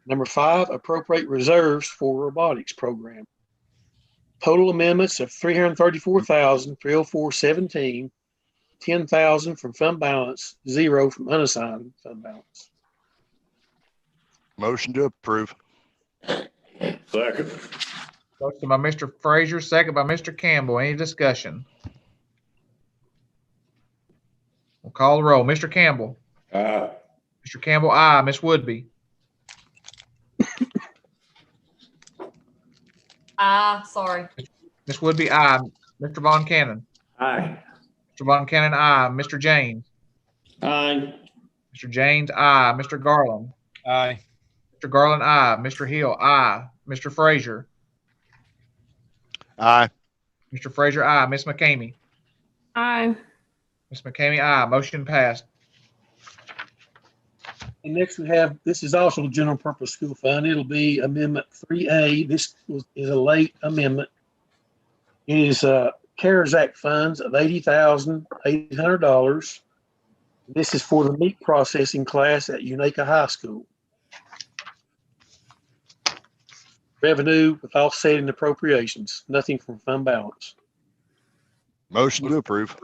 Number 5, appropriate reserves for robotics program. Total amendments of $334,304.17, $10,000 from fund balance, 0 from unassigned fund balance. Motion to approve. Second. Motion by Mr. Frazier, second by Mr. Campbell. Any discussion? We'll call the roll. Mr. Campbell. Aye. Mr. Campbell, aye. Miss Woodby. Sorry. Miss Woodby, aye. Mr. Von Cannon. Aye. Mr. Von Cannon, aye. Mr. James. Aye. Mr. James, aye. Mr. Garland. Aye. Mr. Garland, aye. Mr. Hill, aye. Mr. Frazier. Aye. Mr. Frazier, aye. Miss McCamey. Aye. Miss McCamey, aye. Motion passed. And next we have, this is also general purpose school fund. It'll be amendment 3A. This is a late amendment. It is CARES Act funds of $80,800. This is for the meat processing class at Unaka High School. Revenue with offsetting appropriations, nothing from fund balance. Motion to approve.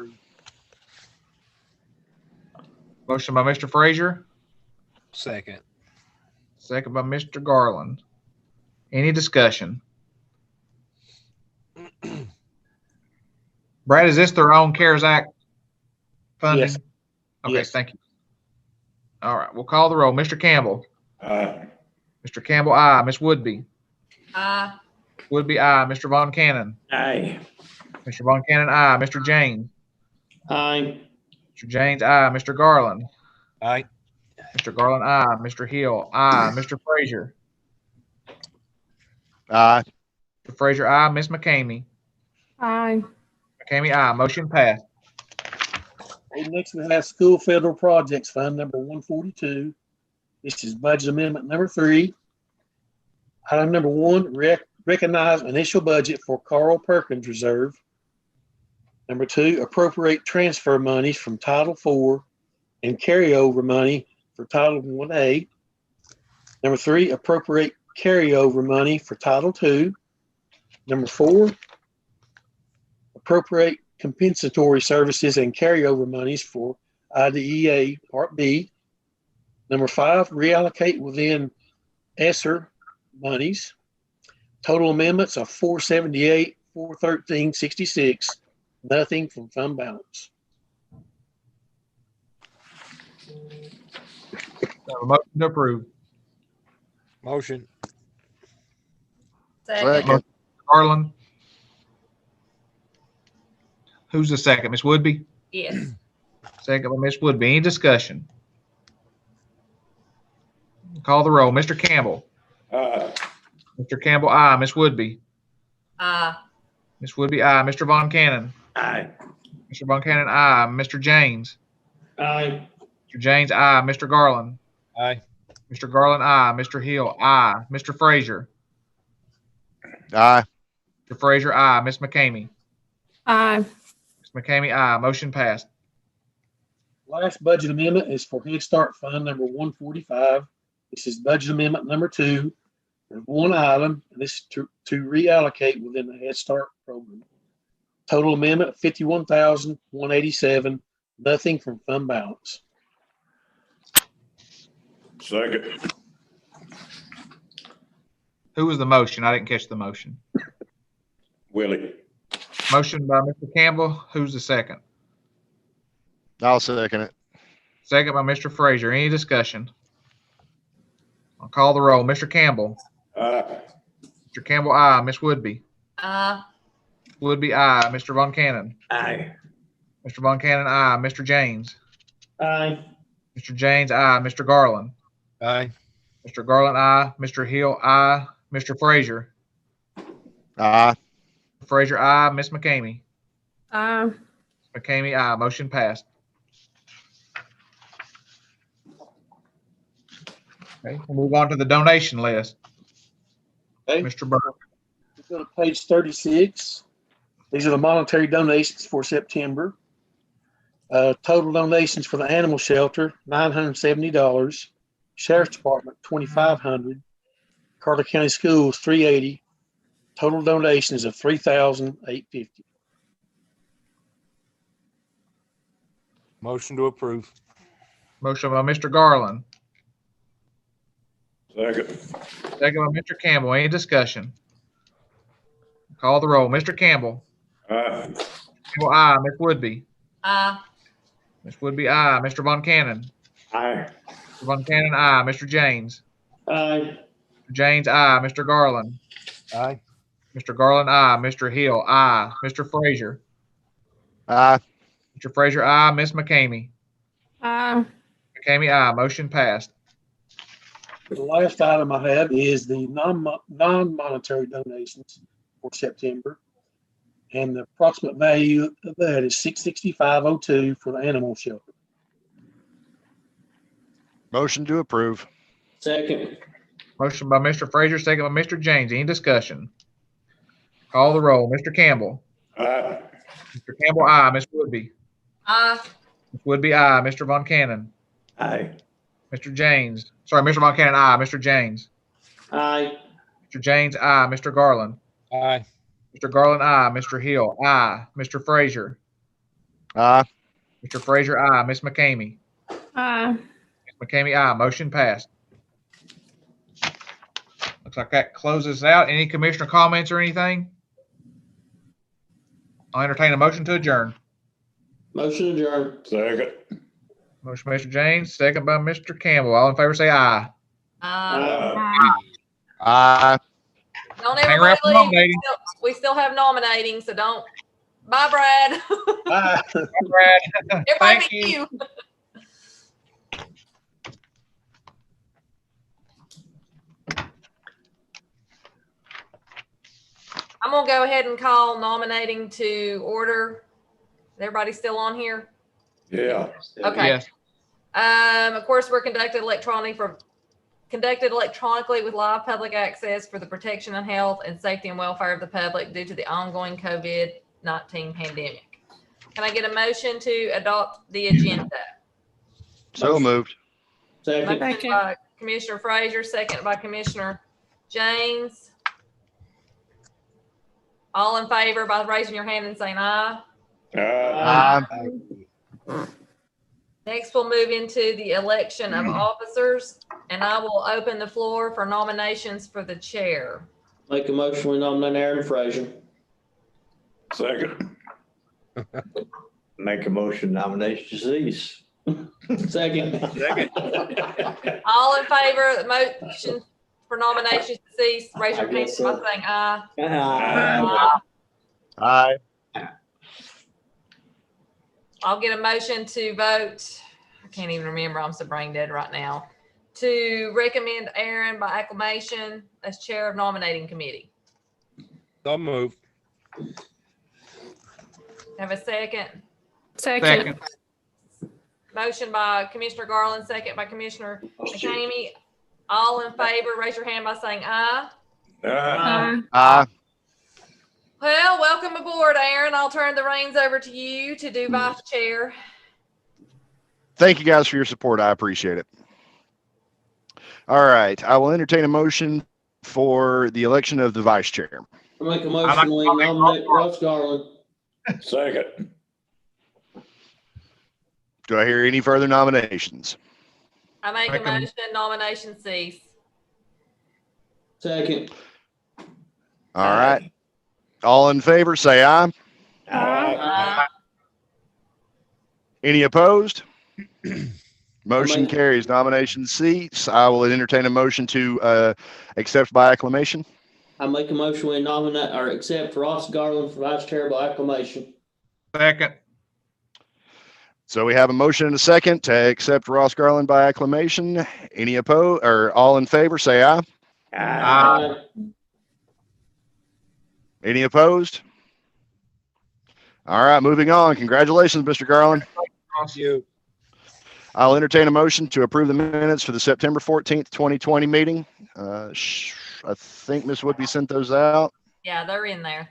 Motion by Mr. Frazier. Second. Second by Mr. Garland. Any discussion? Brad, is this their own CARES Act funding? Yes. Okay, Yes. thank you. All right, we'll call the roll. Mr. Campbell. Aye. Mr. Campbell, aye. Miss Woodby. Aye. Woodby, aye. Mr. Von Cannon. Aye. Mr. Von Cannon, aye. Mr. James. Aye. Mr. James, aye. Mr. Garland. Aye. Mr. Garland, aye. Mr. Hill, aye. Mr. Frazier. Aye. Mr. Frazier, aye. Miss McCamey. Aye. McCamey, aye. Motion passed. Okay, next we have school federal projects fund number 142. This is budget amendment number 3. Item number 1, recognize initial budget for Carl Perkins Reserve. Number 2, appropriate transfer monies from Title IV and carryover money for Title 1A. Number 3, appropriate carryover money for Title II. Number 4, appropriate compensatory services and carryover monies for IDEA Part B. Number 5, reallocate within ESSER monies. Total amendments of $478,413.66. Nothing from fund balance. Have a motion to approve. Motion. Second. Garland. Who's the second? Ms. Woodby? Yes. Second by Ms. Woodby. Any discussion? Call the roll. Mr. Campbell. Mr. Campbell, aye. Ms. Woodby. Ms. Woodby, aye. Mr. Von Cannon. Aye. Mr. Von Cannon, aye. Mr. James. Aye. Mr. James, aye. Mr. Garland. Aye. Mr. Garland, aye. Mr. Hill, aye. Mr. Frazier. Aye. Mr. Frazier, aye. Ms. McCamey. Aye. Ms. McCamey, aye. Motion passed. Last budget amendment is for Head Start Fund number 145. This is budget amendment number 2. There's one item, and this is to reallocate within the Head Start program. Total amendment $51,187, nothing from fund balance. Second. Who was the motion? I didn't catch the motion. Willie. Motion by Mr. Campbell. Who's the second? I'll second it. Second by Mr. Frazier. Any discussion? I'll call the roll. Mr. Campbell. Mr. Campbell, aye. Ms. Woodby. Woodby, aye. Mr. Von Cannon. Aye. Mr. Von Cannon, aye. Mr. James. Aye. Mr. James, aye. Mr. Garland. Aye. Mr. Garland, aye. Mr. Hill, aye. Mr. Frazier. Aye. Frazier, aye. Ms. McCamey. Aye. Ms. McCamey, aye. Motion passed. Okay, we'll move on to the donation list. Okay. Mr. Burke. Go to page 36. These are the monetary donations for September. Total donations for the animal shelter, $970. Sheriff's Department, $2,500. Carter County Schools, $380. Total donations of $3,850. Motion to approve. Motion by Mr. Garland. Second. Second by Mr. Campbell. Any discussion? Call the roll. Mr. Campbell. Aye. Campbell, aye. Ms. Woodby. Aye. Ms. Woodby, aye. Mr. Von Cannon. Aye. Mr. Von Cannon, aye. Mr. James. Aye. Mr. James, aye. Mr. Garland. Aye. Mr. Garland, aye. Mr. Hill, aye. Mr. Frazier. Aye. Mr. Frazier, aye. Ms. McCamey. Aye. McCamey, aye. Motion passed. The last item I have is the non-monetary donations for September. And the approximate value of that is $665.02 for the animal shelter. Motion to approve. Second. Motion by Mr. Frazier, second by Mr. James. Any discussion? Call the roll. Mr. Campbell. Aye. Mr. Campbell, aye. Ms. Woodby. Aye. Ms. Woodby, aye. Mr. Von Cannon. Aye. Mr. James. Sorry, Mr. Von Cannon, aye. Mr. James. Aye. Mr. James, aye. Mr. Garland. Aye. Mr. Garland, aye. Mr. Hill, aye. Mr. Frazier. Aye. Mr. Frazier, aye. Ms. McCamey. Aye. Ms. McCamey, aye. Motion passed. Looks like that closes out. Any commissioner comments or anything? I'll entertain a motion to adjourn. Motion adjourned. Second. Motion by Mr. James, second by Mr. Campbell. All in favor say aye. Aye. Don't Hang everybody around for leave. nominating. We still have nominating, so don't. Bye, Brad. Bye. Brad. Everybody Thank but you. you. I'm gonna go ahead and call nominating to order. Is everybody still on here? Yeah. Okay. Yes. Of course, we're conducted electronically with live public access for the protection and health and safety and welfare of the public due to the ongoing COVID-19 pandemic. Can I get a motion to adopt the agenda? So moved. Second. Motion by Commissioner Frazier, second by Commissioner James. All in favor by raising your hand and saying aye. Aye. Next, we'll move into the election of officers, and I will open the floor for nominations for the chair. Make a motion, we nominate Aaron Frazier. Second. Make a motion nomination cease. Second. All in favor of the motion for nominations to cease, raise your I hand guess by so. saying aye. Aye. I'll get a motion to vote. I can't even remember. I'm so brain dead right now. To recommend Aaron by acclamation as chair of nominating committee. So move. Have a second. Second. Motion by Commissioner Garland, second by Commissioner McCamey. All in favor, raise your hand by saying aye. Aye. Well, welcome aboard, Aaron. I'll turn the reins over to you to do vice chair. Thank you guys for your support. I appreciate it. All right. I will entertain a motion for the election of the vice chair. I make a motion, we nominate Ross Garland. Second. Do I hear any further nominations? I make a motion, nomination cease. Second. All right. All in favor, say aye. Aye. Any opposed? Motion carries. Nomination cease. I will entertain a motion to accept by acclamation. I make a motion, we nominate or accept Ross Garland for vice chair by acclamation. Second. So we have a motion and a second to accept Ross Garland by acclamation. Any opposed or all in favor, say aye. Aye. Any opposed? All right, moving on. Congratulations, Mr. Garland. Thank you. I'll entertain a motion to approve the minutes for the September 14th, 2020 meeting. I think Ms. Woodby sent those out. Yeah, they're in there.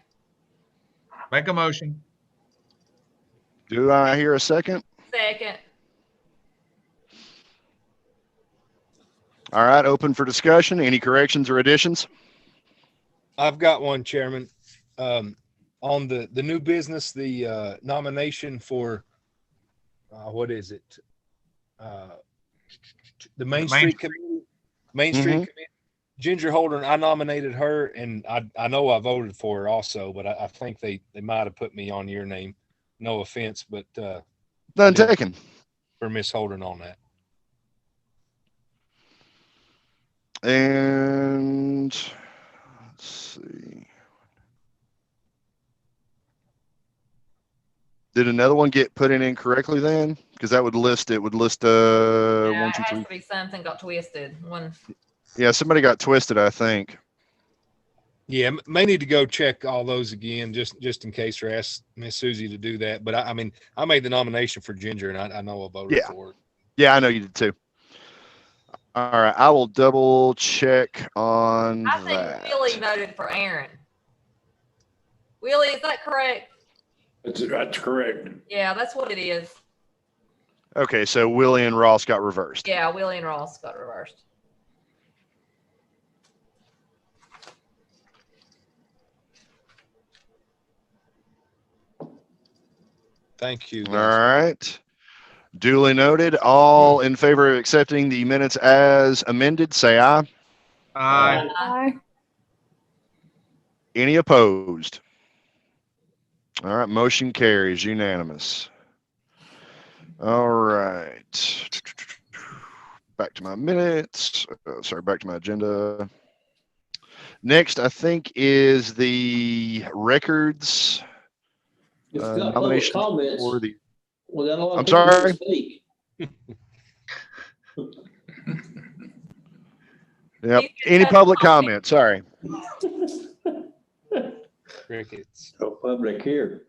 Make a motion. Do I hear a second? Second. All right, open for discussion. Any corrections or additions? I've got one, Chairman. On the new business, the nomination for what is it? The Main Street Committee. Main Street Committee. Ginger Holden, I nominated her, and I know I voted for her also, but I think they might have put me on your name. No offense, but none taken for Miss Holden on that. And let's see. Did another one get put in incorrectly then? Because that would list, it would list Yeah, 1, it 2, has 3. to be something got twisted. One. Yeah, somebody got twisted, I think. Yeah, may need to go check all those again, just in case, or ask Miss Susie to do that. But I mean, I made the nomination for Ginger, and I know I voted for her. Yeah, I know you did too. All right, I will double check on I think that. Willie voted for Aaron. Willie, is that correct? That's correct. Yeah, that's what it is. Okay, so Willie and Ross got reversed. Yeah, Willie and Ross got reversed. Thank you. All right. Duly noted. All in favor of accepting the minutes as amended, say aye. Aye. Aye. Any opposed? All right, motion carries unanimous. All right. Back to my minutes. Sorry, back to my agenda. Next, I think, is the records If you've got public nomination comments, for the. we got a lot of I'm people to sorry. speak. Yep. Any public comment? Sorry. Crickets. No public here.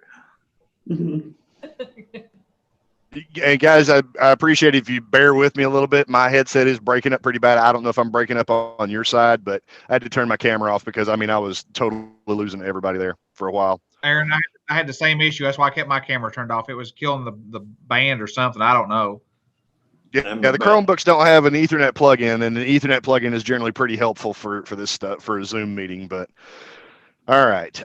Hey guys, I appreciate if you bear with me a little bit. My headset is breaking up pretty bad. I don't know if I'm breaking up on your side, but I had to turn my camera off because I was totally losing everybody there for a while. Aaron, I had the same issue. That's why I kept my camera turned off. It was killing the band or something. I don't know. Yeah, the Chromebooks don't have an Ethernet plugin, and an Ethernet plugin is generally pretty helpful for this stuff, for a Zoom meeting. But all right,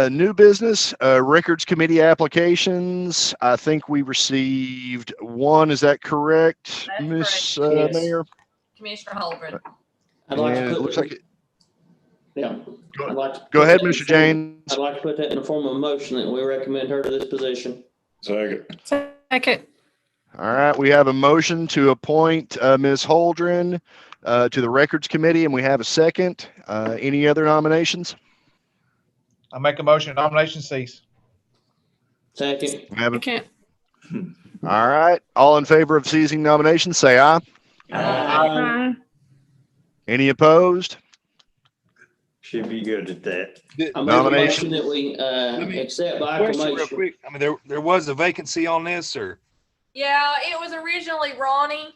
new business, records committee applications. I think we received one. Is that correct, Miss Yes. Mayor? Commissioner Holgren. I'd like to And it put looks like it. Yeah. I'd like to Go put ahead, that in Mr. form- James. I'd like to put that in the form of a motion that we recommend her to this position. Second. Second. All right, we have a motion to appoint Ms. Holdren to the Records Committee, and we have a second. Any other nominations? I make a motion, nomination cease. Second. We have a- Second. All right, all in favor of ceasing nominations, say aye. Aye. Any opposed? Should be good at that. I make a Nomination. motion that we accept by Question real acclamation. quick. I mean, there was a vacancy on this, or? Yeah, it was originally Ronnie.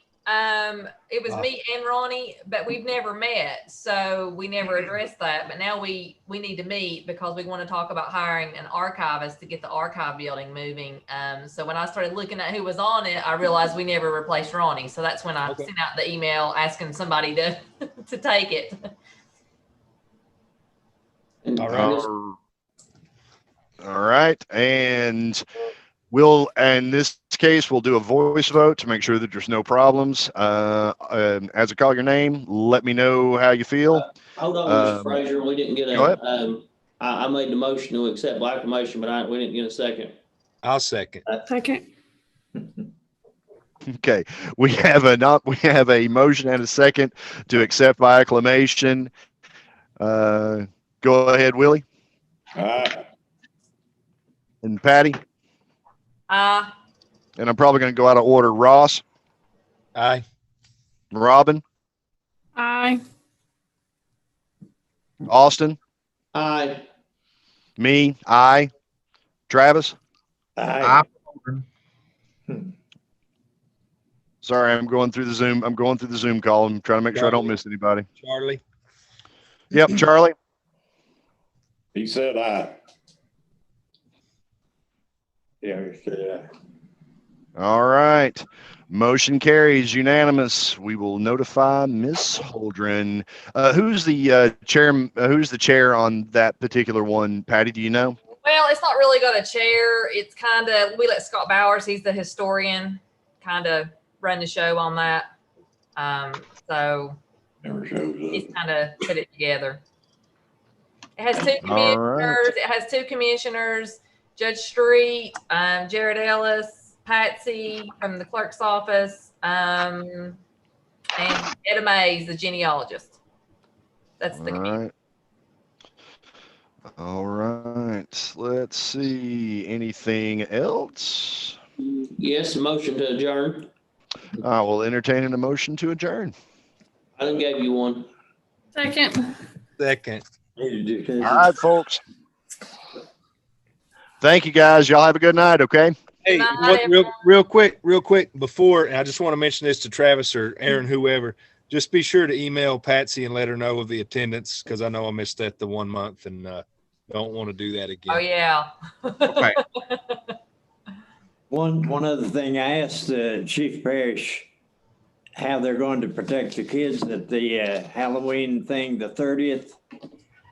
It was me and Ronnie, but we've never met, so we never addressed that. But now we need to meet because we want to talk about hiring an archivist to get the archive building moving. So when I started looking at who was on it, I realized we never replaced Ronnie. So that's when I sent out the email asking somebody to to take it. All right. All right, and in this case, we'll do a voice vote to make sure that there's no problems. As I call your name, let me know how you feel. Hold on, Mr. Frazier, we didn't get Go ahead. I made the motion to accept by acclamation, but we didn't get a second. I'll second. Second. Okay, we have a motion and a second to accept by acclamation. Go ahead, Willie. And Patty. And I'm probably going to go out of order. Ross. Aye. Robin. Aye. Austin. Aye. Me. Aye. Travis. Aye. Sorry, I'm going through the Zoom call. I'm trying to make sure I don't miss anybody. Charlie. Yep, Charlie. He said aye. Yeah, he said aye. All right. Motion carries unanimous. We will notify Miss Holdren. Who's the chair on that particular one? Patty, do you know? Well, it's not really got a chair. It's kind of, we let Scott Bowers, he's the historian, kind of run the show on that. So Never shows he's up. kind of put it together. It has two commissioners. right. It has two commissioners, Judge Street, Jared Ellis, Patsy from the clerk's office, and Etta Mays, the genealogist. That's the committee. All right. Let's see. Anything else? Yes, motion to adjourn. I will entertain a motion to adjourn. I done gave you one. Second. Second. All right, folks. Thank you, guys. Y'all have a good night, okay? Hey, real quick, before, and I just want to mention this to Travis or Aaron, whoever, just be sure to email Patsy and let her know of the attendance, because I know I missed that the 1 month and don't want to do that again. Oh, yeah. Okay. One other thing, I asked Chief Parrish how they're going to protect the kids at the Halloween thing, the 30th.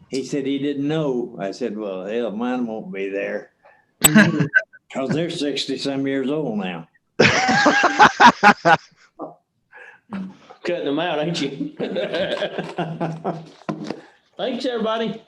He said he didn't know. I said, well, hell, mine won't be there. Because they're 60-some years old now. Cutting them out, ain't you? Thanks, everybody.